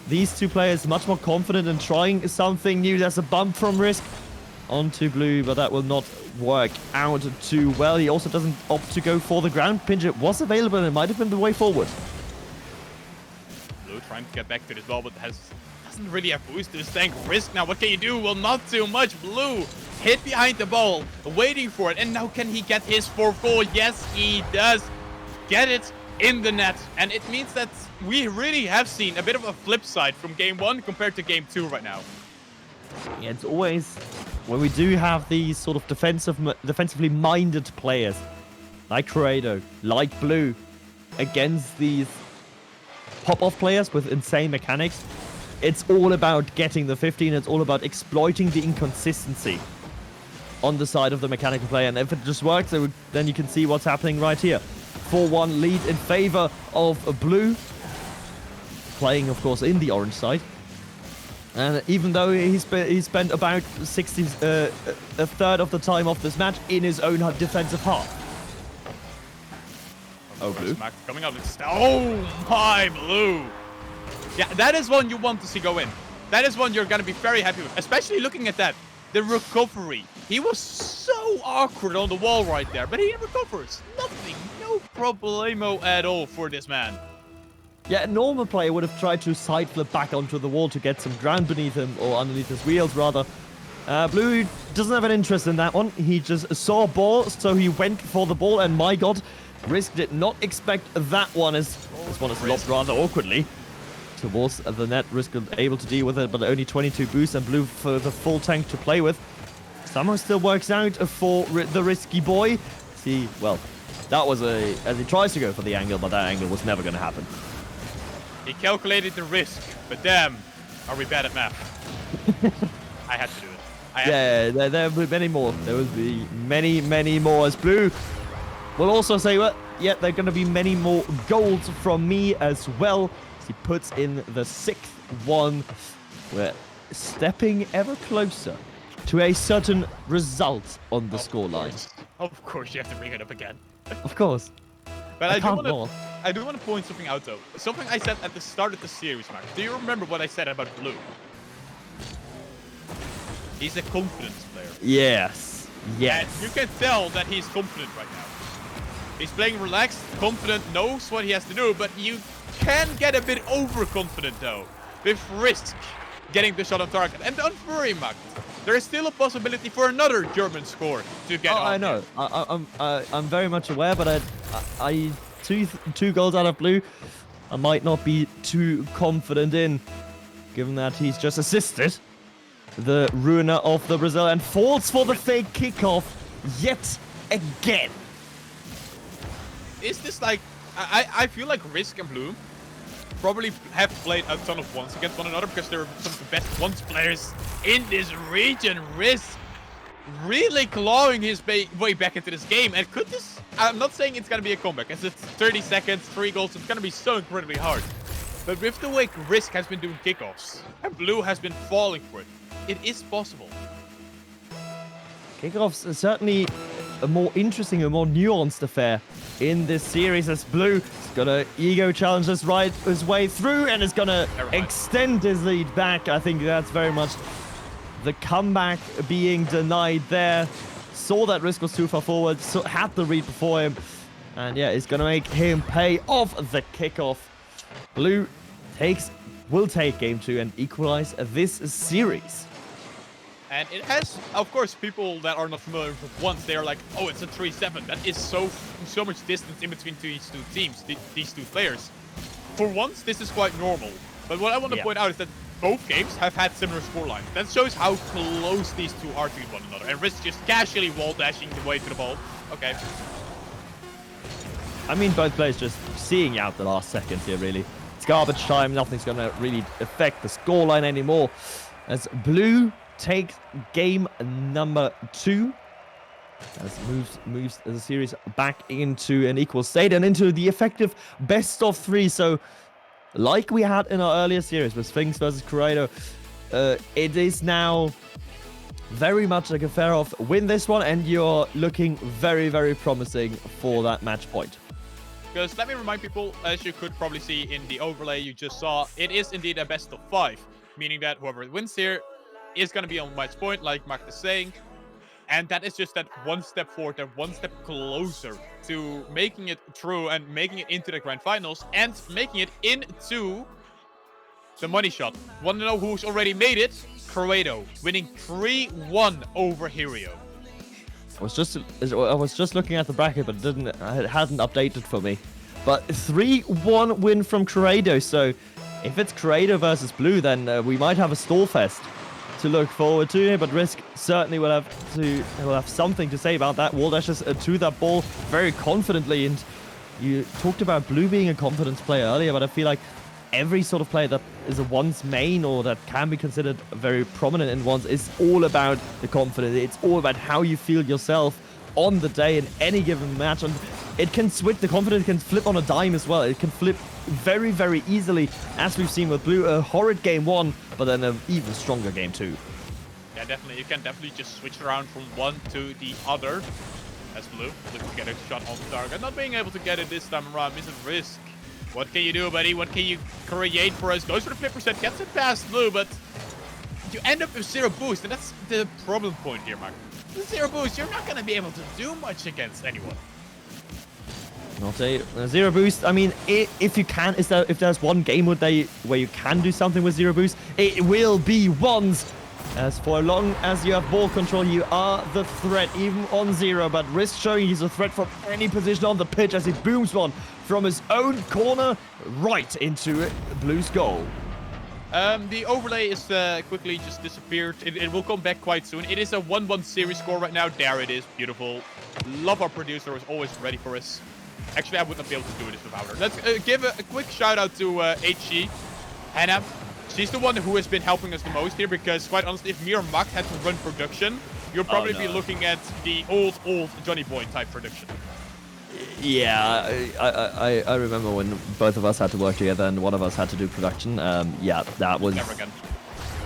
These two players much more confident in trying something new. There's a bump from Risk onto Blue, but that will not work out too well. He also doesn't opt to go for the ground. PinGviini was available, and it might have been the way forward. Blue trying to get back to this ball, but doesn't really have boost to his tank. Risk now, what can you do? Well, not too much. Blue hit behind the ball, waiting for it. And now can he get his fourth goal? Yes, he does. Get it in the net. And it means that we really have seen a bit of a flip side from game 1 compared to game 2 right now. Yeah, it's always when we do have these sort of defensively minded players like Corrado, like Blue, against these pop-off players with insane mechanics. It's all about getting the 15. It's all about exploiting the inconsistency on the side of the mechanical player. And if it just works, then you can see what's happening right here. 4-1 lead in favor of blue. Playing, of course, in the orange side. And even though he spent about 60, a third of the time of this match in his own defensive half. Oh, blue. Smack coming up. Oh, my blue. Yeah, that is one you want to see go in. That is one you're going to be very happy with. Especially looking at that. The recovery. He was so awkward on the wall right there. But he recovers. Nothing. No problemo at all for this man. Yeah, a normal player would have tried to side flip back onto the wall to get some ground beneath him, or underneath his wheels, rather. Blue doesn't have an interest in that one. He just saw a ball, so he went for the ball, and my god, Risk did not expect that one, as this one is lobbed rather awkwardly towards the net. Risk was able to deal with it, but only 22 boosts, and Blue for the full tank to play with. Somehow still works out for the risky boy. See, well, that was as he tries to go for the angle, but that angle was never going to happen. He calculated the risk, but damn, are we bad at math? I had to do it. There will be many more. There will be many, many more. As Blue will also say, well, yeah, there are going to be many more goals from me as well. As he puts in the 6th one. We're stepping ever closer to a certain result on the scoreline. Of course, you have to bring it up again. Of course. But I do want to not. point something out, though. Something I said at the start of the series, Max. Do you remember what I said about Blue? He's a confidence player. Yes. Yes. And you can tell that he's confident right now. He's playing relaxed, confident, knows what he has to do, but you can get a bit overconfident, though, with Risk getting the shot on target. And don't worry, Max. There is still a possibility for another German score to get on. I know. I'm very much aware, but I two goals out of Blue, I might not be too confident in, given that he's just assisted the ruiner of the Brazil and falls for the fake kickoff yet again. Is this like... I feel like Risk and Blue probably have played a ton of ones against one another because they're some of the best ones players in this region. Risk really clawing his way back into this game. And could this... I'm not saying it's going to be a comeback, as it's 30 seconds, 3 goals. It's going to be so incredibly hard. But with the way Risk has been doing kickoffs and Blue has been falling for it, it is possible. Kickoffs are certainly a more interesting, a more nuanced affair in this series, as Blue is going to ego challenge his way through and is going to extend his lead back. I think that's very much the comeback being denied there. Saw that Risk was too far forward, so had the read before him. And yeah, it's going to make him pay off the kickoff. Blue will take game 2 and equalize this series. And it has, of course, people that are not familiar with once, they are like, oh, it's a 3-7. That is so much distance in between these two teams, these two players. For once, this is quite normal. But what I want to point out is that both games have had similar scorelines. That shows how close these two are to one another. And Risk just casually wall dashing the way to the ball. Okay. I mean, both players just seeing out the last seconds here, really. It's garbage time. Nothing's going to really affect the scoreline anymore. As Blue takes game number 2. As moves the series back into an equal state and into the effective best of 3. So, like we had in our earlier series with Sphinx versus Corrado, it is now very much like a fair off win this one, and you're looking very, very promising for that match point. Because let me remind people, as you could probably see in the overlay you just saw, it is indeed a best of 5, meaning that whoever wins here is going to be on match point, like Mark is saying. And that is just that one step forward, that one step closer to making it through and making it into the grand finals and making it into the money shot. Want to know who's already made it? Corrado, winning 3-1 over Hero. I was just looking at the bracket, but it hadn't updated for me. But 3-1 win from Corrado. So if it's Corrado versus Blue, then we might have a stall fest to look forward to. But Risk certainly will have something to say about that. Wall dashes to that ball very confidently. And you talked about Blue being a confidence player earlier, but I feel like every sort of player that is a one's main or that can be considered very prominent in ones is all about the confidence. It's all about how you feel yourself on the day in any given match, and it can switch. The confidence can flip on a dime as well. It can flip very, very easily, as we've seen with Blue. A horrid game 1, but then an even stronger game 2. Yeah, definitely. You can definitely just switch around from one to the other. As Blue looking to get a shot on target. Not being able to get it this time around. Misses Risk. What can you do, buddy? What can you create for us? Goes for the flip percent, gets it past Blue, but you end up with 0 boost, and that's the problem point here, Mark. With 0 boost, you're not going to be able to do much against anyone. Not a 0 boost. I mean, if you can, if there's one game where you can do something with 0 boost, it will be ones. As for long as you have ball control, you are the threat, even on 0. But Risk showing he's a threat from any position on the pitch as he booms one from his own corner right into Blue's goal. The overlay is quickly just disappeared. It will come back quite soon. It is a 1-1 series score right now. There it is. Beautiful. Love our producer, who's always ready for us. Actually, I would not be able to do this without her. Let's give a quick shout out to HC. Hannah. She's the one who has been helping us the most here, because quite honestly, if me or Macht had to run production, you'll probably be looking at the old Johnny Boy type production. Yeah, I remember when both of us had to work together and one of us had to do production. Yeah, that was... Never again.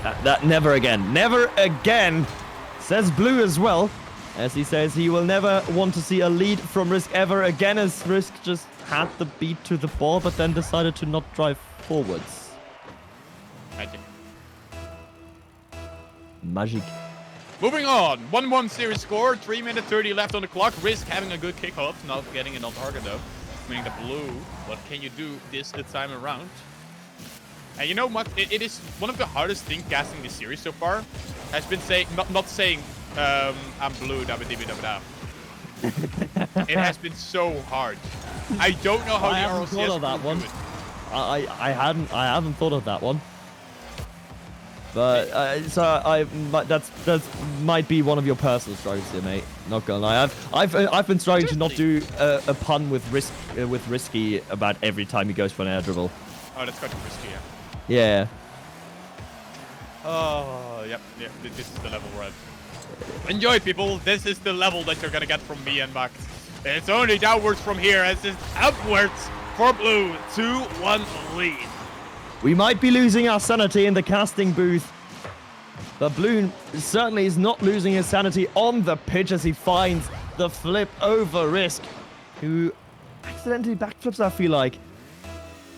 That never again. Never again, says Blue as well. As he says he will never want to see a lead from Risk ever again, as Risk just had the beat to the ball, but then decided to not drive forwards. Magic. Magic. Moving on. 1-1 series score. 3 minutes 30 left on the clock. Risk having a good kickoff. Not getting it on target though. Meaning the Blue. What can you do this time around? And you know what? It is one of the hardest things casting this series so far. Has been saying not saying I'm Blue. Dabba dibby dabba dab. It has been so hard. I don't know how I the haven't thought of that one. I haven't thought of that one. But that might be one of your personal struggles here, mate. Not gonna lie, I've been struggling to not do a pun with Risky about every time he goes for an air dribble. Oh, that's quite risky, yeah. Yeah. Oh, yep. This is the level we're at. Enjoy, people. This is the level that you're gonna get from me and Macht. It's only downwards from here, as it's upwards for Blue. 2-1 lead. We might be losing our sanity in the casting booth, but Blue certainly is not losing his sanity on the pitch as he finds the flip over Risk, who accidentally backflips, I feel like.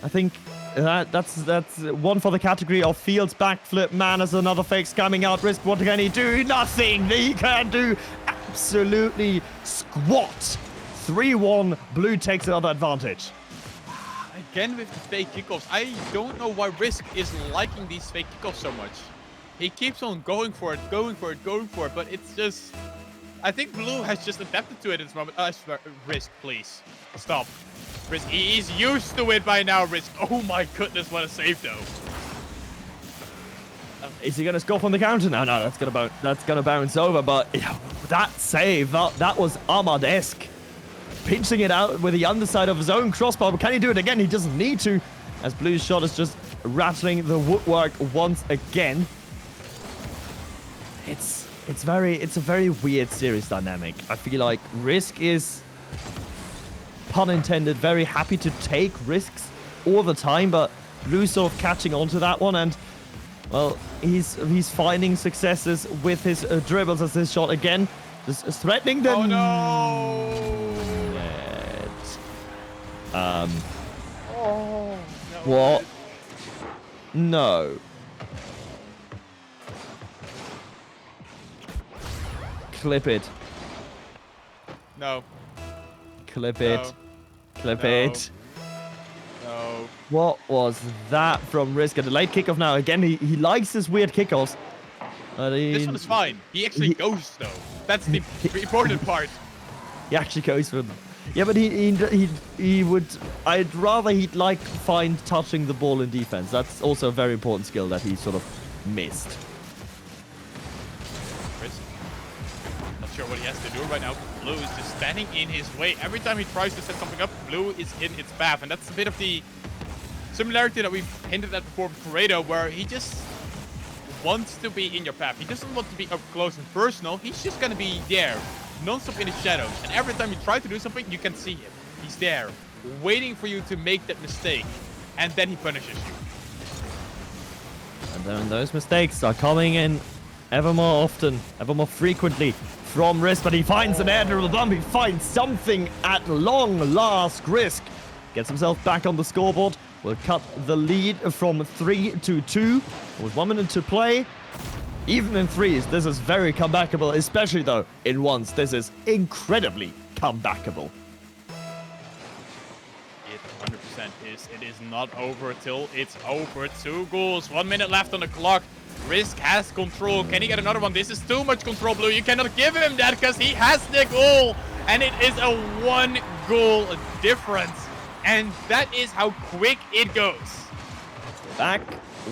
I think that's one for the category of Fields backflip. Man, as another fake's coming out. Risk, what can he do? Nothing. He can do absolutely squat. 3-1. Blue takes another advantage. Again with the fake kickoffs. I don't know why Risk is liking these fake kickoffs so much. He keeps on going for it, but it's just... I think Blue has just adapted to it at this moment. Risk, please. Stop. Risk, he's used to it by now, Risk. Oh my goodness, what a save though. Is he going to score from the counter? No, that's gonna bounce over, but that save, that was Ahmad-esque. Pinching it out with the underside of his own crossbar, but can he do it again? He doesn't need to, as Blue's shot is just rattling the woodwork once again. It's a very weird series dynamic. I feel like Risk is, pun intended, very happy to take risks all the time, but Blue's sort of catching on to that one, and well, he's finding successes with his dribbles as his shot again, just threatening them. Oh no! Oh, no. What? No. Clip it. No. Clip No. it. Clip No. it. No. What was that from Risk? A delayed kickoff now. Again, he likes his weird kickoffs. But This one is fine. He actually goes though. That's the important part. He actually goes for them. Yeah, but he would. I'd rather he'd like find touching the ball in defense. That's also a very important skill that he sort of missed. Risk. Not sure what he has to do right now. Blue is just standing in his way. Every time he tries to set something up, Blue is in its path, and that's a bit of the similarity that we've hinted at before with Corrado, where he just wants to be in your path. He doesn't want to be up close and personal. He's just gonna be there, non-stop in the shadows. And every time you try to do something, you can see him. He's there, waiting for you to make that mistake. And then he punishes you. And then those mistakes are coming in ever more often, ever more frequently from Risk. But he finds an air dribble bump. He finds something at long last. Risk gets himself back on the scoreboard. Will cut the lead from 3 to 2 with 1 minute to play. Even in threes, this is very comebackable, especially though in ones. This is incredibly comebackable. It 100% is. It is not over till it's over. 2 goals, 1 minute left on the clock. Risk has control. Can he get another one? This is too much control, Blue. You cannot give him that because he has the goal. And it is a 1 goal difference. And that is how quick it goes. Back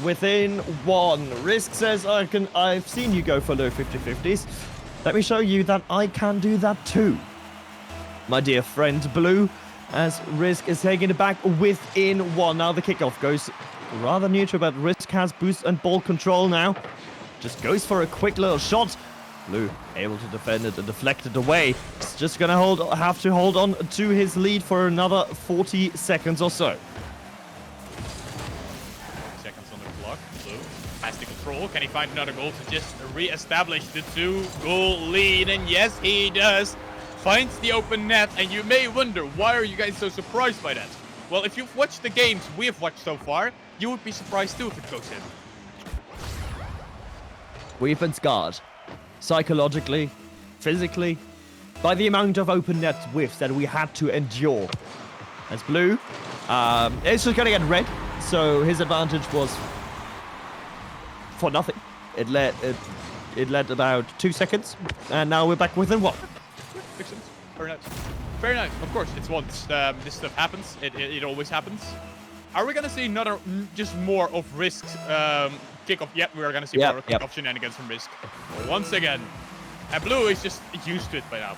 within 1. Risk says, I've seen you go for low 50-50s. Let me show you that I can do that too. My dear friend Blue, as Risk is taking it back within 1. Now the kickoff goes rather neutral, but Risk has boost and ball control now. Just goes for a quick little shot. Blue able to defend it and deflect it away. He's just gonna have to hold on to his lead for another 40 seconds or so. Seconds on the clock. Blue has the control. Can he find another goal to just re-establish the 2-goal lead? And yes, he does. Finds the open net, and you may wonder, why are you guys so surprised by that? Well, if you've watched the games we have watched so far, you would be surprised too if it goes in. We've been scarred. Psychologically, physically, by the amount of open net whiffs that we had to endure. As Blue, it's just gonna get red, so his advantage was for nothing. It led about 2 seconds, and now we're back within 1. Makes sense. Very nice. Very nice. Of course, it's once this stuff happens. It always happens. Are we gonna see another, just more of Risk's kickoff? Yep, we are gonna see more kickoff shenanigans from Risk. Once again. And Blue is just used to it by now.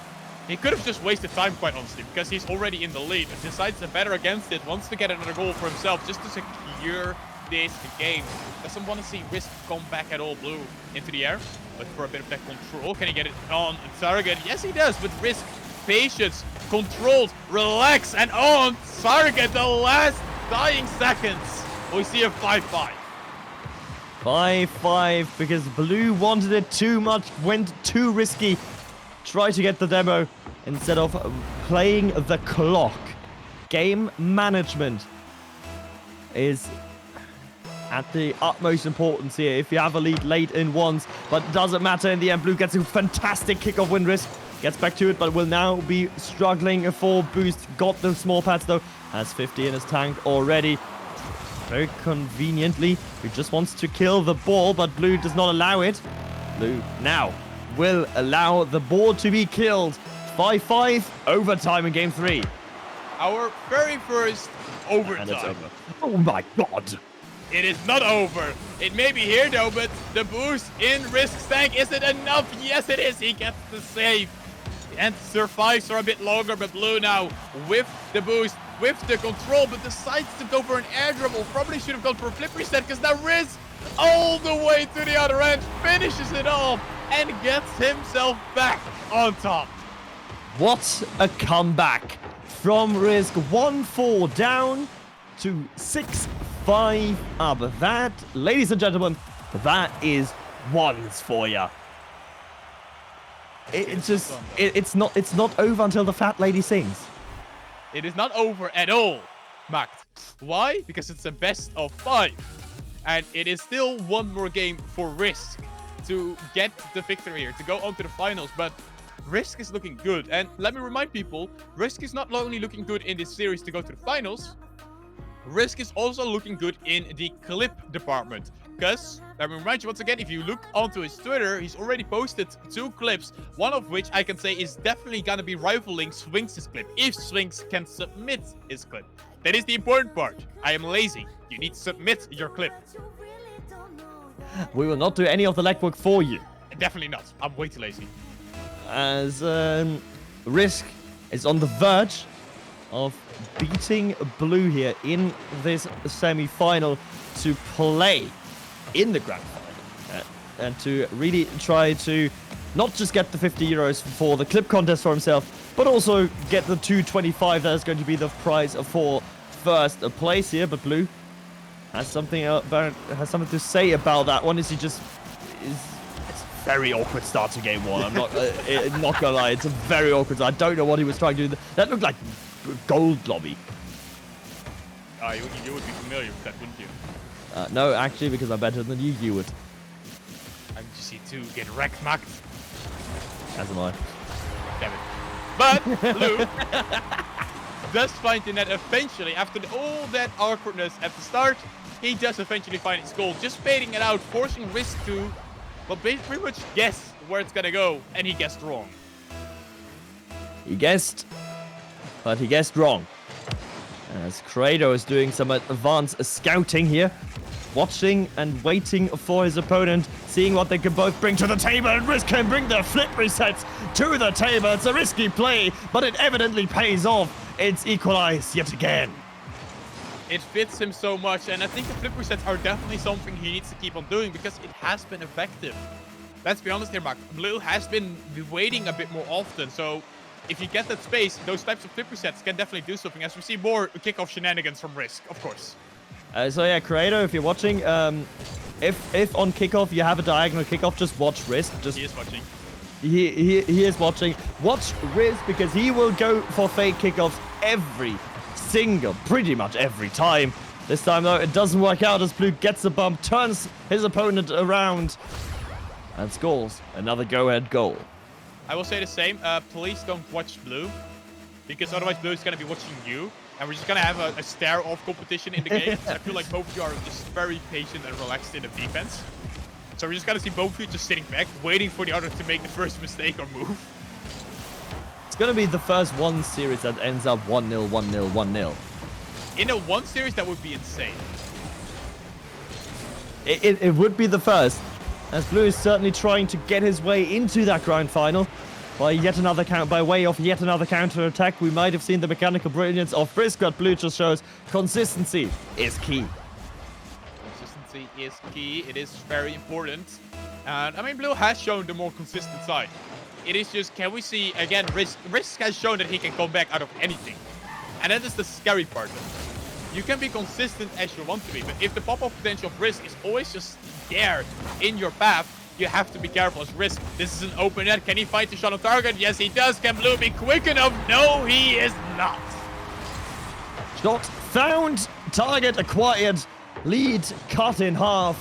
He could have just wasted time, quite honestly, because he's already in the lead. But decides to better against it, wants to get another goal for himself, just to secure this game. Doesn't want to see Risk come back at all. Blue into the air, but for a bit of that control. Can he get it on target? Yes, he does, with Risk. Patience, controlled, relax, and on target. The last dying seconds. We see a 5-5. 5-5 because Blue wanted it too much, went too risky. Tried to get the demo instead of playing the clock. Game management is at the utmost importance here. If you have a lead late in ones, but doesn't matter in the end. Blue gets a fantastic kickoff win. Risk gets back to it, but will now be struggling for boost. Got the small pads though. Has 50 in his tank already. Very conveniently, he just wants to kill the ball, but Blue does not allow it. Blue now will allow the ball to be killed. 5-5, overtime in game 3. Our very first overtime. And it's over. Oh my god. It is not over. It may be here though, but the boost in Risk's tank, is it enough? Yes, it is. He gets the save and survives for a bit longer, but Blue now with the boost, with the control, but decides to go for an air dribble. Probably should have gone for a flip reset, because now Risk all the way to the other end, finishes it off, and gets himself back on top. What a comeback from Risk. 1-4 down to 6-5 up. That, ladies and gentlemen, that is ones for you. It's not over until the fat lady sings. It is not over at all, Macht. Why? Because it's a best of 5. And it is still one more game for Risk to get the victory here, to go on to the finals. But Risk is looking good. And let me remind people, Risk is not only looking good in this series to go to the finals, Risk is also looking good in the clip department. Because, let me remind you once again, if you look onto his Twitter, he's already posted 2 clips, one of which I can say is definitely gonna be rivaling Sphinx's clip, if Sphinx can submit his clip. That is the important part. I am lazy. You need to submit your clip. We will not do any of the legwork for you. Definitely not. I'm way too lazy. As Risk is on the verge of beating Blue here in this semi-final to play in the grand final and to really try to not just get the 50 euros for the clip contest for himself, but also get the 225 that is going to be the prize for first place here. But Blue has something to say about that one. It's a very awkward start to game one. I'm not gonna lie, it's a very awkward start. I don't know what he was trying to do. That looked like gold lobby. You would be familiar with that, wouldn't you? No, actually, because I'm better than you would. I'm GC2, get wrecked, Macht. As am I. Damn it. But Blue does find the net eventually. After all that awkwardness at the start, he does eventually find his goal. Just fading it out, forcing Risk to, well, pretty much guess where it's gonna go, and he guessed wrong. He guessed, but he guessed wrong. As Credo is doing some advanced scouting here, watching and waiting for his opponent, seeing what they can both bring to the table, and Risk can bring the flip resets to the table. It's a risky play, but it evidently pays off. It's equalized yet again. It fits him so much, and I think the flip resets are definitely something he needs to keep on doing because it has been effective. Let's be honest here, Mark. Blue has been waiting a bit more often, so if you get that space, those types of flip resets can definitely do something, as we see more kickoff shenanigans from Risk, of course. So yeah, Credo, if you're watching, if on kickoff you have a diagonal kickoff, just watch Risk. He is watching. He is watching. Watch Riz, because he will go for fake kickoffs pretty much every time. This time though, it doesn't work out as Blue gets a bump, turns his opponent around, and scores another go-ahead goal. I will say the same. Please don't watch Blue, because otherwise Blue is going to be watching you, and we're just going to have a stare-off competition in the game. I feel like both of you are just very patient and relaxed in the defense. So we're just going to see both of you just sitting back, waiting for the other to make the first mistake or move. It's going to be the first one series that ends up 1-0, 1-0, 1-0. In a one series, that would be insane. It would be the first, as Blue is certainly trying to get his way into that grand final by way of yet another counter attack. We might have seen the mechanical brilliance of Risk, but Blue just shows consistency is key. Consistency is key. It is very important. And I mean, Blue has shown the more consistent side. It is just, can we see again, Risk has shown that he can come back out of anything. And that is the scary part of it. You can be consistent as you want to be, but if the pop-up potential of Risk is always just there in your path, you have to be careful as Risk. This is an open net. Can he find the shot on target? Yes, he does. Can Blue be quick enough? No, he is not. Shot found, target acquired, lead cut in half.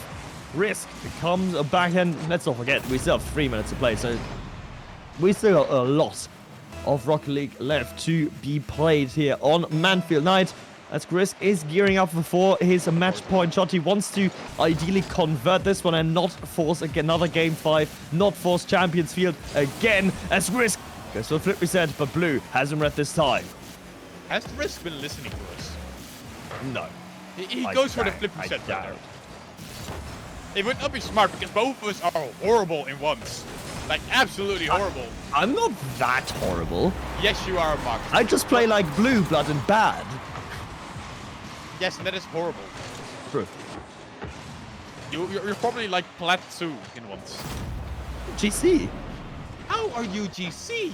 Risk becomes a backhand. Let's not forget, we still have 3 minutes to play, so we still got a lot of Rocket League left to be played here on Manfield Night, as Risk is gearing up for his match point shot. He wants to ideally convert this one and not force another game 5, not force Champions Field again, as Risk goes for a flip reset, but Blue has him read this time. Has Risk been listening to us? No. He goes for the flip reset right there. It would not be smart because both of us are horrible in ones. Like, absolutely horrible. I'm not that horrible. Yes, you are, Max. I just play like Blue, blood, and bad. Yes, and that is horrible. True. You're probably like Plat 2 in ones. GC. How are you GC?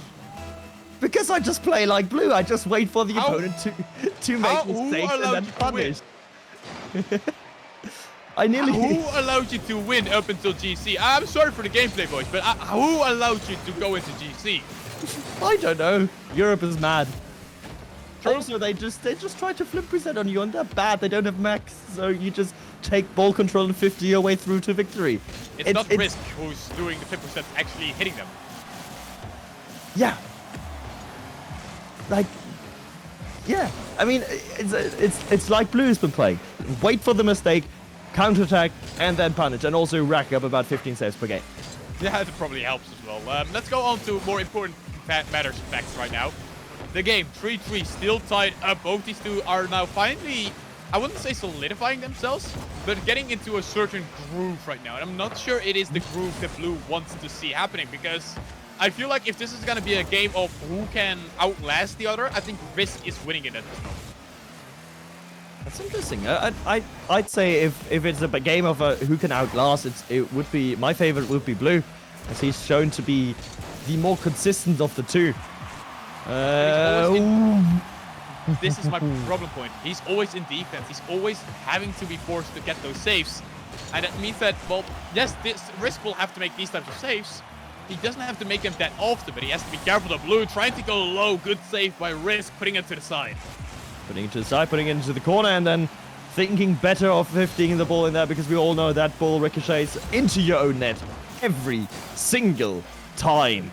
Because I just play like Blue. I just wait for the opponent to make mistakes and then punish. Who allowed you to win up until GC? I'm sorry for the gameplay, boys, but who allowed you to go into GC? I don't know. Europe is mad. Also, they just try to flip reset on you, and they're bad. They don't have max, so you just take ball control and 50 your way through to victory. It's not Risk who's doing the flip reset, actually hitting them. Yeah. Like, yeah. I mean, it's like Blue's been playing. Wait for the mistake, counterattack, and then punish, and also rack up about 15 saves per game. Yeah, that probably helps as well. Let's go on to more important matters and facts right now. The game, 3-3, still tied up. Both these two are now finally, I wouldn't say solidifying themselves, but getting into a certain groove right now. And I'm not sure it is the groove that Blue wants to see happening, because I feel like if this is going to be a game of who can outlast the other, I think Risk is winning it at this moment. That's interesting. I'd say if it's a game of who can outlast, it would be, my favorite would be Blue. as he's shown to be the more consistent of the two. This is my problem point. He's always in defense. He's always having to be forced to get those saves. And that means that, well, yes, this Risk will have to make these types of saves. He doesn't have to make them that often, but he has to be careful of Blue, trying to go low. Good save by Risk, putting it to the side. Putting it to the side, putting it into the corner, and then thinking better of 15 the ball in there, because we all know that ball ricochets into your own net every single time.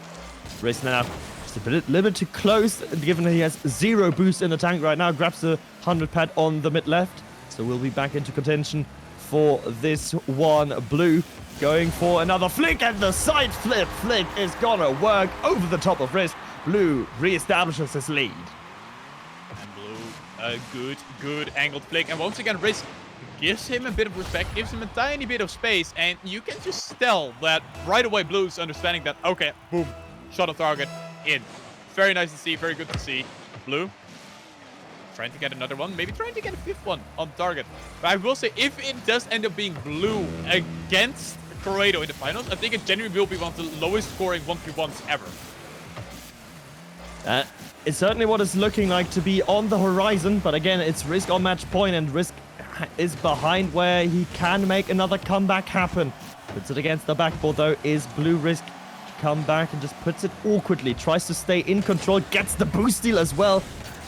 Risk now just a little bit too close, given that he has 0 boost in the tank right now. Grabs the 100 pad on the mid left, so we'll be back into contention for this one. Blue going for another flick, and the side flick is gonna work over the top of Risk. Blue reestablishes his lead. And Blue, a good angled flick. And once again, Risk gives him a bit of respect, gives him a tiny bit of space, and you can just tell that right away Blue's understanding that, okay, boom, shot on target, in. Very nice to see, very good to see. Blue trying to get another one, maybe trying to get a 5th one on target. But I will say, if it does end up being Blue against Corrado in the finals, I think it genuinely will be one of the lowest scoring 1v1s ever. It's certainly what it's looking like to be on the horizon, but again, it's Risk on match point, and Risk is behind where he can make another comeback happen. Puts it against the backboard though. Is Blue Risk to come back and just puts it awkwardly, tries to stay in control, gets the boost steal as well.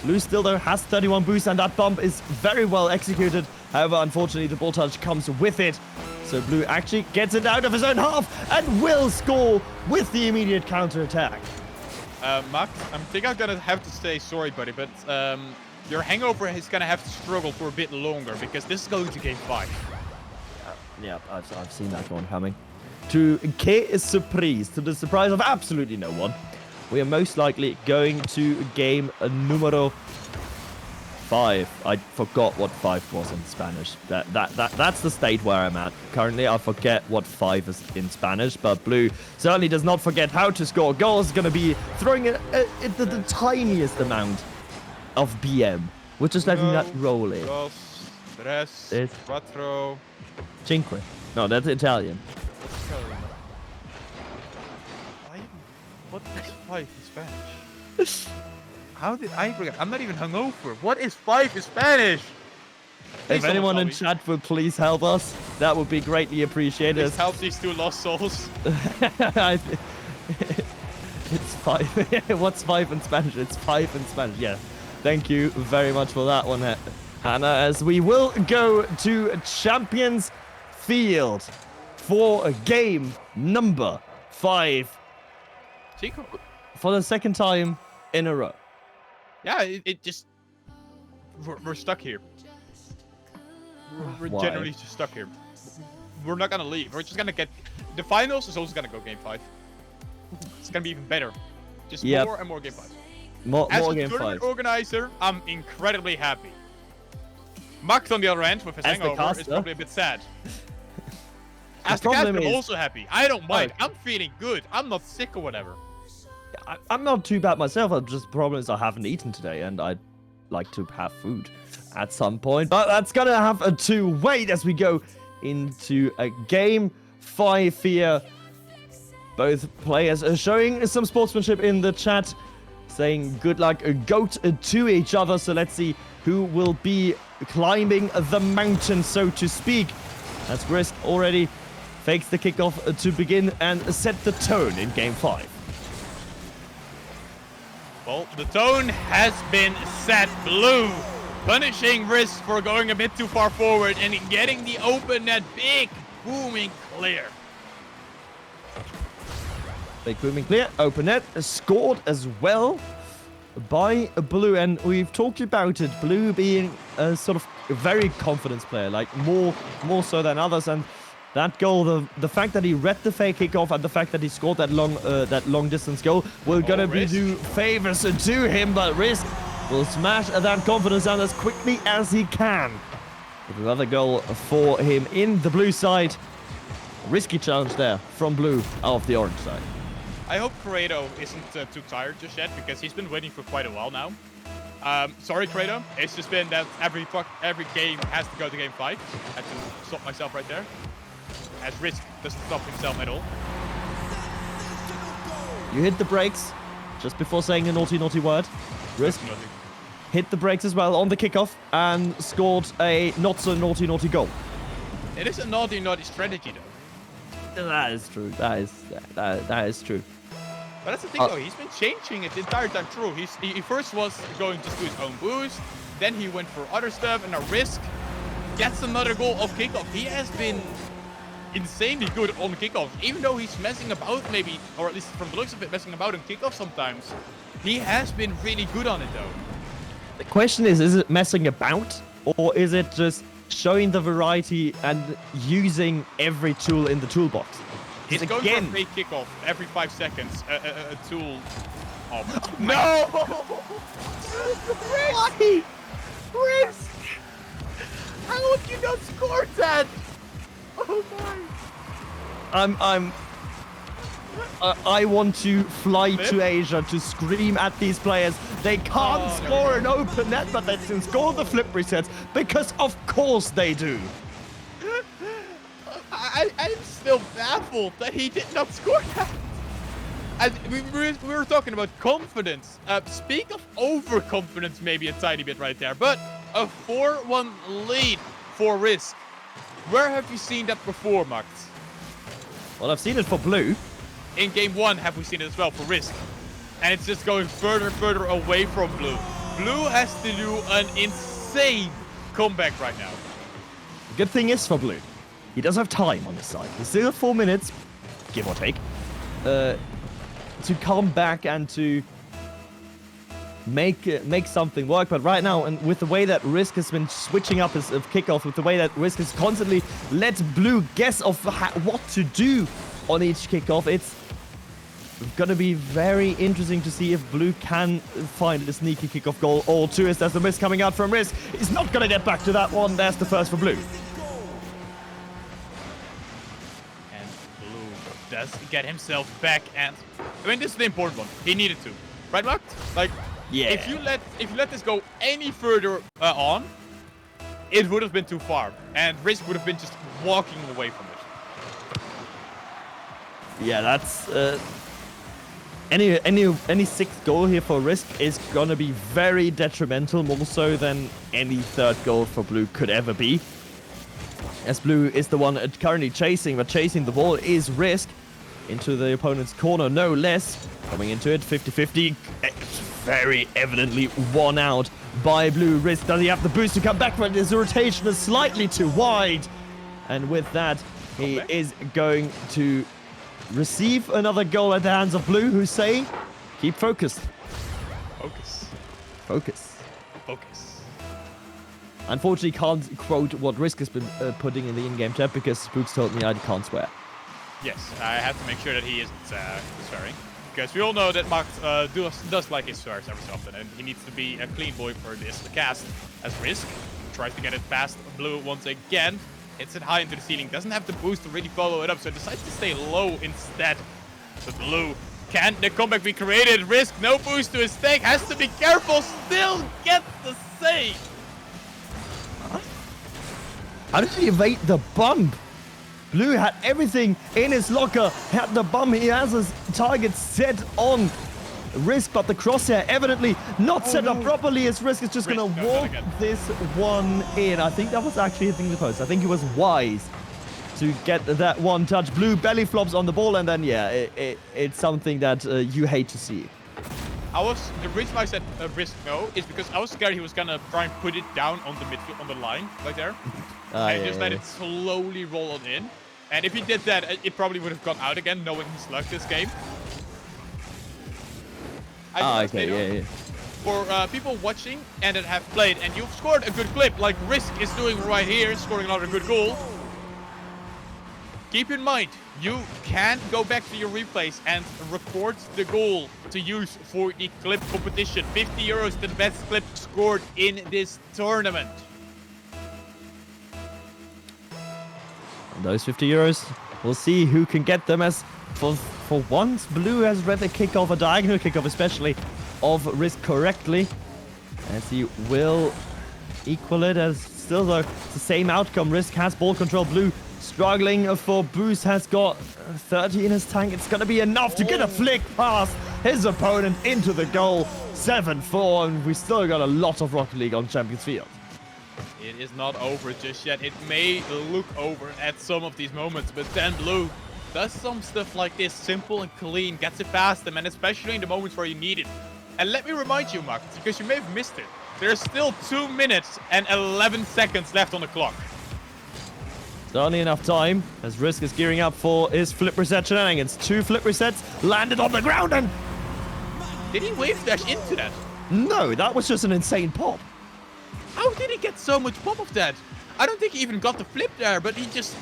Blue still though has 31 boost, and that bump is very well executed. However, unfortunately, the ball touch comes with it. So Blue actually gets it out of his own half and will score with the immediate counter attack. Macht, I think I'm gonna have to say sorry, buddy, but your hangover is gonna have to struggle for a bit longer, because this is going to game 5. Yeah, I've seen that one coming. To K's surprise, to the surprise of absolutely no one, we are most likely going to game numero 5. I forgot what 5 was in Spanish. That's the state where I'm at. Currently, I forget what 5 is in Spanish, but Blue certainly does not forget how to score goals. Going to be throwing it the tiniest amount of BM. We're just letting that roll in. Dos, tres, cuatro. Cinque. No, that's Italian. What is 5 in Spanish? How did I forget? I'm not even hungover. What is 5 in Spanish? If anyone in chat would please help us, that would be greatly appreciated. Please help these 2 lost souls. It's 5. What's 5 in Spanish? It's 5 in Spanish. Yeah. Thank you very much for that one, Hannah. As we will go to Champions Field for game number 5. Chico. For the second time in a row. Yeah, it just... We're stuck here. We're generally just stuck here. We're not gonna leave. We're just gonna get... The finals is also gonna go game 5. It's gonna be even better. Just more and more game 5. More As a game tournament 5. organizer, I'm incredibly happy. Macht, on the other end, with his hangover, is probably a bit sad. As the caster, I'm also happy. I don't mind. I'm feeling good. I'm not sick or whatever. I'm not too bad myself. The problem is I haven't eaten today, and I'd like to have food at some point. But that's gonna have to wait as we go into a game 5 here. Both players are showing some sportsmanship in the chat, saying good luck, goat to each other. So let's see who will be climbing the mountain, so to speak. As Risk already fakes the kickoff to begin and set the tone in game 5. Well, the tone has been set. Blue punishing Risk for going a bit too far forward and getting the open net. Big booming clear. Big booming clear. Open net scored as well by Blue, and we've talked about it. Blue being a sort of very confidence player, like more so than others, and that goal, the fact that he read the fake kickoff and the fact that he scored that long distance goal, will gonna be do favors to him, but Risk will smash that confidence down as quickly as he can. With another goal for him in the Blue side. Risky challenge there from Blue out of the orange side. I hope Corrado isn't too tired just yet, because he's been waiting for quite a while now. Sorry, Corrado. It's just been that every game has to go to game 5. I had to stop myself right there. As Risk doesn't stop himself at all. You hit the brakes just before saying a naughty, naughty word. Risk hit the brakes as well on the kickoff and scored a not so naughty, naughty goal. It is a naughty, naughty strategy, though. That is true. That is true. But that's the thing, though. He's been changing it the entire time through. He first was going just to his own boost. Then he went for other stuff, and a Risk gets another goal off kickoff. He has been insanely good on kickoff, even though he's messing about maybe, or at least from the looks of it, messing about on kickoff sometimes. He has been really good on it, though. The question is it messing about, or is it just showing the variety and using every tool in the toolbox? He's going for a fake kickoff every 5 seconds. A tool. Oh, no! Why? Risk! How would you not score that? Oh my! I want to fly to Asia to scream at these players. They can't score an open net, but they can score the flip resets because of course they do. I'm still baffled that he did not score that. And we were talking about confidence. Speak of overconfidence maybe a tiny bit right there, but a 4-1 lead for Risk. Where have you seen that before, Macht? Well, I've seen it for Blue. In game 1 have we seen it as well for Risk. And it's just going further and further away from Blue. Blue has to do an insane comeback right now. The good thing is for Blue, he does have time on his side. He's still have 4 minutes, give or take, to come back and to make something work. But right now, and with the way that Risk has been switching up his kickoff, with the way that Risk has constantly let Blue guess of what to do on each kickoff, it's gonna be very interesting to see if Blue can find a sneaky kickoff goal or two. As there's the miss coming out from Risk. He's not gonna get back to that one. There's the first for Blue. And Blue does get himself back, and I mean, this is the important one. He needed to, right, Macht? Like, yeah. If you let this go any further on, it would have been too far, and Risk would have been just walking away from it. Yeah, that's any sixth goal here for Risk is gonna be very detrimental, more so than any third goal for Blue could ever be. As Blue is the one currently chasing, but chasing the ball is Risk into the opponent's corner, no less. Coming into it, 50-50. It's very evidently won out by Blue. Risk, does he have the boost to come back? But his rotation is slightly too wide. And with that, he is going to receive another goal at the hands of Blue, who say, keep focused. Focus. Focus. Focus. Unfortunately, can't quote what Risk has been putting in the in-game chat because Spooks told me I can't swear. Yes, I have to make sure that he isn't swearing. Because we all know that Macht does like his swears every so often, and he needs to be a clean boy for this cast. As Risk tries to get it past Blue once again. Hits it high into the ceiling, doesn't have the boost to really follow it up, so decides to stay low instead. So Blue, can the comeback be created? Risk, no boost to his tank, has to be careful, still gets the save. How did he evade the bump? Blue had everything in his locker, had the bump, he has his target set on Risk, but the crosshair evidently not set up properly as Risk is just going to walk this one in. I think that was actually hitting the post. I think he was wise to get that one touch. Blue belly flops on the ball, and then, yeah, it's something that you hate to see. The reason why I said Risk no is because I was scared he was going to try and put it down on the midfield, on the line, right there. And just let it slowly roll on in. And if he did that, it probably would have gone out again, knowing he's luck this game. Okay, yeah. For people watching and that have played, and you've scored a good clip, like Risk is doing right here, scoring another good goal. Keep in mind, you can go back to your replays and record the goal to use for the clip competition. 50 euros, the best clip scored in this tournament. Those 50 euros, we'll see who can get them, as for once, Blue has read the kickoff, a diagonal kickoff especially, of Risk correctly, as he will equal it, as still though it's the same outcome. Risk has ball control, Blue struggling for boost, has got 30 in his tank. It's going to be enough to get a flick past his opponent into the goal. 7-4, and we still got a lot of Rocket League on Champions Field. It is not over just yet. It may look over at some of these moments, but then Blue does some stuff like this, simple and clean, gets it past them, and especially in the moments where you need it. And let me remind you, Macht, because you may have missed it, there's still 2 minutes and 11 seconds left on the clock. Only enough time as Risk is gearing up for his flip reset shenanigans. 2 flip resets landed on the ground, and Did he wave dash into that? no, that was just an insane pop. How did he get so much pop of that? I don't think he even got the flip there, but he just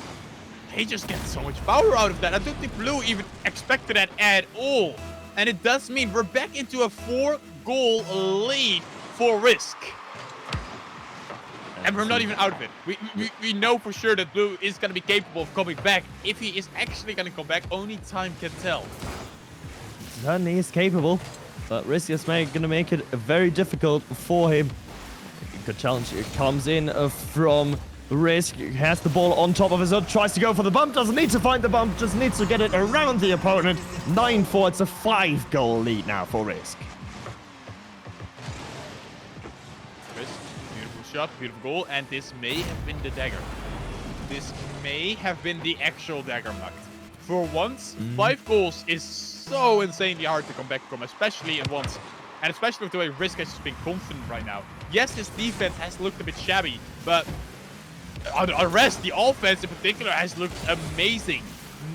gets so much power out of that. I don't think Blue even expected that at all. And it does mean we're back into a 4-goal lead for Risk. And we're not even out of it. We know for sure that Blue is going to be capable of coming back. If he is actually going to come back, only time can tell. Certainly is capable, but Risk is going to make it very difficult for him. Good challenge. It comes in from Risk. He has the ball on top of his own. Tries to go for the bump. Doesn't need to find the bump. Just needs to get it around the opponent. 9-4. It's a 5-goal lead now for Risk. Risk, beautiful shot, beautiful goal. And this may have been the dagger. This may have been the actual dagger, Macht. For once, 5 goals is so insanely hard to come back from, especially at once. And especially with the way Risk has just been confident right now. Yes, his defense has looked a bit shabby, but on the rest, the offense in particular has looked amazing.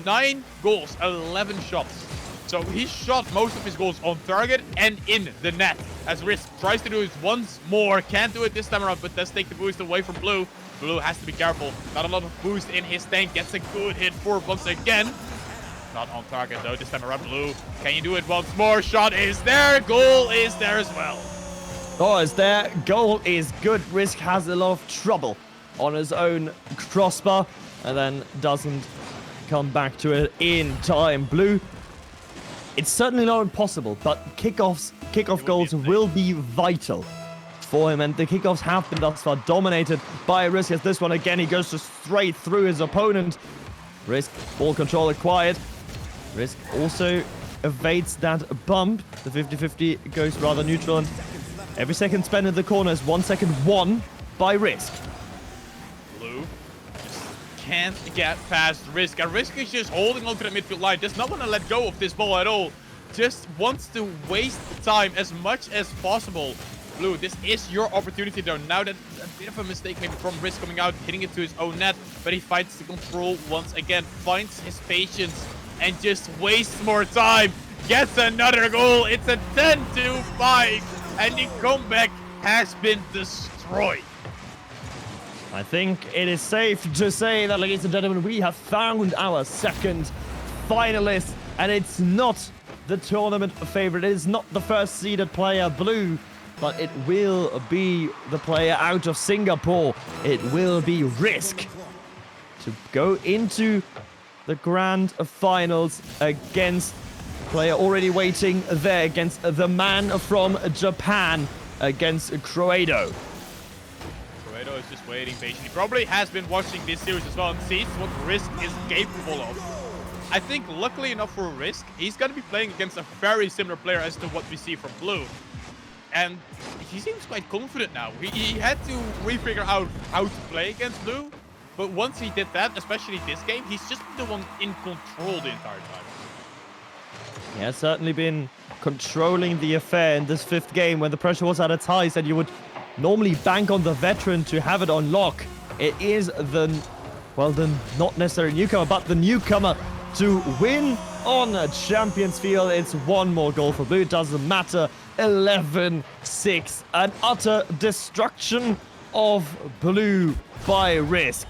9 goals, 11 shots. So he shot most of his goals on target and in the net. As Risk tries to do it once more, can't do it this time around, but does take the boost away from Blue. Blue has to be careful. Not a lot of boost in his tank. Gets a good hit for once again. Not on target though, this time around. Blue, can you do it once more? Shot is there, goal is there as well. Oh, is there? Goal is good. Risk has a lot of trouble on his own crossbar and then doesn't come back to it in time. Blue, it's certainly not impossible, but kickoff goals will be vital for him, and the kickoffs have been thus far dominated by Risk. As this one again, he goes just straight through his opponent. Risk, ball control acquired. Risk also evades that bump. The 50-50 goes rather neutral, and every second spent in the corner is 1 second won by Risk. Blue just can't get past Risk, and Risk is just holding onto the midfield line. Does not want to let go of this ball at all. Just wants to waste time as much as possible. Blue, this is your opportunity though. Now that a bit of a mistake maybe from Risk coming out, hitting it to his own net, but he fights the control once again, finds his patience, and just wastes more time. Gets another goal. It's a 10-5, and the comeback has been destroyed. I think it is safe to say that, ladies and gentlemen, we have found our second finalist, and it's not the tournament favorite. It is not the first seeded player, Blue, but it will be the player out of Singapore. It will be Risk to go into the grand finals against player already waiting there, against the man from Japan, against Croado. Croado is just waiting patiently. Probably has been watching this series as well and sees what Risk is capable of. I think luckily enough for Risk, he's going to be playing against a very similar player as to what we see from Blue. And he seems quite confident now. He had to refigure out how to play against Blue. But once he did that, especially this game, he's just the one in control the entire time. He has certainly been controlling the affair in this 5th game when the pressure was at its highest, and you would normally bank on the veteran to have it on lock. It is well, not necessarily newcomer, but the newcomer to win on a Champions Field. It's 1 more goal for Blue. It doesn't matter. 11-6. An utter destruction of Blue by Risk.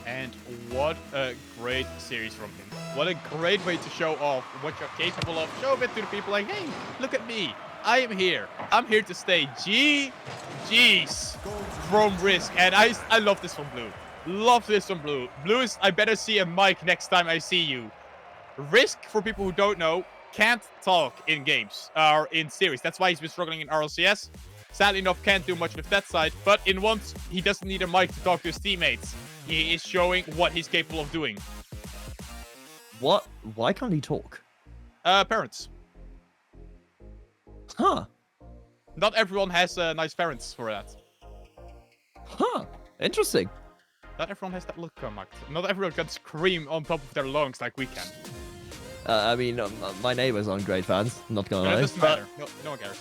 And what a great series from him. What a great way to show off what you're capable of. Show a bit to the people like, hey, look at me. I am here. I'm here to stay. GG's from Risk. And I love this from Blue. Love this from Blue. Blue is, I better see a mic next time I see you. Risk, for people who don't know, can't talk in games or in series. That's why he's been struggling in RLCS. sadly enough can't do much with that side. But in once, he doesn't need a mic to talk to his teammates. He is showing what he's capable of doing. What? Why can't he talk? Parents. Huh. Not everyone has nice parents for that. Huh. Interesting. Not everyone has that look, Macht. Not everyone can scream on top of their lungs like we can. I mean, my neighbors aren't great fans. Not gonna No, lie. it doesn't matter. No one cares.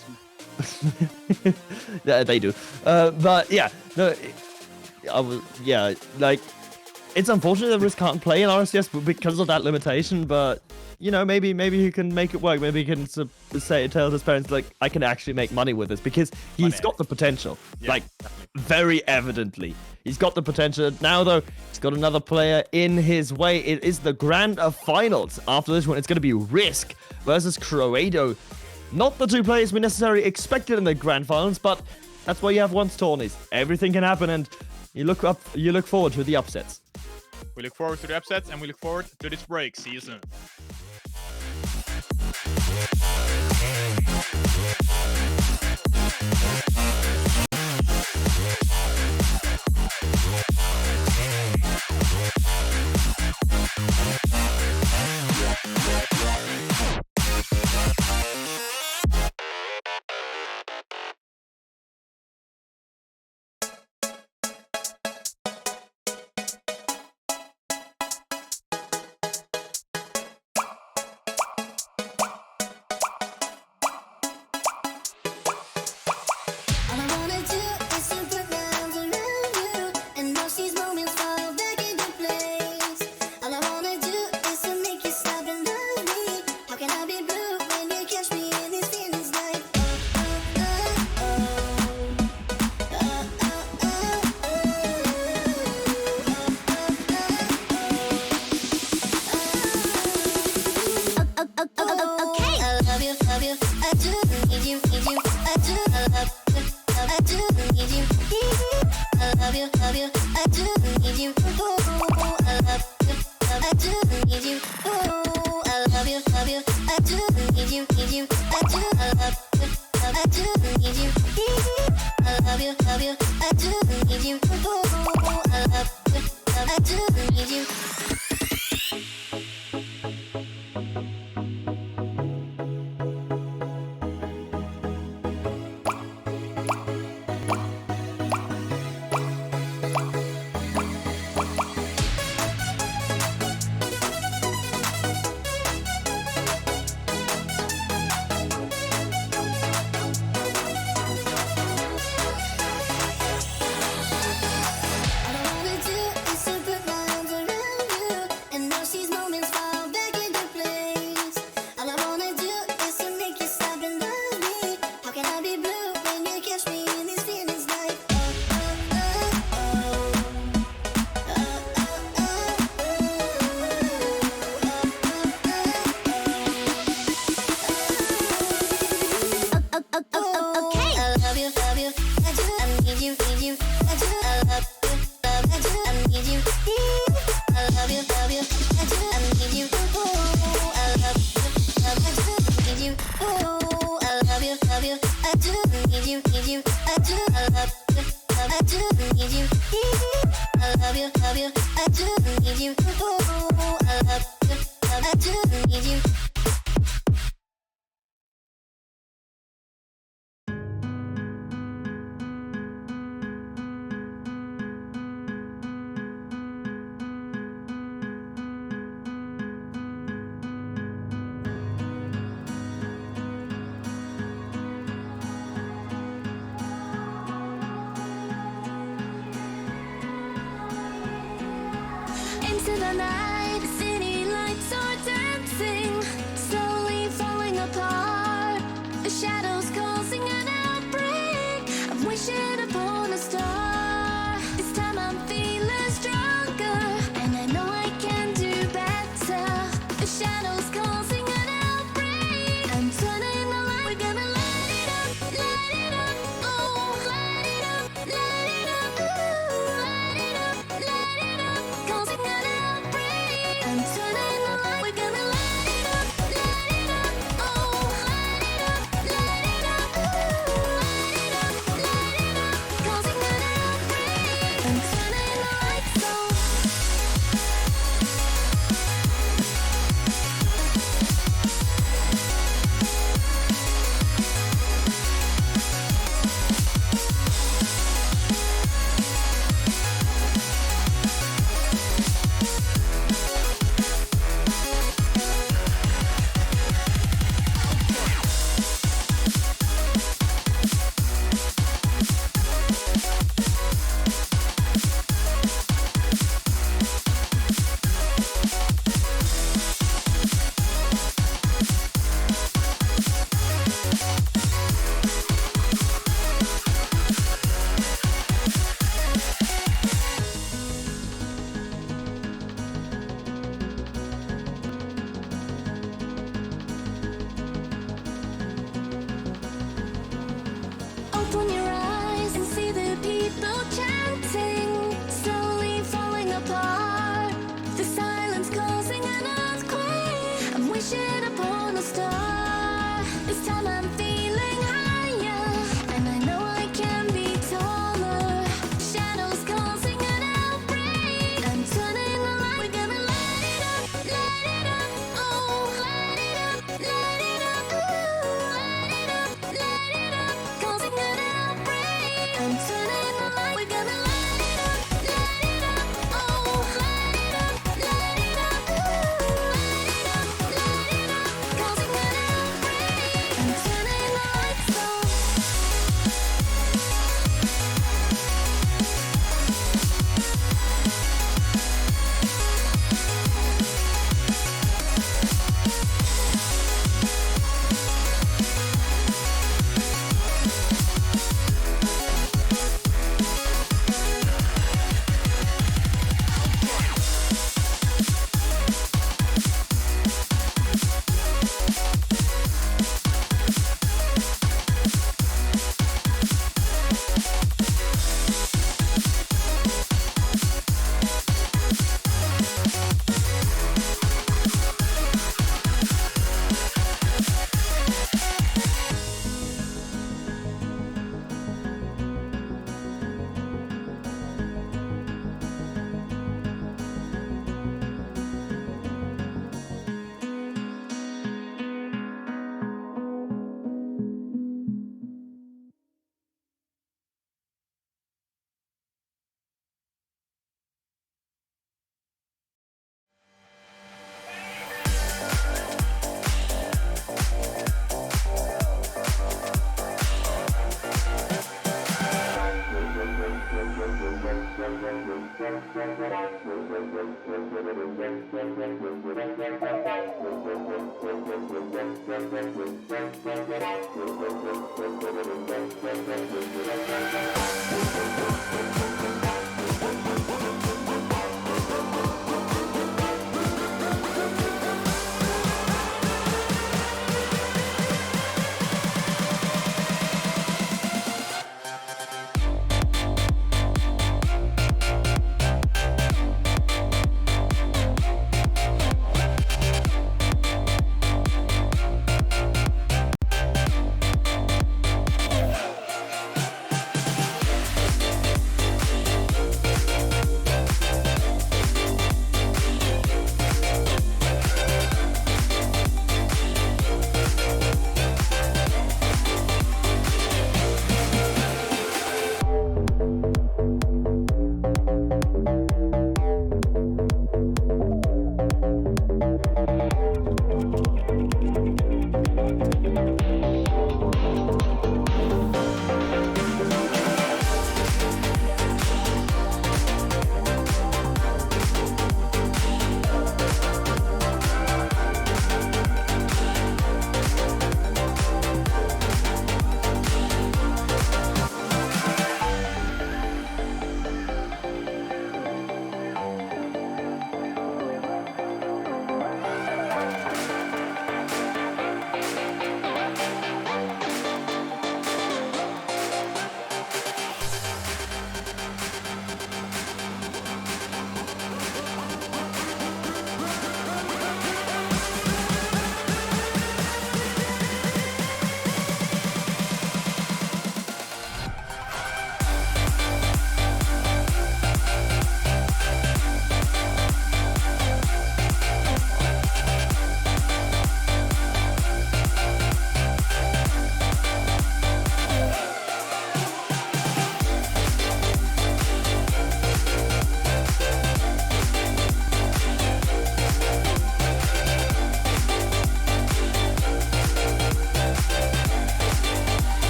Yeah, they do. But yeah, no, yeah, like, it's unfortunate that Riz can't play in RSCS because of that limitation, but, you know, maybe he can make it work. Maybe he can tell his parents, like, I can actually make money with this, because he's got the potential. Yeah, like, definitely. very evidently. He's got the potential. Now, though, he's got another player in his way. It is the grand finals. After this one, it's going to be Risk versus Croado. Not the two players we necessarily expected in the grand finals, but that's why you have once tourneys. Everything can happen, and you look forward to the upsets. We look forward to the upsets, and we look forward to this break. See you soon. All I wanna do is to put my arms around you and watch these moments fall back into place. All I wanna do is to make you stop and love me. How can I be blue when you catch me in these feelings like okay. I love you, I do need you, I do love. I do need you. I love you, I do need you. Oh, I love you, I do need you. Oh, I love you, I do need you, I do love you, I do need you. I love you, I do need you. Oh, I love you, I do need you. All I wanna do is to put my arms around you and watch these moments fall back into place. All I wanna do is to make you stop and love me. How can I be blue when you catch me in these feelings like okay. I love you, I do, I need you, I do, I love you, I do, I need you. I love you, I do, I need you. Oh, I love you, I do, need you. Oh, I love you, I do, need you, I do, I love you, I do, need you. I love you, I do, need you. Oh, I love you, I do, need you. Into the night, city lights are dancing, slowly falling apart. The shadows causing an outbreak. I'm wishing upon a star. This time I'm feeling stronger, and I know I can do better. The shadows causing an outbreak. I'm turning the light. We're gonna light it up, oh, light it up, ooh, light it up, causing an outbreak. I'm turning the light. We're gonna light it up, oh, light it up,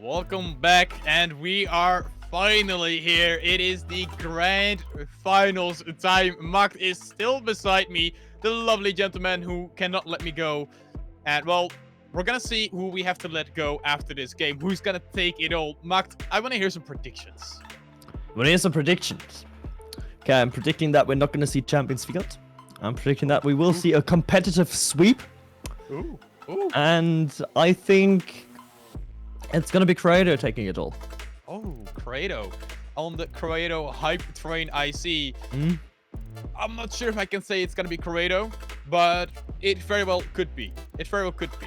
Welcome back, and we are finally here. It is the grand finals time. Macht is still beside me, the lovely gentleman who cannot let me go. And, well, we're gonna see who we have to let go after this game. Who's gonna take it all? Macht, I want to hear some predictions. Well, here's some predictions. Okay, I'm predicting that we're not going to see Champions Field. I'm predicting that we will see a competitive sweep. Ooh. Ooh. And I think it's going to be Creator taking it all. Oh, Creator. On the Creator hype train I see. I'm not sure if I can say it's going to be Creator, but it very well could be. It very well could be.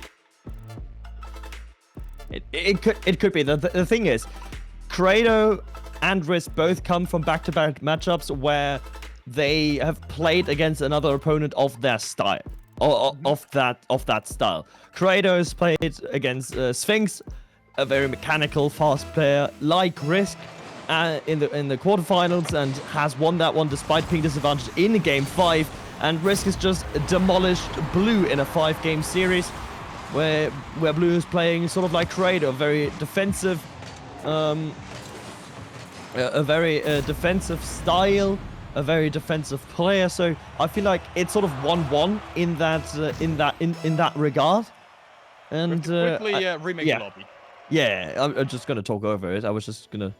It could be. The thing is, Creator and Risk both come from back-to-back matchups where they have played against another opponent of their style, or of that style. Creator has played against Sphinx, a very mechanical, fast player like Risk, in the quarterfinals, and has won that one despite ping disadvantage in Game 5. And Risk has just demolished Blue in a 5-game series, where Blue is playing sort of like Creator, a very defensive. A very defensive style, a very defensive player. So I feel like it's sort of 1-1 in that regard. And Quickly remake yeah. the lobby. Yeah, I'm just gonna talk over it. I was just gonna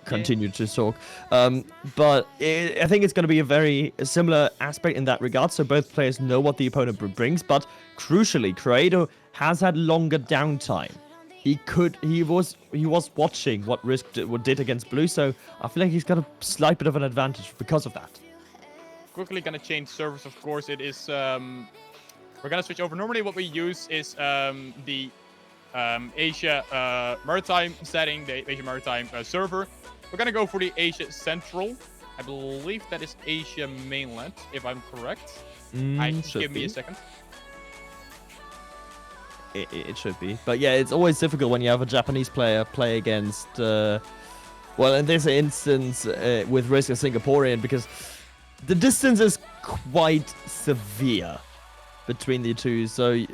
continue to talk. But I think it's gonna be a very similar aspect in that regard. So both players know what the opponent brings, but crucially, Credo has had longer downtime. He was watching what Risk did against Blue, so I feel like he's got a slight bit of an advantage because of that. Quickly gonna change servers, of course. It is we're gonna switch over. Normally what we use is the Asia Maritime setting, the Asia Maritime server. We're gonna go for the Asia Central. I believe that is Asia Mainland, if I'm correct. Give me a second. It should be. But yeah, it's always difficult when you have a Japanese player play against, well, in this instance, with Risk a Singaporean, because the distance is quite severe between the two. So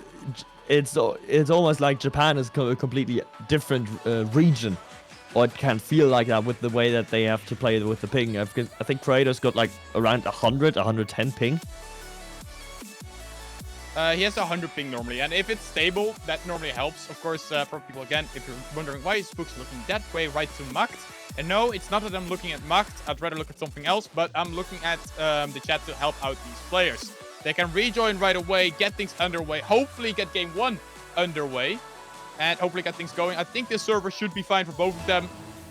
it's almost like Japan is a completely different region, or it can feel like that with the way that they have to play with the ping. I think Kratos got like around 110 ping. He has 100 ping normally, and if it's stable, that normally helps. Of course, for people, again, if you're wondering why is Spooks looking that way right to Macht, and no, it's not that I'm looking at Macht, I'd rather look at something else, but I'm looking at the chat to help out these players. They can rejoin right away, get things underway, hopefully get game 1 underway, and hopefully get things going. I think this server should be fine for both of them.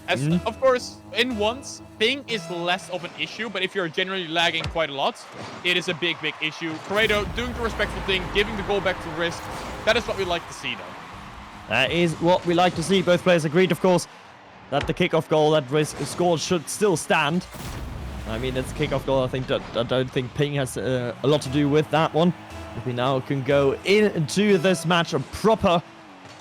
As of course, in once, ping is less of an issue, but if you're generally lagging quite a lot, it is a big issue. Credo doing the respectful thing, giving the goal back to Risk. That is what we like to see, though. That is what we like to see. Both players agreed, of course, that the kickoff goal that Risk scored should still stand. I mean, it's a kickoff goal. I don't think ping has a lot to do with that one. We now can go into this match proper.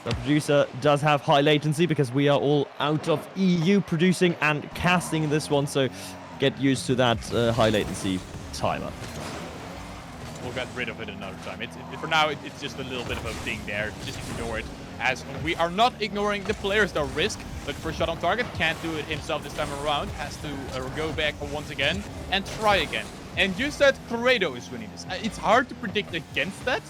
The producer does have high latency because we are all out of EU producing and casting this one, so get used to that high latency timer. We'll get rid of it another time. For now, it's just a little bit of a thing there. Just ignore it. As we are not ignoring the players, though. Risk, looking for a shot on target, can't do it himself this time around. Has to go back once again and try again. And you said Credo is winning this. It's hard to predict against that.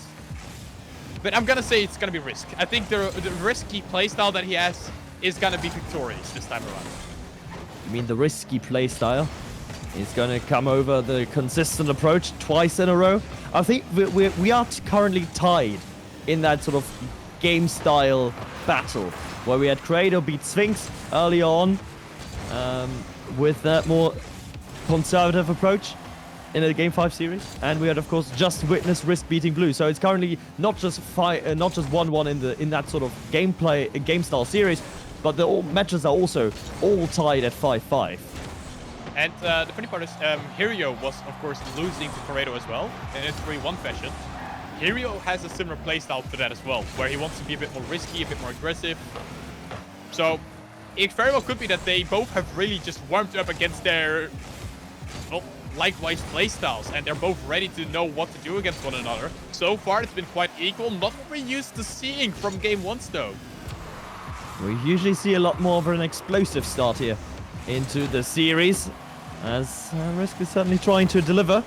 But I'm gonna say it's gonna be Risk. I think the risky playstyle that he has is gonna be victorious this time around. You mean the risky playstyle is gonna come over the consistent approach twice in a row? I think we are currently tied in that sort of game style battle where we had Credo beat Sphinx early on with that more conservative approach in a Game 5 series, and we had, of course, just witnessed Risk beating Blue. So it's currently not just 1-1 in that sort of game style series, but the matches are also all tied at 5-5. And the funny part is, Hirio was, of course, losing to Credo as well in a 3-1 fashion. Hirio has a similar playstyle to that as well, where he wants to be a bit more risky, a bit more aggressive. So it very well could be that they both have really just warmed up against their, well, likewise playstyles, and they're both ready to know what to do against one another. So far, it's been quite equal. Not what we're used to seeing from Game 1s, though. We usually see a lot more of an explosive start here into the series, as Risk is certainly trying to deliver.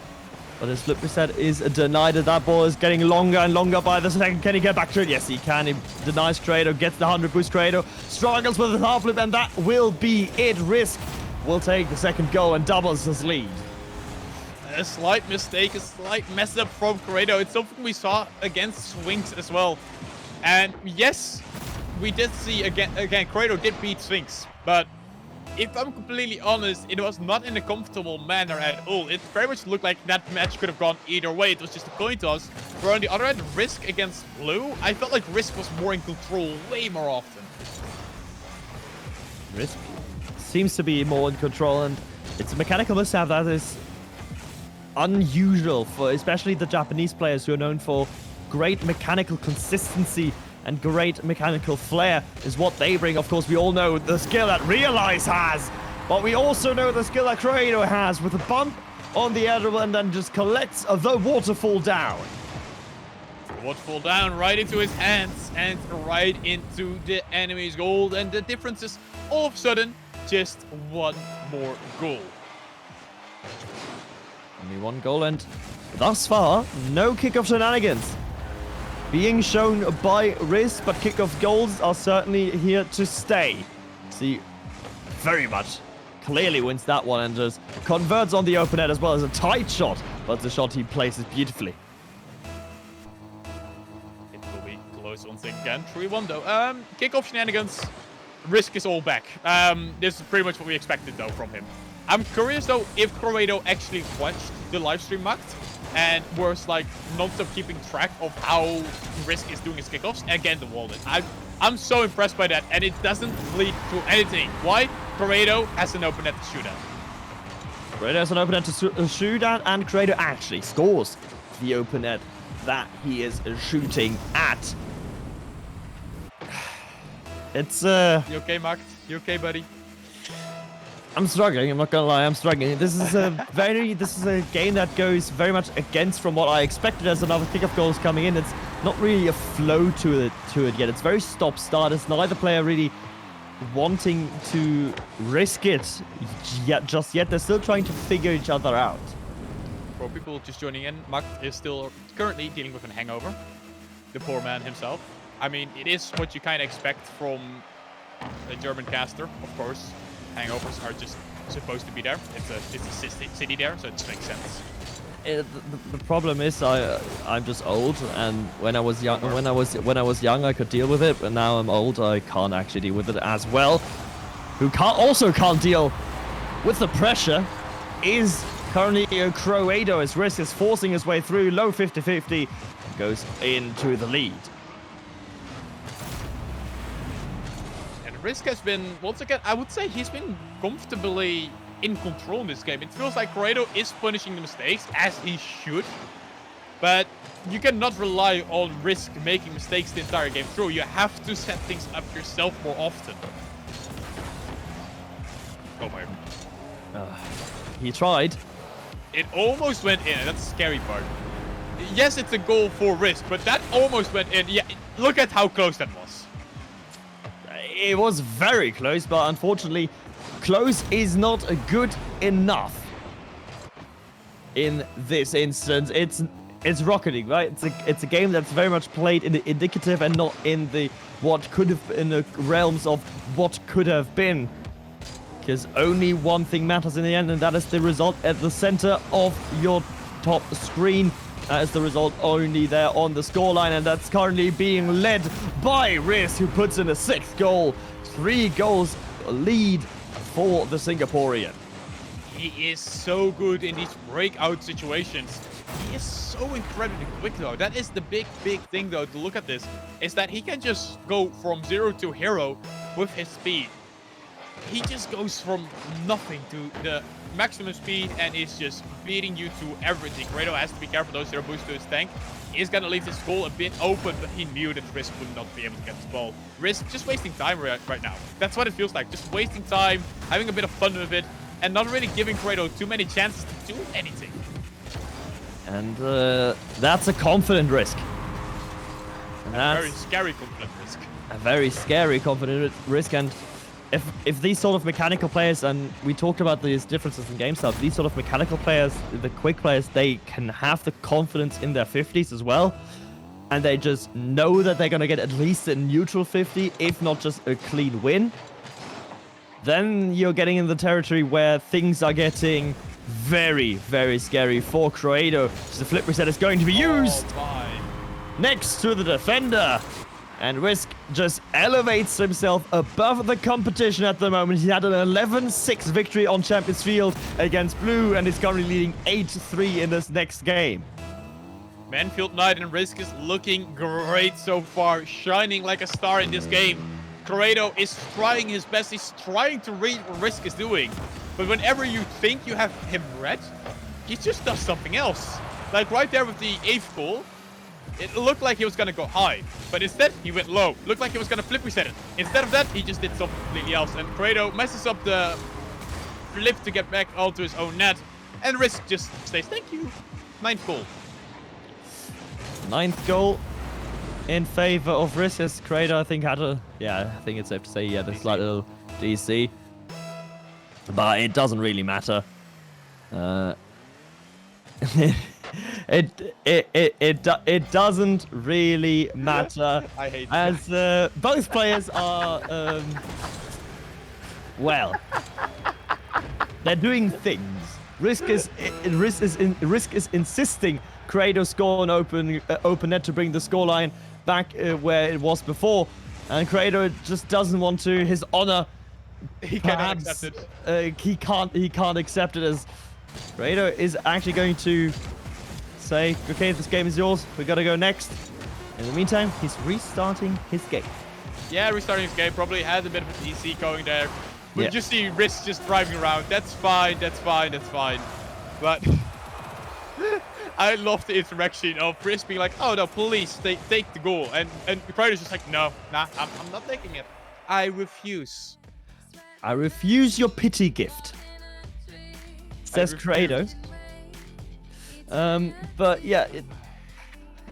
But as Flip said, is denied. That ball is getting longer and longer by the second. Can he get back to it? Yes, he can. He denies Credo, gets the 100 boost. Credo struggles with the half flip, and that will be it. Risk will take the second goal and doubles his lead. A slight mistake, a slight mess up from Credo. It's something we saw against Sphinx as well. And yes, we did see again Credo did beat Sphinx, but if I'm completely honest, it was not in a comfortable manner at all. It very much looked like that match could have gone either way. It was just a coin toss. But on the other hand, Risk against Blue, I felt like Risk was more in control way more often. Risk seems to be more in control, and it's a mechanical mishap that is unusual for especially the Japanese players who are known for great mechanical consistency and great mechanical flair is what they bring. Of course, we all know the skill that Realize has, but we also know the skill that Credo has with a bump on the edible and then just collects the waterfall down. The waterfall down right into his hands and right into the enemy's goal, and the difference is all of a sudden just one more goal. Only 1 goal, and thus far, no kickoff shenanigans being shown by Riz, but kickoff goals are certainly here to stay. See, very much clearly wins that one and just converts on the open net as well as a tight shot, but the shot he places beautifully. It will be close once again. 3-1 though. Kickoff shenanigans. Risk is all back. This is pretty much what we expected though from him. I'm curious though if Corrado actually watched the live stream Macht and was like non-stop keeping track of how Risk is doing his kickoffs. Again, the wallet. I'm so impressed by that, and it doesn't lead to anything. Why? Corrado has an open net to shoot at. Corrado has an open net to shoot at, and Corrado actually scores the open net that he is shooting at. It's You okay, Macht? You okay, buddy? I'm struggling. I'm not gonna lie. I'm struggling. This is a game that goes very much against from what I expected as another kickoff goal is coming in. It's not really a flow to it yet. It's very stop-start. It's neither player really wanting to risk it just yet. They're still trying to figure each other out. For people just joining in, Macht is still currently dealing with a hangover. The poor man himself. I mean, it is what you kind of expect from a German caster, of course. Hangovers are just supposed to be there. It's a city there, so it makes sense. The problem is I'm just old, and when I was young, when I was young, I could deal with it, but now I'm old, I can't actually deal with it as well. Who also can't deal with the pressure is currently Corrado, as Risk is forcing his way through, low 50-50, goes into the lead. Risk has been, once again, I would say he's been comfortably in control in this game. It feels like Corrado is punishing the mistakes, as he should. But you cannot rely on Risk making mistakes the entire game through. You have to set things up yourself more often. Oh my. He tried. It almost went in, and that's the scary part. Yes, it's a goal for Risk, but that almost went in. Yeah, look at how close that was. It was very close, but unfortunately, close is not good enough. In this instance, it's rocketing, right? It's a game that's very much played in the indicative and not in the what could have been, in the realms of what could have been. Because only one thing matters in the end, and that is the result at the center of your top screen. That is the result only there on the scoreline, and that's currently being led by Riz, who puts in a 6th goal. 3 goals lead for the Singaporean. He is so good in these breakout situations. He is so incredibly quick, though. That is the big thing, though, to look at this, is that he can just go from 0 to hero with his speed. He just goes from nothing to the maximum speed and is just beating you to everything. Corrado has to be careful, those 0 boosts to his tank. He's gonna leave this goal a bit open, but he knew that Risk would not be able to get this ball. Risk just wasting time right now. That's what it feels like, just wasting time, having a bit of fun with it, and not really giving Corrado too many chances to do anything. And that's a confident Risk. And A very scary confident Risk. A very scary confident Risk, and if these sort of mechanical players, and we talked about these differences in game style, these sort of mechanical players, the quick players, they can have the confidence in their 50s as well, and they just know that they're going to get at least a neutral 50, if not just a clean win. Then you're getting in the territory where things are getting very, very scary for Corrado. So the flip reset is going to be used next to the defender. And Risk just elevates himself above the competition at the moment. He had an 11-6 victory on Champions Field against Blue and is currently leading 8-3 in this next game. Manfield Knight and Risk is looking great so far, shining like a star in this game. Corrado is trying his best. He's trying to read what Risk is doing. But whenever you think you have him read, he just does something else. Like right there with the 8th goal. It looked like he was going to go high, but instead he went low. Looked like he was going to flip reset it. Instead of that, he just did something completely else. And Corrado messes up the flip to get back onto his own net. And Risk just stays, thank you. 9th goal. 9th goal in favor of Risk, as Corrado, I think, had a... Yeah, I think it's safe to say he had a slight little DC. But it doesn't really matter. it doesn't really matter I hate as both players are well, they're doing things. Risk is insisting Creator score an open net to bring the scoreline back where it was before, and Creator just doesn't want to. His honor, He cannot accept it. he can't accept it, as Creator is actually going to say, okay, this game is yours. We gotta go next. In the meantime, he's restarting his game. Yeah, restarting his game. Probably had a bit of a DC going there. We Yeah. just see Risk just driving around. That's fine. That's fine. That's fine. But I love the interaction of Risk being like, "Oh no, please take the goal," and Creator's just like, "No, nah, I'm not taking it. I refuse." I refuse your pity gift, says Creator. But yeah,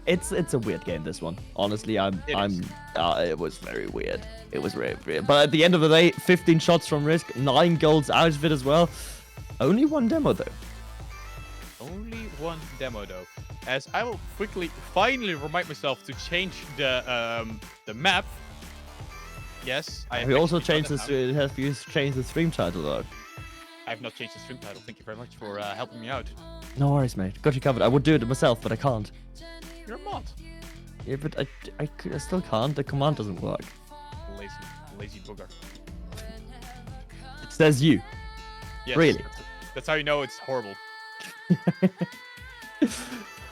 it's a weird game, this one. Honestly, it was very weird. It was very weird. But at the end of the day, 15 shots from Risk, 9 goals out of it as well. Only one demo though. Only one demo though, as I will finally remind myself to change the map. Yes, I have. We also actually done changed that now. have you changed the stream title though? I have not changed the stream title. Thank you very much for helping me out. No worries, mate. Got you covered. I would do it myself, but I can't. You're a mod. Yeah, but I still can't. The command doesn't work. Lazy booger. It says you. Yes, Really? That's how you know it's horrible.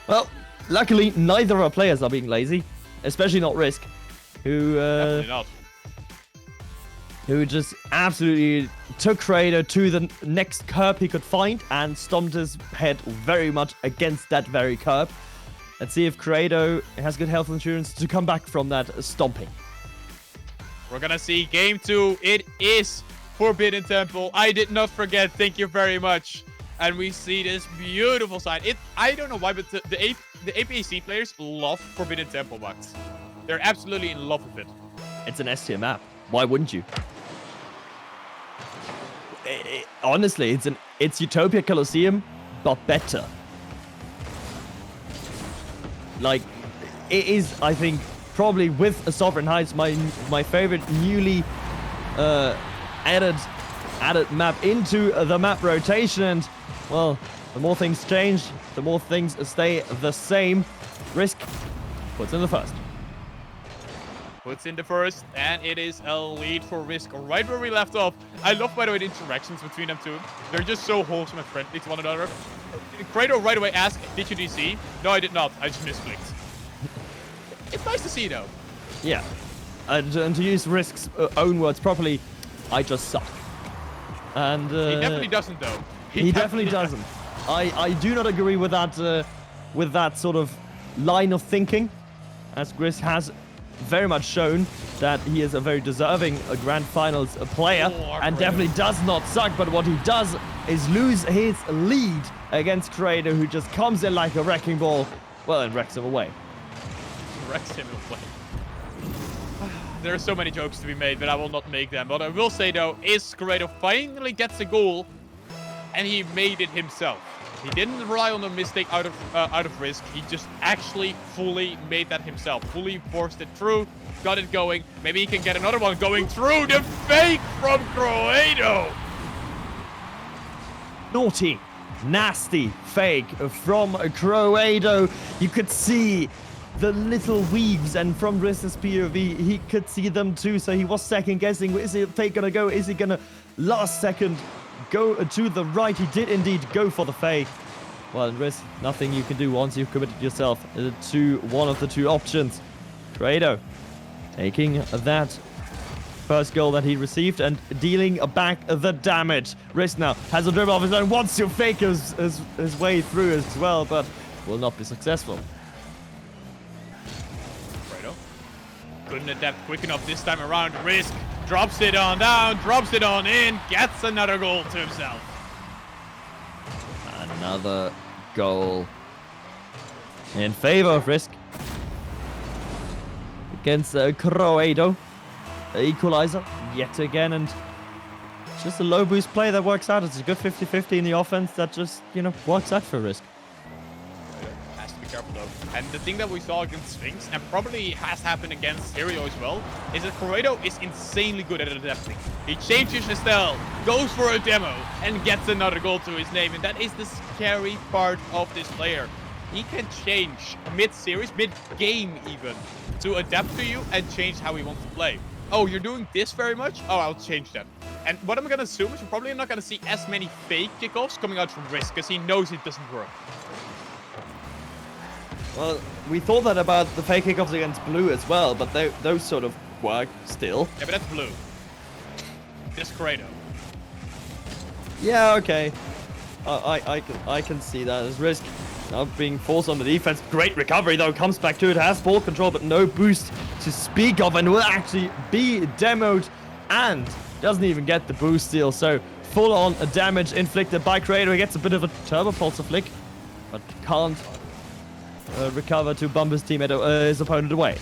Well, luckily, neither of our players are being lazy, especially not Risk, Definitely not. who just absolutely took Creator to the next curb he could find and stomped his head very much against that very curb. Let's see if Creator has good health insurance to come back from that stomping. We're gonna see game 2. It is Forbidden Temple. I did not forget. Thank you very much. And we see this beautiful side. I don't know why, but the APAC players love Forbidden Temple maps. They're absolutely in love with it. It's an S-tier map. Why wouldn't you? Honestly, it's Utopia Colosseum, but better. Like, it is, I think, probably with a Sovereign Heights, my favorite newly added map into the map rotation. And well, the more things change, the more things stay the same. Risk puts in the first. Puts in the first, and it is a lead for Risk right where we left off. I love, by the way, the interactions between them two. They're just so wholesome and friendly to one another. Creator right away asked, "Did you DC?" "No, I did not. I just misclicked." It's nice to see, though. Yeah, and to use Risk's own words properly, I just suck. And He definitely doesn't, though. He definitely doesn't. I do not agree with that sort of line of thinking, as Risk has very much shown that he is a very deserving Grand Finals player, and definitely does not suck. But what he does is lose his lead against Creator, who just comes in like a wrecking ball, well, and wrecks him away. Wrecks him away. There are so many jokes to be made, but I will not make them. What I will say, though, is Creator finally gets a goal, and he made it himself. He didn't rely on a mistake out of Risk. He just actually fully made that himself. Fully forced it through, got it going. Maybe he can get another one going through. The fake from Creator. Naughty, nasty fake from Creator. You could see the little weaves, and from Risk's POV, he could see them too. So he was second guessing. Is the fake gonna go? Is he gonna last second go to the right? He did indeed go for the fake. Well, Risk, nothing you can do once you've committed yourself to one of the two options. Creator taking that first goal that he received and dealing back the damage. Risk now has a dribble of his own, wants to fake his way through as well, but will not be successful. Creator couldn't adapt quick enough this time around. Risk drops it on down, drops it on in, gets another goal to himself. Another goal in favor of Risk against Creator. Equalizer yet again, and it's just a low boost play that works out. It's a good 50-50 in the offense that just, works out for Risk. be careful though. And the thing that we saw against Sphinx, and probably has happened against Stereo as well, is that Corrado is insanely good at adapting. He changes his style, goes for a demo, and gets another goal to his name. And that is the scary part of this player. He can change mid-series, mid-game even, to adapt to you and change how he wants to play. Oh, you're doing this very much? Oh, I'll change that. And what I'm going to assume is we're probably not going to see as many fake kickoffs coming out from Risk, because he knows it doesn't work. Well, we thought that about the fake kickoffs against Blue as well, but those sort of work still. Yeah, but that's Blue. This Corrado. Yeah, okay. I can see that as Risk. Now being forced on the defense. Great recovery though, comes back to it, has ball control, but no boost to speak of, and will actually be demoed, and doesn't even get the boost steal. So full on damage inflicted by Creator. He gets a bit of a turbo pulsar flick, but can't recover to bump his teammate, his opponent away.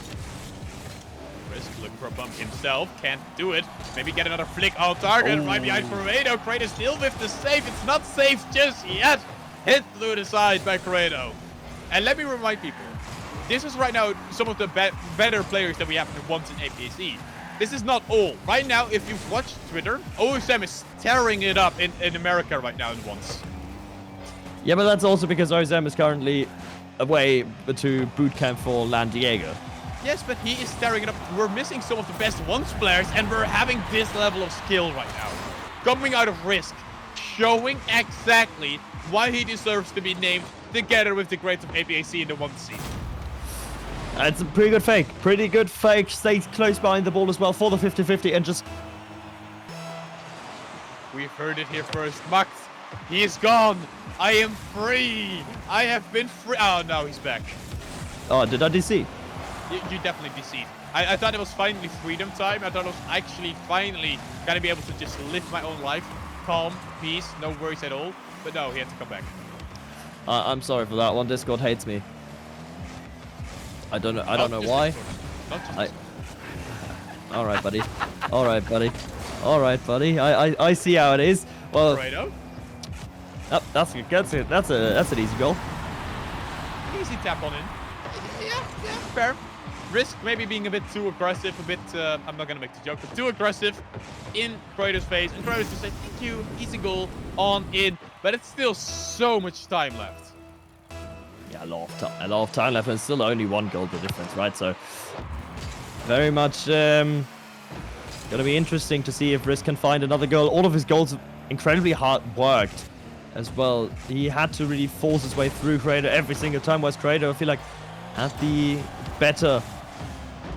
Risk looking for a bump himself, can't do it. Maybe get another flick on target, right behind Corrado. Creator still with the save, it's not safe just yet. Hit through the side by Corrado. And let me remind people, this is right now some of the better players that we have once in APAC. This is not all. Right now, if you've watched Twitter, OSM is tearing it up in America right now in once. Yeah, but that's also because OSM is currently away to boot camp for Lan Diego. Yes, but he is tearing it up. We're missing some of the best once players, and we're having this level of skill right now. Coming out of Risk, showing exactly why he deserves to be named together with the greats of APAC in the 1 seed. It's a pretty good fake. Pretty good fake. Stays close behind the ball as well for the 50-50 and just... We've heard it here first. Macht, he is gone. I am free. I have been free. Oh, no, he's back. Oh, did I DC? You definitely deceived. I thought it was finally freedom time. I thought I was actually finally going to be able to just live my own life. Calm, peace, no worries at all. But no, he had to come back. I'm sorry for that one. Discord hates me. I don't know why. All right, buddy. All right, buddy. All right, buddy. I see how it is. Well, Righto. Oh, that's good. That's an easy goal. Easy tap on in. Yeah, fair. Risk maybe being a bit too aggressive, I'm not gonna make the joke, but too aggressive in Kratos' face, and Kratos just said, thank you, easy goal, on in, but it's still so much time left. Yeah, a lot of time left, and still only 1 goal the difference, right? So very much gonna be interesting to see if Risk can find another goal. All of his goals are incredibly hard worked as well. He had to really force his way through Kratos every single time, whereas Kratos, I feel like, had the better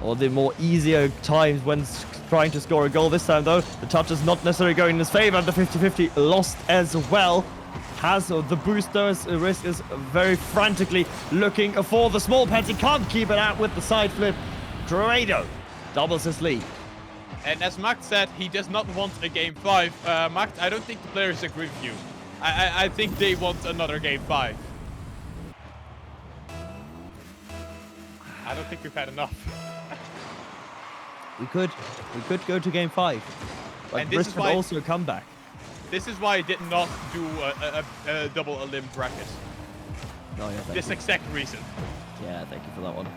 or the more easier times when trying to score a goal. This time though, the touch is not necessarily going in his favor, and the 50-50 lost as well. Has the boosters. Risk is very frantically looking for the small pets. He can't keep it out with the side flip. Grado doubles his lead. And as Macht said, he does not want a game 5. Macht, I don't think the players agree with you. I think they want another game 5. I don't think we've had enough. We could go to game 5, but And this Risk is could why- also come back. This is why I did not do a double elim bracket. Oh yeah, thank This you. exact reason. Yeah, thank you for that one.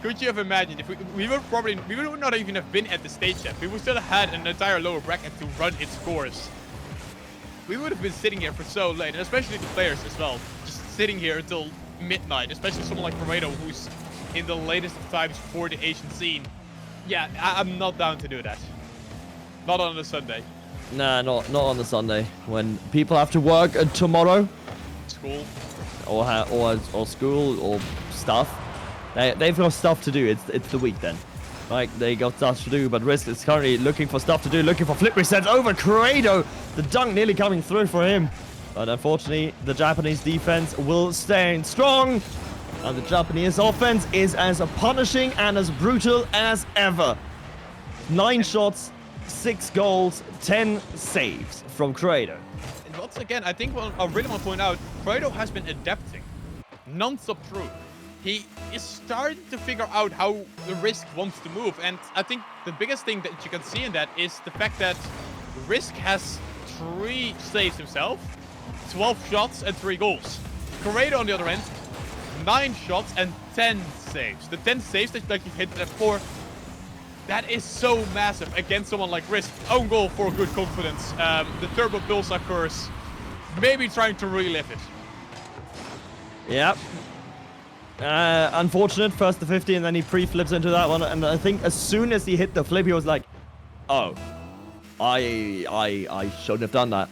Could you have imagined if we would not even have been at the stage yet. We would still have had an entire lower bracket to run its course. We would have been sitting here for so late, and especially the players as well, just sitting here until midnight, especially someone like Corrado, who's in the latest of times for the Asian scene. Yeah, I'm not down to do that. Not on a Sunday. Nah, not on the Sunday when people have to work tomorrow, School. or school or stuff. They've got stuff to do. It's the week then. Like, they got stuff to do, but Risk is currently looking for stuff to do, looking for flip resets over Corrado. The dunk nearly coming through for him. But unfortunately, the Japanese defense will stay strong. And the Japanese offense is as punishing and as brutal as ever. 9 shots, 6 goals, 10 saves from Corrado. And once again, I think what I really want to point out, Corrado has been adapting non-stop through. He is starting to figure out how the Risk wants to move, and I think the biggest thing that you can see in that is the fact that Risk has 3 saves himself, 12 shots, and 3 goals. Corrado, on the other end, 9 shots and 10 saves. The 10 saves that you've hit before, that is so massive against someone like Risk. Own goal for good confidence. The Turbo Pulsar curse, maybe trying to relive it. Yep. Unfortunate, first the 50 and then he pre-flips into that one. And I think as soon as he hit the flip, he was like, oh, I shouldn't have done that.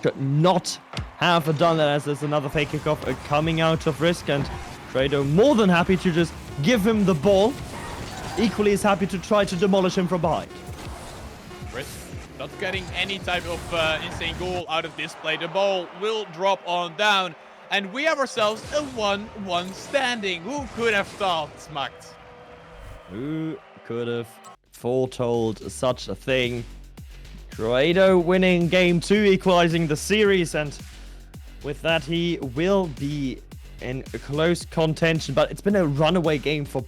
Should not have done that, as there's another fake kickoff coming out of Risk, and Trado more than happy to just give him the ball. Equally as happy to try to demolish him from behind. Risk not getting any type of insane goal out of this play. The ball will drop on down, and we have ourselves a 1-1 standing. Who could have thought, Smacht? Who could have foretold such a thing? Trado winning game 2, equalizing the series, and with that he will be in close contention. But it's been a runaway game for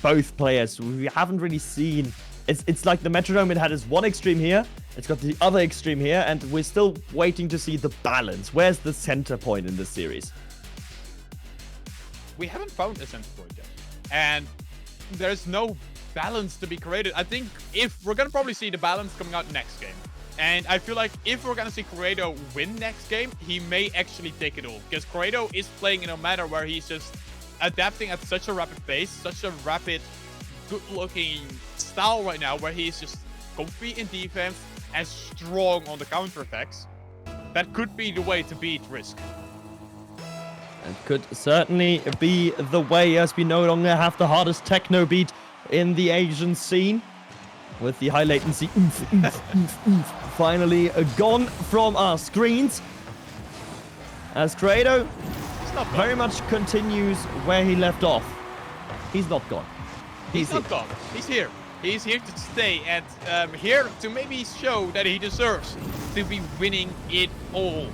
both players. We haven't really seen... It's like the metronome. It had its one extreme here, it's got the other extreme here, and we're still waiting to see the balance. Where's the center point in this series? We haven't found a center point yet, and there's no balance to be created. I think if we're gonna probably see the balance coming out next game, and I feel like if we're gonna see Corrado win next game, he may actually take it all, because Corrado is playing in a manner where he's just adapting at such a rapid pace, such a rapid, good-looking style right now, where he's just comfy in defense and strong on the counterattacks. That could be the way to beat Risk. It could certainly be the way, as we no longer have the hardest techno beat in the Asian scene, with the high latency finally gone from our screens, as Corrado very much continues where he left off. He's not gone. He's not gone. He's here. He's here to stay, and here to maybe show that he deserves to be winning it all.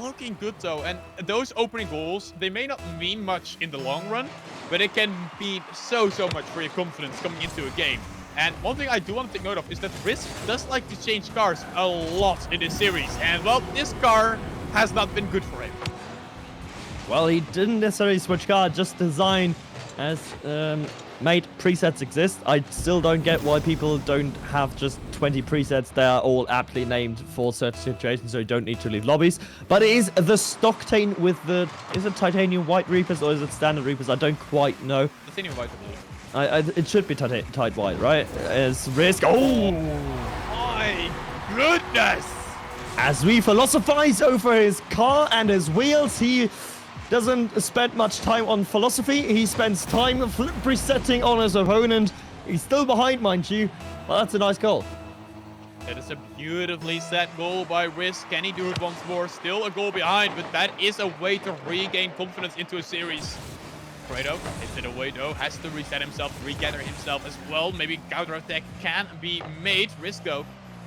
Looking good though, and those opening goals, they may not mean much in the long run, but it can mean so much for your confidence coming into a game. And one thing I do want to take note of is that Risk does like to change cars a lot in this series, and well, this car has not been good for him. Well, he didn't necessarily switch car, just design as made presets exist. I still don't get why people don't have just 20 presets. They are all aptly named for certain situations, so you don't need to leave lobbies. But it is the Stocktane with the... Is it titanium white Reapers or is it standard Reapers? I don't quite know. Titanium white, I believe. It should be tight white, right? As Risk... Oh! My goodness! As we philosophize over his car and his wheels, he doesn't spend much time on philosophy. He spends time flip resetting on his opponent. He's still behind, mind you, but that's a nice goal. That is a beautifully set goal by Risk. Can he do it once more? Still a goal behind, but that is a way to regain confidence into a series. Corrado hits it away though, has to reset himself, regather himself as well. Maybe counterattack can be made. Risk though.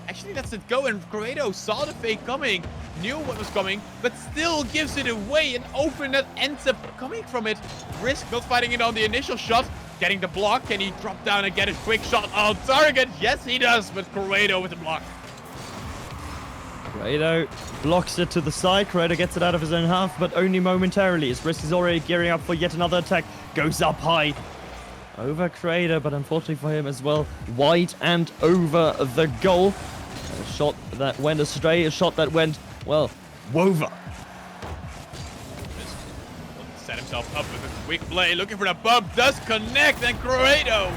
Actually, that's it go, and Corrado saw the fake coming, knew what was coming, but still gives it away. An open that ends up coming from it. Risk not fighting it on the initial shot, getting the block. Can he drop down and get a quick shot on target? Yes, he does, but Corrado with the block. Corrado blocks it to the side. Corrado gets it out of his own half, but only momentarily. His Risk is already gearing up for yet another attack. Goes up high. Over Corrado, but unfortunately for him as well, wide and over the goal. A shot that went astray, a shot that went, well, wover. Set himself up with a quick play, looking for the bump, does connect, and Corrado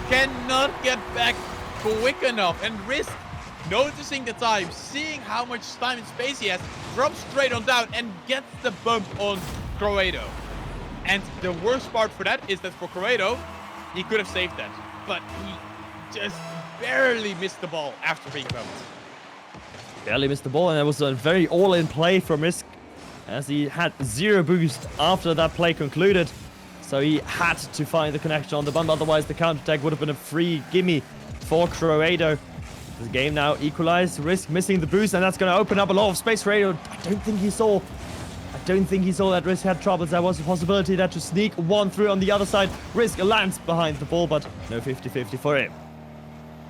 cannot get back quick enough. And Risk, noticing the time, seeing how much time and space he has, drops straight on down and gets the bump on Corrado. And the worst part for that is that for Corrado, he could have saved that, but he just barely missed the ball after being bumped. Barely missed the ball, and it was a very all-in play from Risk, as he had zero boost after that play concluded. So he had to find the connection on the bump, otherwise the counter-attack would have been a free gimme for Corrado. The game now equalized, Risk missing the boost, and that's going to open up a lot of space for Corrado. I don't think he saw that Risk had troubles. There was a possibility that to sneak one through on the other side. Risk lands behind the ball, but no 50-50 for him.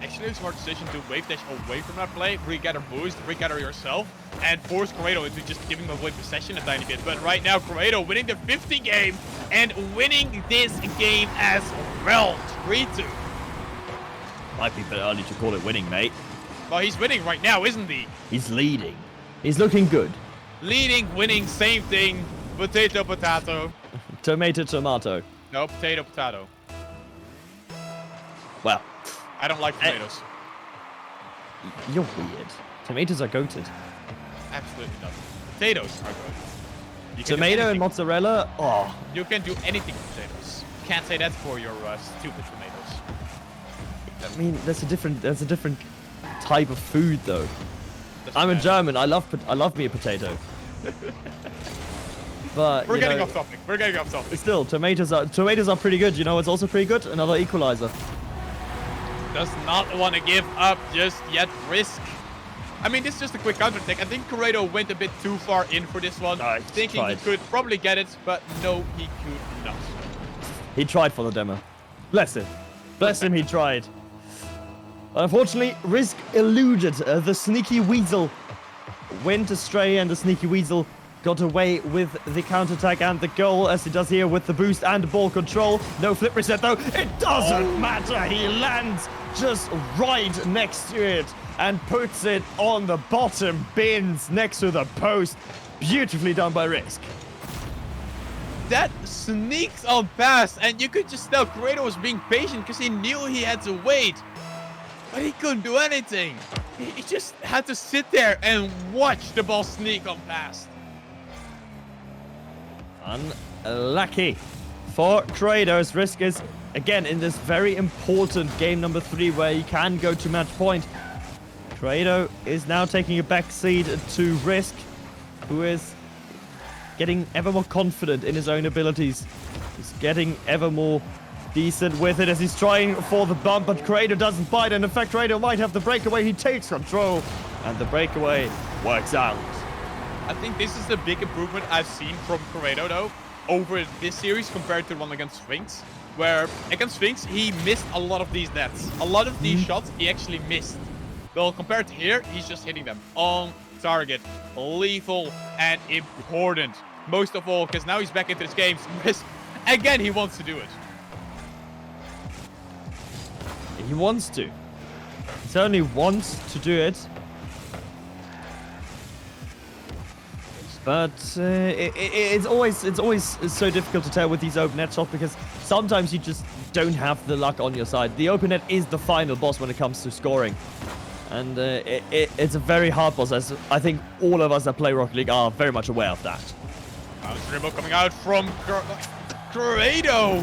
actually a smart decision to wave dash away from that play, regather boost, regather yourself, and force Corrado into just giving away possession a tiny bit. But right now, Corrado winning the 50 game and winning this game as well. 3-2. Might be a bit early to call it winning, mate. Well, he's winning right now, isn't he? He's leading. He's looking good. Leading, winning, same thing. Potato, potato. Tomato, tomato. No, potato, potato. Well, I don't like tomatoes. you're weird. Tomatoes are goated. Absolutely not. Potatoes are good. You can do Tomato and anything- mozzarella? Oh, You can do anything with potatoes. Can't say that for your stupid tomatoes. I mean, that's a different type of food, though. Doesn't I'm a matter. German. I love me a potato. But We're you getting know, off topic. We're getting off topic. still, tomatoes are pretty good. You know what's also pretty good? Another equalizer. Does not want to give up just yet. Risk. I mean, this is just a quick counter attack. I think Corrado went a bit too far in for this one, No, he thinking tried. he could probably get it, but no, he could not. He tried for the demo. Bless him. Bless him, he tried. Unfortunately, Risk eluded the Sneaky Weasel. Went astray, and the Sneaky Weasel got away with the counterattack and the goal, as he does here with the boost and ball control. No flip reset, though. It doesn't matter. He lands just right next to it and puts it on the bottom bins next to the post. Beautifully done by Risk. That sneaks on past, and you could just tell Corrado was being patient because he knew he had to wait. But he couldn't do anything. He just had to sit there and watch the ball sneak on past. Unlucky for Kratos. Risk is again in this very important game number 3 where he can go to match point. Kratos is now taking a backseat to Risk, who is getting ever more confident in his own abilities. He's getting ever more decent with it as he's trying for the bump, but Kratos doesn't bite, and in fact Kratos might have the breakaway. He takes control, and the breakaway works out. I think this is the big improvement I've seen from Corrado, though, over this series compared to the one against Sphinx, where against Sphinx, he missed a lot of these nets. A lot of these shots he actually missed. Well, compared to here, he's just hitting them on target, lethal and important. Most of all, because now he's back into this game. Again, he wants to do it. He wants to. He certainly wants to do it. But it's always so difficult to tell with these open net shots because sometimes you just don't have the luck on your side. The open net is the final boss when it comes to scoring. And it's a very hard boss, as I think all of us that play Rocket League are very much aware of that. Bounce dribble coming out from Corrado.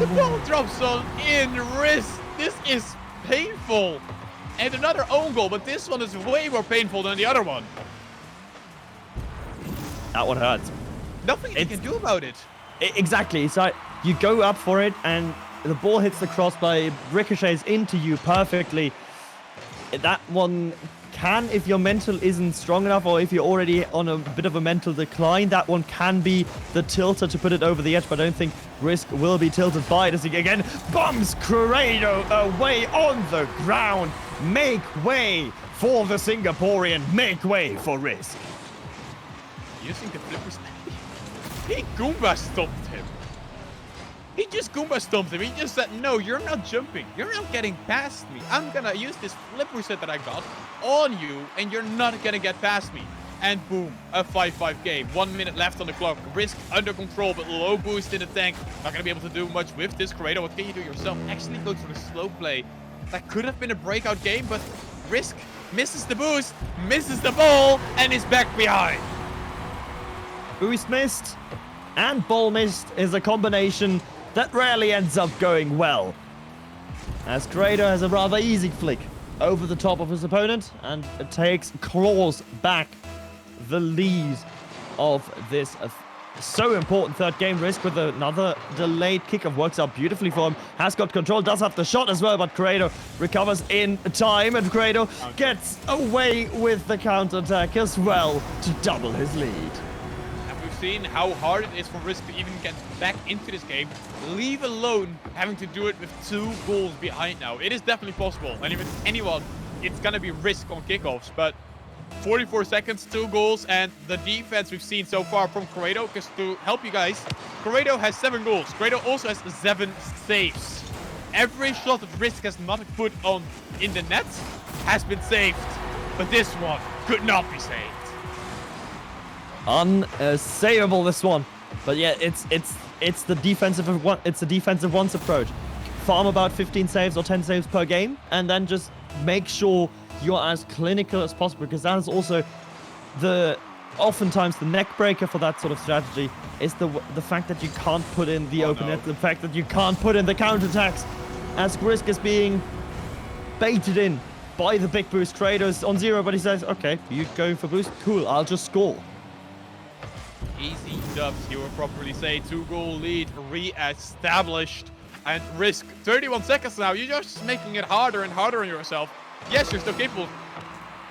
The ball drops on in wrist. This is painful. And another own goal, but this one is way more painful than the other one. That one hurts. Nothing he can do about it. Exactly. It's like you go up for it and the ball hits the crossbar, it ricochets into you perfectly. That one can, if your mental isn't strong enough or if you're already on a bit of a mental decline, that one can be the tilter to put it over the edge, but I don't think Risk will be tilted by it as he again bumps Corrado away on the ground. Make way for the Singaporean. Make way for Risk. Using the flippers. He Goomba stomped him. He just Goomba stomped him. He just said, no, you're not jumping. You're not getting past me. I'm gonna use this flip reset that I got on you, and you're not gonna get past me. And boom, a 5-5 game. 1 minute left on the clock. Risk under control, but low boost in the tank. Not gonna be able to do much with this, Corrado. What can you do yourself? Actually go for the slow play. That could have been a breakout game, but Risk misses the boost, misses the ball, and is back behind. Boost missed and ball missed is a combination that rarely ends up going well, as Corrado has a rather easy flick over the top of his opponent and claws back the lead of this so important third game. Risk with another delayed kickoff works out beautifully for him. Has got control, does have the shot as well, but Corrado recovers in time, and Corrado gets away with the counterattack as well to double his lead. And we've seen how hard it is for Risk to even get back into this game, leave alone having to do it with 2 goals behind now. It is definitely possible, and if it's anyone, it's gonna be Risk on kickoffs, but 44 seconds, 2 goals, and the defense we've seen so far from Corrado, because to help you guys, Corrado has 7 goals. Corrado also has 7 saves. Every shot that Risk has not put on in the net has been saved, but this one could not be saved. Unsayable, this one. But yeah, it's the defensive once approach. Farm about 15 saves or 10 saves per game, and then just make sure you're as clinical as possible, because that is also oftentimes the neck breaker for that sort of strategy is the fact that you can't put in the open net, the fact that you can't put in the counterattacks, as Risk is being baited in by the big boost. Kratos on 0, but he says, okay, you going for boost? Cool, I'll just score. Easy dubs, you would probably say. 2-goal lead re-established. And Risk, 31 seconds now. You're just making it harder and harder on yourself. Yes, you're still capable.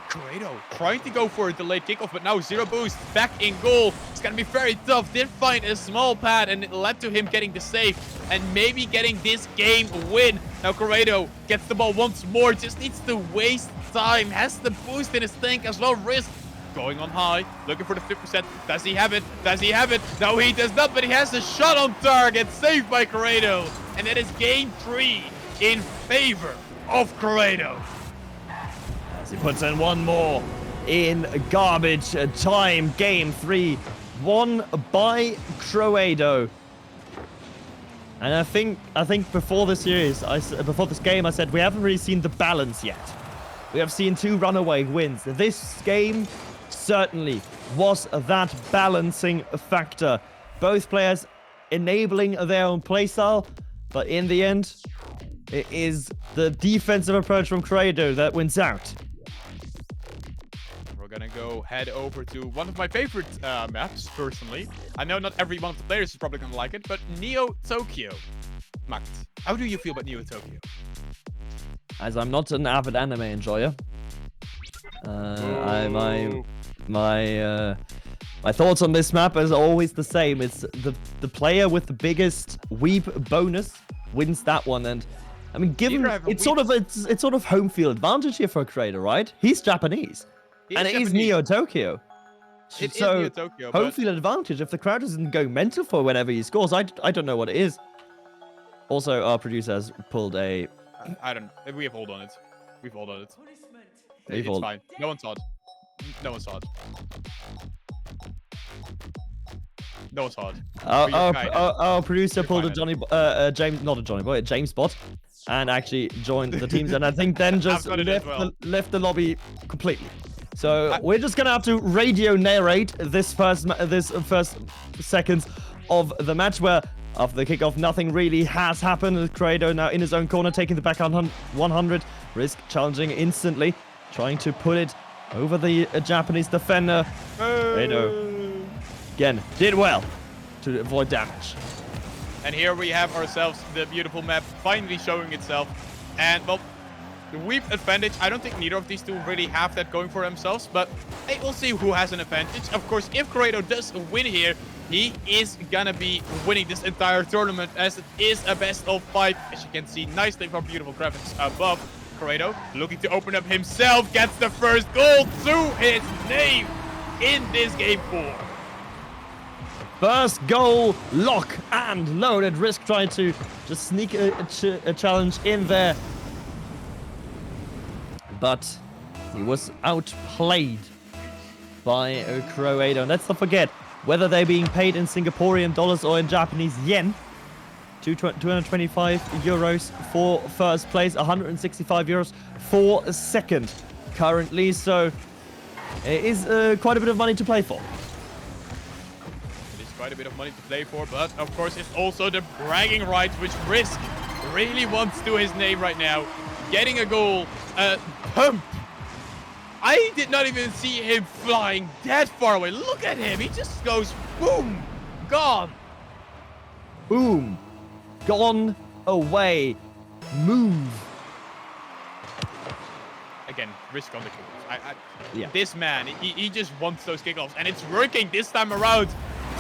Corrado trying to go for a delayed kickoff, but now 0 boost, back in goal. It's gonna be very tough. Did find a small pad, and it led to him getting the save and maybe getting this game win. Now Corrado gets the ball once more, just needs to waste time. Has the boost in his tank as well. Risk going on high, looking for the 50%. Does he have it? Does he have it? No, he does not, but he has a shot on target, saved by Corrado. And that is game 3 in favor of Corrado. He puts in one more in garbage time. Game 3 won by Corrado. And I think before this series, before this game, I said we haven't really seen the balance yet. We have seen 2 runaway wins. This game certainly was that balancing factor. Both players enabling their own playstyle, but in the end, it is the defensive approach from Corrado that wins out. We're gonna go head over to one of my favorite maps, personally. I know not every one of the players is probably gonna like it, but Neo Tokyo. Macht, how do you feel about Neo Tokyo? As I'm not an avid anime enjoyer, my thoughts on this map is always the same. It's the player with the biggest weeb bonus wins that one, and I mean, given it's sort of home field advantage here for Corrado, right? He's Japanese. And it is Neo Tokyo. It is Neo Tokyo, home field advantage. If the crowd isn't going mental for whenever he scores, I don't know what it is. Also, our producer has pulled a... I don't... We have hold on it. We've hold on it. It's fine. No one saw it. No one saw it. No one saw it. Our producer pulled a James bot, and actually joined the teams, and I think then just left the lobby completely. So we're just gonna have to radio narrate this first seconds of the match, where after the kickoff nothing really has happened. Corrado now in his own corner, taking the back 100. Risk challenging instantly, trying to put it over the Japanese defender. Corrado again did well to avoid damage. And here we have ourselves the beautiful map finally showing itself. And, well, the weeb advantage, I don't think neither of these two really have that going for themselves, but hey, we'll see who has an advantage. Of course, if Corrado does win here, he is gonna be winning this entire tournament, as it is a best of 5. As you can see nicely from beautiful graphics above. Corrado looking to open up himself, gets the first goal to his name in this game 4. First goal, lock and loaded. Risk trying to just sneak a challenge in there, but he was outplayed by Corrado. And let's not forget, whether they're being paid in Singaporean dollars or in Japanese yen, 225 euros for first place, 165 euros for second currently. So it is quite a bit of money to play for. Quite a bit of money to play for, but of course it's also the bragging rights which Risk really wants to his name right now. Getting a goal, pump. I did not even see him flying that far away. Look at him, he just goes boom, gone. Boom, gone away, move. Again, Risk on the kickoffs. Yeah. This man, he just wants those kickoffs, and it's working this time around.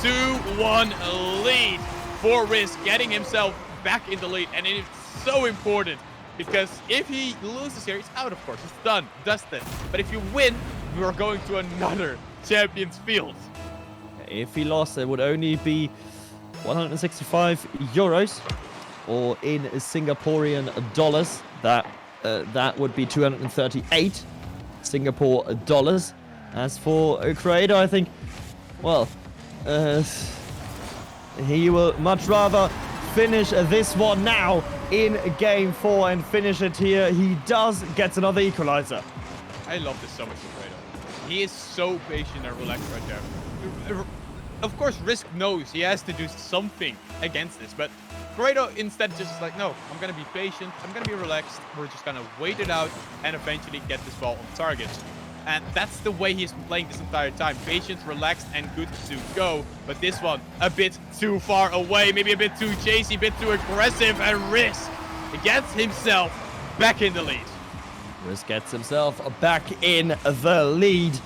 2-1 lead for Risk, getting himself back in the lead. And it is so important because if he loses here, he's out, of course. It's done, dusted. But if you win, you are going to another Champions Field. If he lost, it would only be 165 euros, or in Singaporean dollars, that would be 238 Singapore dollars. As for Creator, I think, well, he will much rather finish this one now in game 4 and finish it here. He does get another equalizer. I love this so much for Creator. He is so patient and relaxed right there. Of course, Risk knows he has to do something against this, but Creator instead just is like, no, I'm going to be patient, I'm going to be relaxed, we're just going to wait it out and eventually get this ball on target. And that's the way he's been playing this entire time. Patient, relaxed, and good to go. But this one, a bit too far away, maybe a bit too chasey, a bit too aggressive, and Risk gets himself back in the lead. Risk gets himself back in the lead.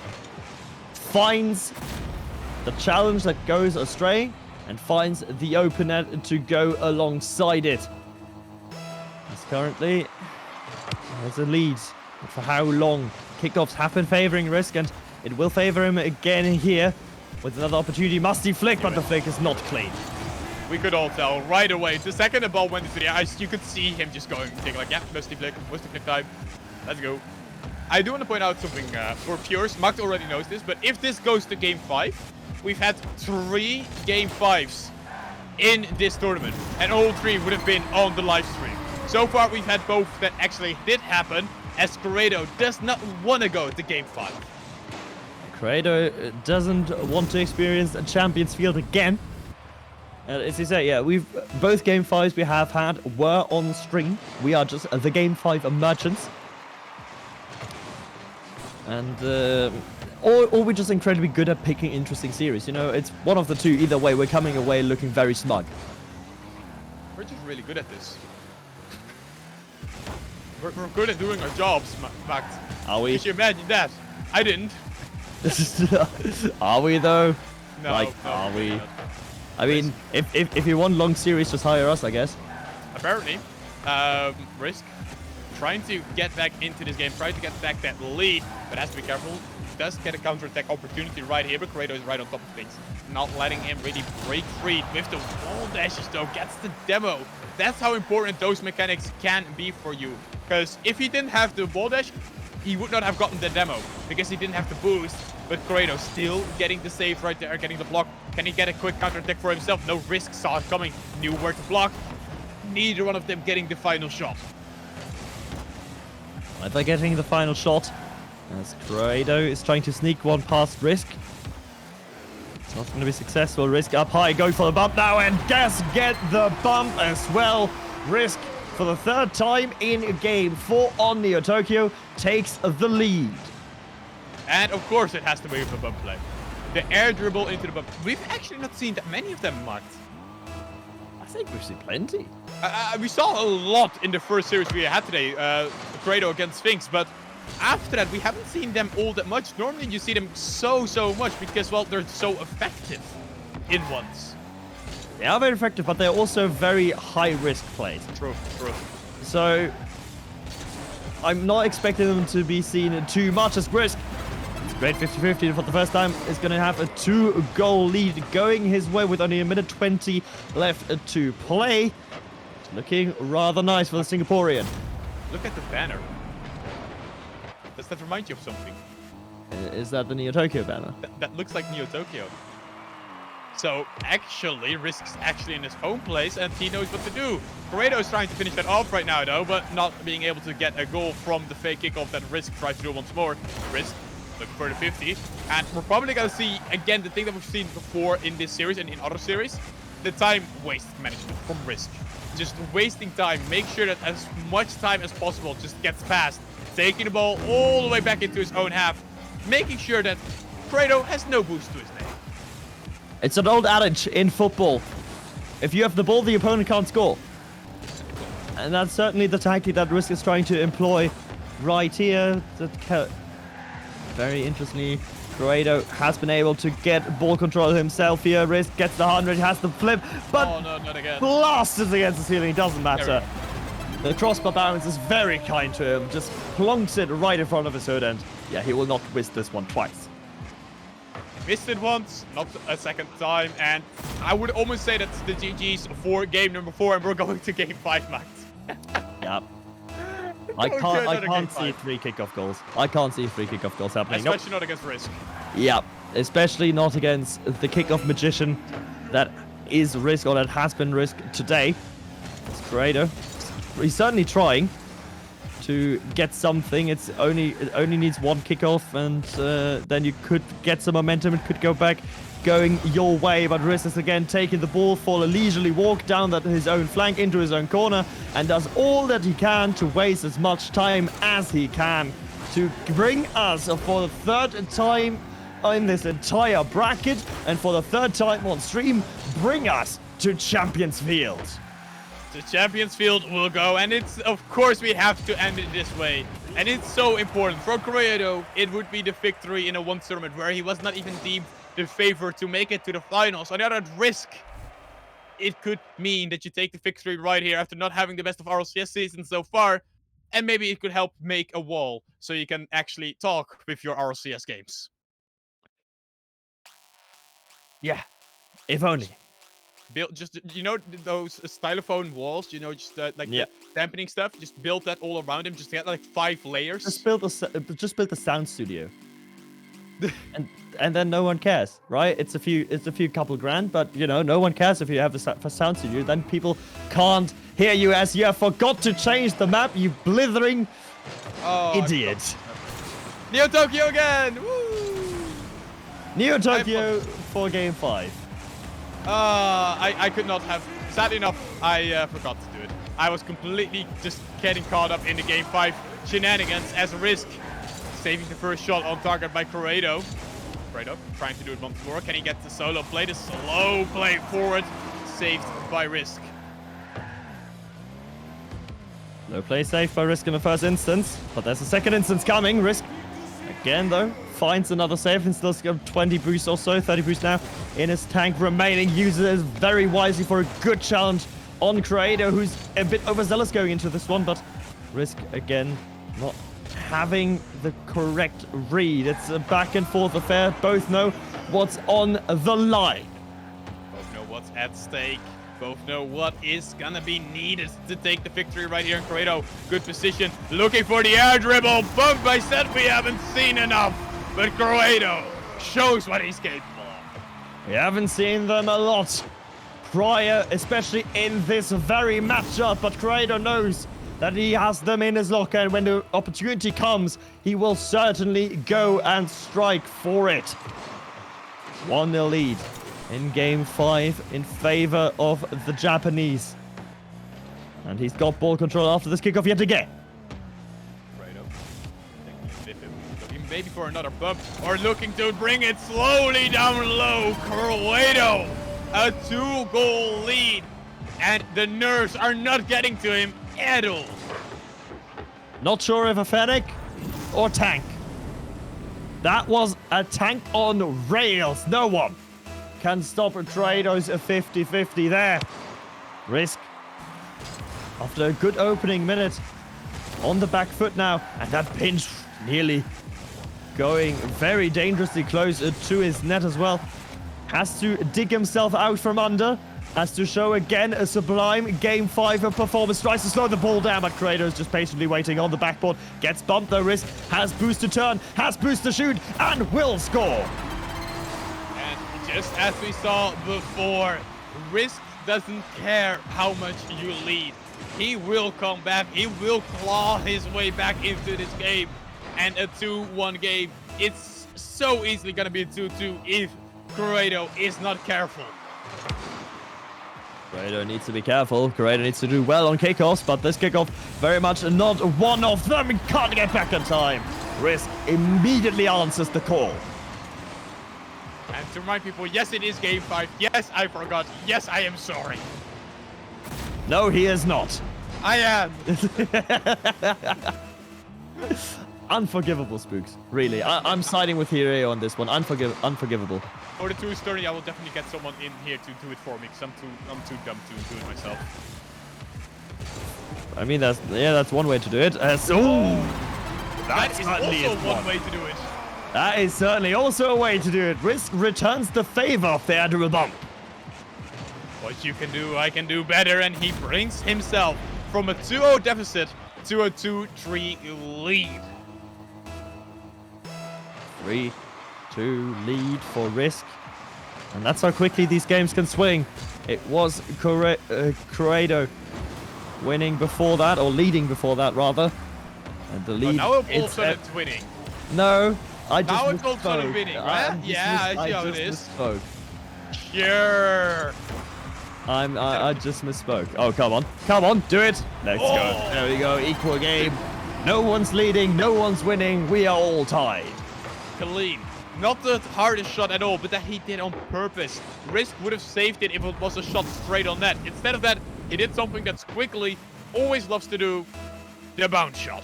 Finds the challenge that goes astray and finds the open net to go alongside it. He's currently has a lead. But for how long? Kickoffs have been favoring Risk, and it will favor him again here with another opportunity. Musty flick, but the flick is not clean. We could all tell right away. The second the ball went into the ice, you could see him just going, like, yeah, musty flick time. Let's go. I do want to point out something for viewers. Macht already knows this, but if this goes to game 5, we've had 3 game 5s in this tournament, and all 3 would have been on the live stream. So far, we've had both that actually did happen, as Credo does not want to go to game 5. Credo doesn't want to experience a Champions Field again. As you say, yeah, both game 5s we have had were on stream. We are just the game 5 merchants. And or we're just incredibly good at picking interesting series. You know, it's one of the two. Either way, we're coming away looking very smug. We're just really good at this. We're good at doing our jobs, Macht. Are we? Did you imagine that? I didn't. Are we though? No. Like, no, are we? not. I mean, if you want long series, just hire us, I guess. Apparently, Risk trying to get back into this game, trying to get back that lead, but has to be careful. Does get a counter-attack opportunity right here, but Credo is right on top of things. Not letting him really break free with the wall dashes, though. Gets the demo. That's how important those mechanics can be for you. Because if he didn't have the wall dash, he would not have gotten the demo. Because he didn't have the boost. But Credo still getting the save right there, getting the block. Can he get a quick counter-attack for himself? No Risk, saw it coming, knew where to block. Neither one of them getting the final shot. Either getting the final shot, as Credo is trying to sneak one past Risk. It's not going to be successful. Risk up high, going for the bump now, and Gas get the bump as well. Risk, for the 3rd time in game 4 on Neo Tokyo, takes the lead. And of course it has to be with a bump play. The air dribble into the bump. We've actually not seen that many of them, Macht. I think we've seen plenty. We saw a lot in the first series we had today, Credo against Sphinx, but after that we haven't seen them all that much. Normally you see them so much because, well, they're so effective in ones. They are very effective, but they're also very high-risk plays. True. So, I'm not expecting them to be seen too much as Risk. It's great 50-50 for the first time. Is going to have a 2-goal lead going his way with only a minute 20 left to play. It's looking rather nice for the Singaporean. Look at the banner. Does that remind you of something? Is that the Neo Tokyo banner? That looks like Neo Tokyo. So actually, Risk's actually in his home place and he knows what to do. Credo is trying to finish that off right now though, but not being able to get a goal from the fake kickoff that Risk tried to do once more. Risk looking for the 50. And we're probably going to see, again, the thing that we've seen before in this series and in other series. The time waste management from Risk. Just wasting time. Make sure that as much time as possible just gets passed. Taking the ball all the way back into his own half. Making sure that Credo has no boost to his name. It's an old adage in football. If you have the ball, the opponent can't score. And that's certainly the tactic that Risk is trying to employ right here. Very interestingly, Corrado has been able to get ball control himself here. Risk gets the 100, has the flip, but Oh, no, not again. blasts against the ceiling. It doesn't matter. The crossbar balance is very kind to him. Just plonks it right in front of his hood, and yeah, he will not miss this one twice. Missed it once, not a second time, and I would almost say that's the GG's for game number 4, and we're going to game 5, Max. Yep. I can't see 3 kickoff goals. I can't see 3 kickoff goals happening. Especially not against Risk. Yeah, especially not against the kickoff magician that is Risk, or that has been Risk today. It's Corado. He's certainly trying to get something. It only needs 1 kickoff, and then you could get some momentum. It could go back going your way, but Risk is again taking the ball for a leisurely walk down his own flank into his own corner, and does all that he can to waste as much time as he can to bring us for the 3rd time in this entire bracket, and for the 3rd time on stream, bring us to Champions Field. The Champions Field will go, and it's, of course, we have to end it this way. And it's so important. For Corado, it would be the victory in a one tournament where he was not even deemed the favorite to make it to the finals. On the other Risk, it could mean that you take the victory right here after not having the best of RLCS season so far, and maybe it could help make a wall so you can actually talk with your RLCS games. Yeah, if only. Build just, you know, those stylophone walls, you know, just like Yeah. the dampening stuff. Just build that all around him. Just get like 5 layers. Just build the sound studio, and then no one cares, right? It's a few couple grand, but you know, no one cares if you have a sound studio. Then people can't hear you as you have forgot to change the map. You blithering idiot. Neo Tokyo again! Woo! Neo Tokyo for game 5. I could not have. Sadly enough, I forgot to do it. I was completely just getting caught up in the game 5 shenanigans as a Risk. Saving the first shot on target by Corado. Corado trying to do it once more. Can he get the solo play? The slow play forward. Saved by Risk. No play safe by Risk in the first instance, but there's a second instance coming. Risk, again though, finds another save and still got 20 boosts or so, 30 boosts now in his tank remaining. Uses it very wisely for a good challenge on Corado, who's a bit overzealous going into this one, but Risk again not having the correct read. It's a back and forth affair. Both know what's on the line. Both know what's at stake. Both know what is gonna be needed to take the victory right here in Corado. Good position, looking for the air dribble. Bump, I said we haven't seen enough, but Corado shows what he's capable of. We haven't seen them a lot prior, especially in this very matchup, but Corado knows that he has them in his locker, and when the opportunity comes, he will certainly go and strike for it. 1-0 lead in game 5 in favor of the Japanese. And he's got ball control after this kickoff yet again. Corado looking maybe for another bump, or looking to bring it slowly down low. Corado, a 2-goal lead, and the nerves are not getting to him at all. Not sure if a Fennec or tank. That was a tank on rails. No one can stop Corado's 50-50 there. Risk, after a good opening minute, on the back foot now, and that pinch nearly going very dangerously close to his net as well. Has to dig himself out from under. Has to show again a sublime game 5 of performance. Tries to slow the ball down, but Kratos just patiently waiting on the backboard. Gets bumped though. Risk has boost to turn, has boost to shoot, and will score. And just as we saw before, Risk doesn't care how much you lead. He will come back. He will claw his way back into this game. And a 2-1 game, it's so easily going to be a 2-2 if Corado is not careful. Corado needs to be careful. Corado needs to do well on kickoffs, but this kickoff very much not one of them. He can't get back in time. Risk immediately answers the call. And to remind people, yes, it is game 5. Yes, I forgot. Yes, I am sorry. No, he is not. I am. Unforgivable, Spooks. Really, I'm siding with Hireo on this one. Unforgivable. For the 230, I will definitely get someone in here to do it for me, because I'm too dumb to do it myself. I mean, that's one way to do it. That is also one way to do it. That is certainly also a way to do it. Risk returns the favor fair to a bump. What you can do, I can do better, and he brings himself from a 2-0 deficit to a 2-3 lead. 3-2 lead for Risk. And that's how quickly these games can swing. It was Corrado winning before that, or leading before that, rather. And the lead now all of a sudden it's winning. No, I just Now it's all of a sudden misspoke. winning, right? Yeah, I see how it is. Misspoke. Sure. I just misspoke. Oh, come on, do it. Let's go. There we go, equal game. No one's leading, no one's winning. We are all tied. Clean. Not the hardest shot at all, but that he did on purpose. Risk would have saved it if it was a shot straight on net. Instead of that, he did something that's quickly always loves to do, the bounce shot.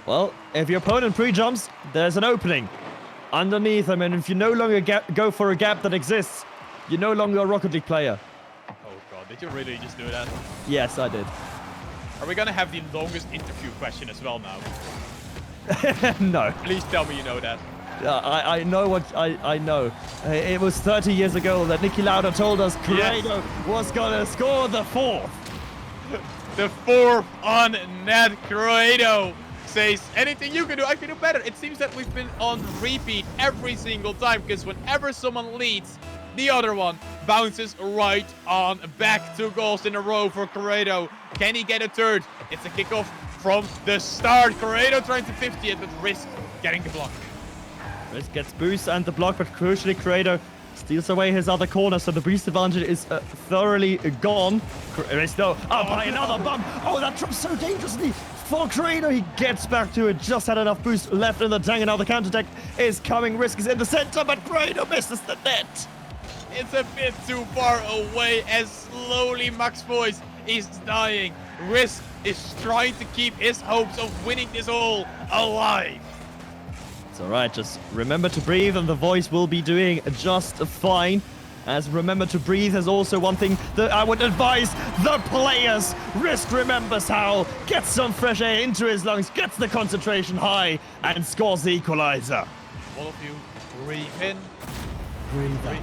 Well, if your opponent pre-jumps, there's an opening underneath him, and if you no longer go for a gap that exists, you're no longer a Rocket League player. Oh god, did you really just do that? Yes, I did. Are we gonna have the longest interview question as well now? No. Please tell me you know that. I know what I know. It was 30 years ago that Nicky Lauda told us Corrado was gonna score the 4th. The 4th on net. Corrado says, anything you can do, I can do better. It seems that we've been on repeat every single time, because whenever someone leads, the other one bounces right on back. 2 goals in a row for Corrado. Can he get a third? It's a kickoff from the start. Corrado trying to 50 it, but Risk getting the block. Risk gets boost and the block, but crucially Corrado steals away his other corner, so the boost advantage is thoroughly gone. Risk though, by another bump. Oh, that drops so dangerously for Corrado. He gets back to it, just had enough boost left in the tank, and now the counter-attack is coming. Risk is in the center, but Corrado misses the net. It's a bit too far away as slowly MachtFISCH is dying. Risk is trying to keep his hopes of winning this all alive. It's alright, just remember to breathe and the voice will be doing just fine. As remember to breathe is also one thing that I would advise the players. Risk remembers how, gets some fresh air into his lungs, gets the concentration high, and scores the equalizer. All of you, breathe in. Breathe out.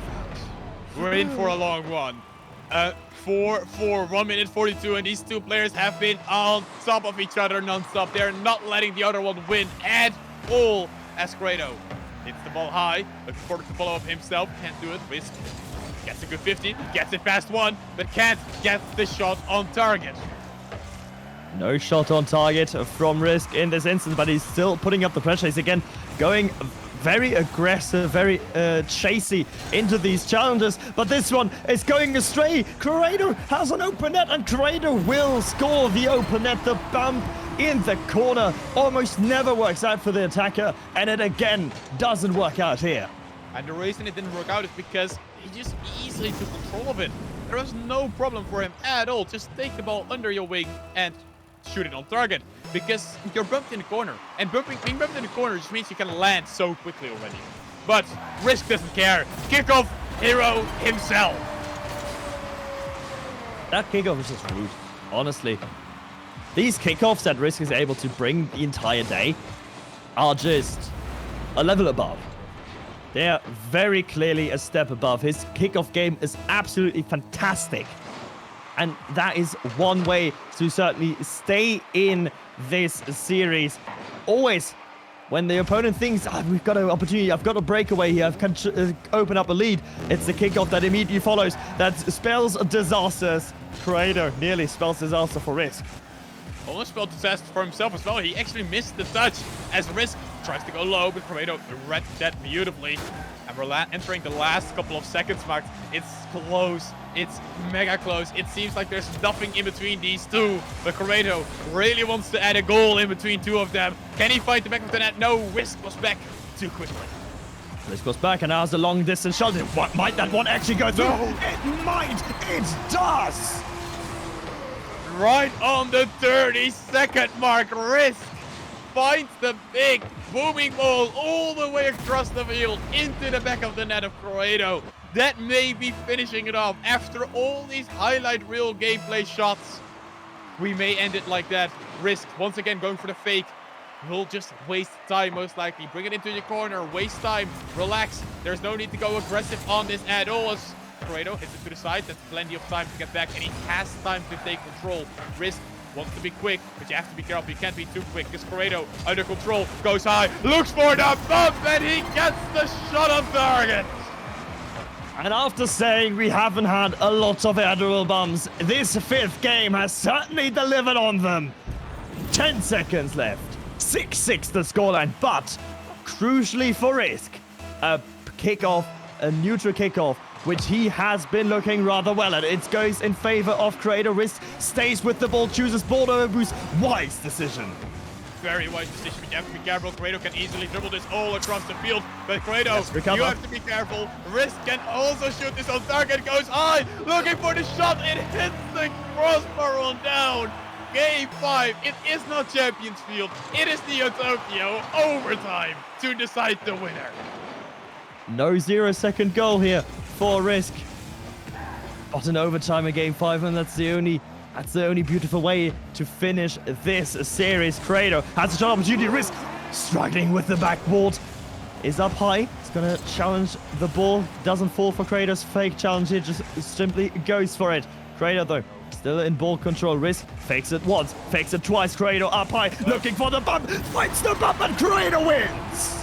We're in for a long one. 1 minute 42, and these two players have been on top of each other non-stop. They're not letting the other one win at all. As Corrado hits the ball high, looking forward to follow up himself. Can't do it. Risk gets a good 50, gets it past 1, but can't get the shot on target. No shot on target from Risk in this instance, but he's still putting up the pressure. He's again going very aggressive, very chasey into these challenges, but this one is going astray. Corrado has an open net, and Corrado will score the open net. The bump in the corner almost never works out for the attacker, and it again doesn't work out here. And the reason it didn't work out is because he just easily took control of it. There was no problem for him at all. Just take the ball under your wing and shoot it on target, because you're bumped in the corner, and being bumped in the corner just means you can land so quickly already. But Risk doesn't care. Kickoff hero himself. That kickoff is just rude, honestly. These kickoffs that Risk is able to bring the entire day are just a level above. They are very clearly a step above. His kickoff game is absolutely fantastic. And that is one way to certainly stay in this series. Always, when the opponent thinks, we've got an opportunity, I've got a breakaway here, I can open up a lead, it's the kickoff that immediately follows that spells disasters. Corrado nearly spells disaster for Risk. Almost spelled disaster for himself as well. He actually missed the touch as Risk tries to go low, but Corrado read that beautifully. And we're entering the last couple of seconds, Max. It's close. It's mega close. It seems like there's nothing in between these two. But Corrado really wants to add a goal in between two of them. Can he fight the back of the net? No, Risk was back too quickly. Risk goes back, and now has a long distance shot. What might that one actually go through? No. It might. It does. Right on the 30-second mark, Risk finds the big booming ball all the way across the field into the back of the net of Corrado. That may be finishing it off. After all these highlight reel gameplay shots, we may end it like that. Risk, once again, going for the fake. We'll just waste time, most likely. Bring it into your corner, waste time, relax. There's no need to go aggressive on this at all. As Corrado hits it to the side, that's plenty of time to get back, and he has time to take control. Risk wants to be quick, but you have to be careful. You can't be too quick, because Corrado, under control, goes high, looks for the bump, and he gets the shot on target. And after saying we haven't had a lot of aerial bombs, this 5th game has certainly delivered on them. 10 seconds left. 6-6 the scoreline, but crucially for Risk, a kickoff, a neutral kickoff, which he has been looking rather well at. It goes in favor of Corrado. Risk stays with the ball, chooses ball over boost. Wise decision. Very wise decision, but you have to be careful. Corrado can easily dribble this all across the field, but Corrado, you have to be careful. Risk can also shoot this on target, goes high, looking for the shot, it hits the crossbar on down. Game 5, it is not Champions Field, it is Neo Tokyo overtime to decide the winner. No 0-second goal here for Risk. But in overtime in Game 5, and that's the only beautiful way to finish this series. Corrado has a shot opportunity. Risk struggling with the backboard. Is up high. It's gonna challenge the ball. Doesn't fall for Corrado's fake challenge. It just simply goes for it. Corrado though, still in ball control. Risk fakes it once, fakes it twice. Corrado up high, looking for the bump. Fights the bump, and Corrado wins.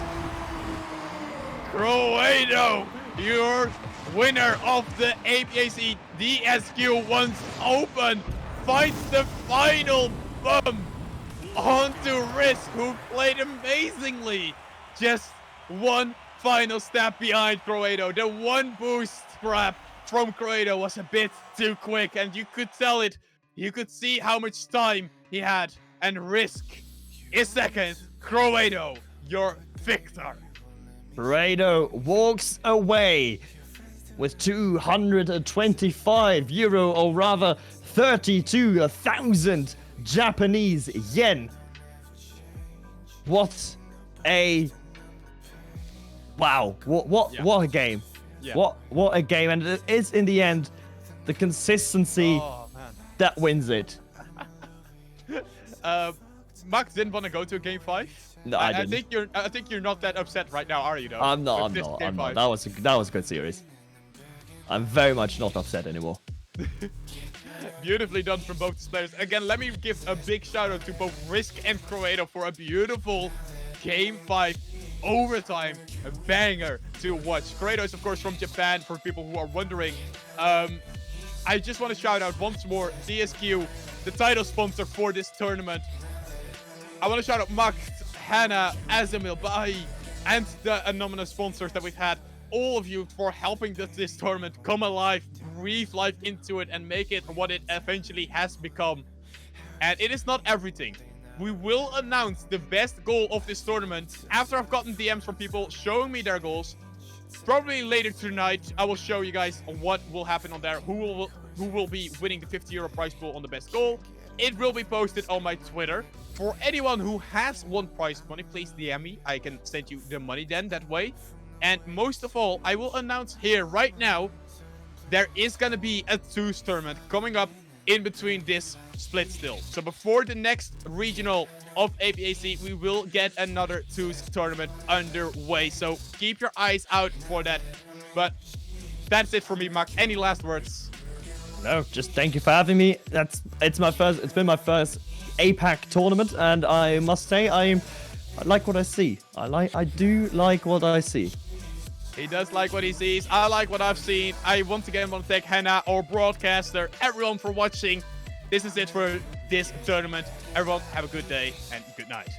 Corrado, your winner of the APAC DSQ once open, finds the final bump onto Risk, who played amazingly. Just one final step behind Corrado. The one boost grab from Corrado was a bit too quick, and you could tell it. You could see how much time he had, and Risk is second. Corrado, your victor. Corrado walks away with 225 euro, or rather 32,000 Japanese yen. What a wow! What a game! Yeah. What a game! And it is in the end the consistency that wins it. Max didn't want to go to Game 5. No, I didn't. I think you're not that upset right now, are you? Though. I'm not. That was a good series. I'm very much not upset anymore. Beautifully done from both players. Again, let me give a big shout out to both Risk and Corrado for a beautiful Game 5 overtime banger to watch. Corrado is of course from Japan, for people who are wondering. I just want to shout out once more DSQ, the title sponsor for this tournament. I want to shout out Macht, Hannah, Azamil, Bai, and the anonymous sponsors that we've had. All of you for helping this tournament come alive, breathe life into it, and make it what it eventually has become. And it is not everything. We will announce the best goal of this tournament after I've gotten DMs from people showing me their goals. Probably later tonight, I will show you guys what will happen on there, who will be winning the 50 euro prize pool on the best goal. It will be posted on my Twitter. For anyone who has won prize money, please DM me. I can send you the money then that way. And most of all, I will announce here right now, there is going to be a twos tournament coming up in between this split still. So before the next regional of APAC, we will get another twos tournament underway. So keep your eyes out for that. But that's it for me, Max. Any last words? No, just thank you for having me. It's been my first APAC tournament, and I must say I like what I see. I do like what I see. He does like what he sees. I like what I've seen. I once again want to thank Hannah, our broadcaster, everyone for watching. This is it for this tournament. Everyone, have a good day and good night.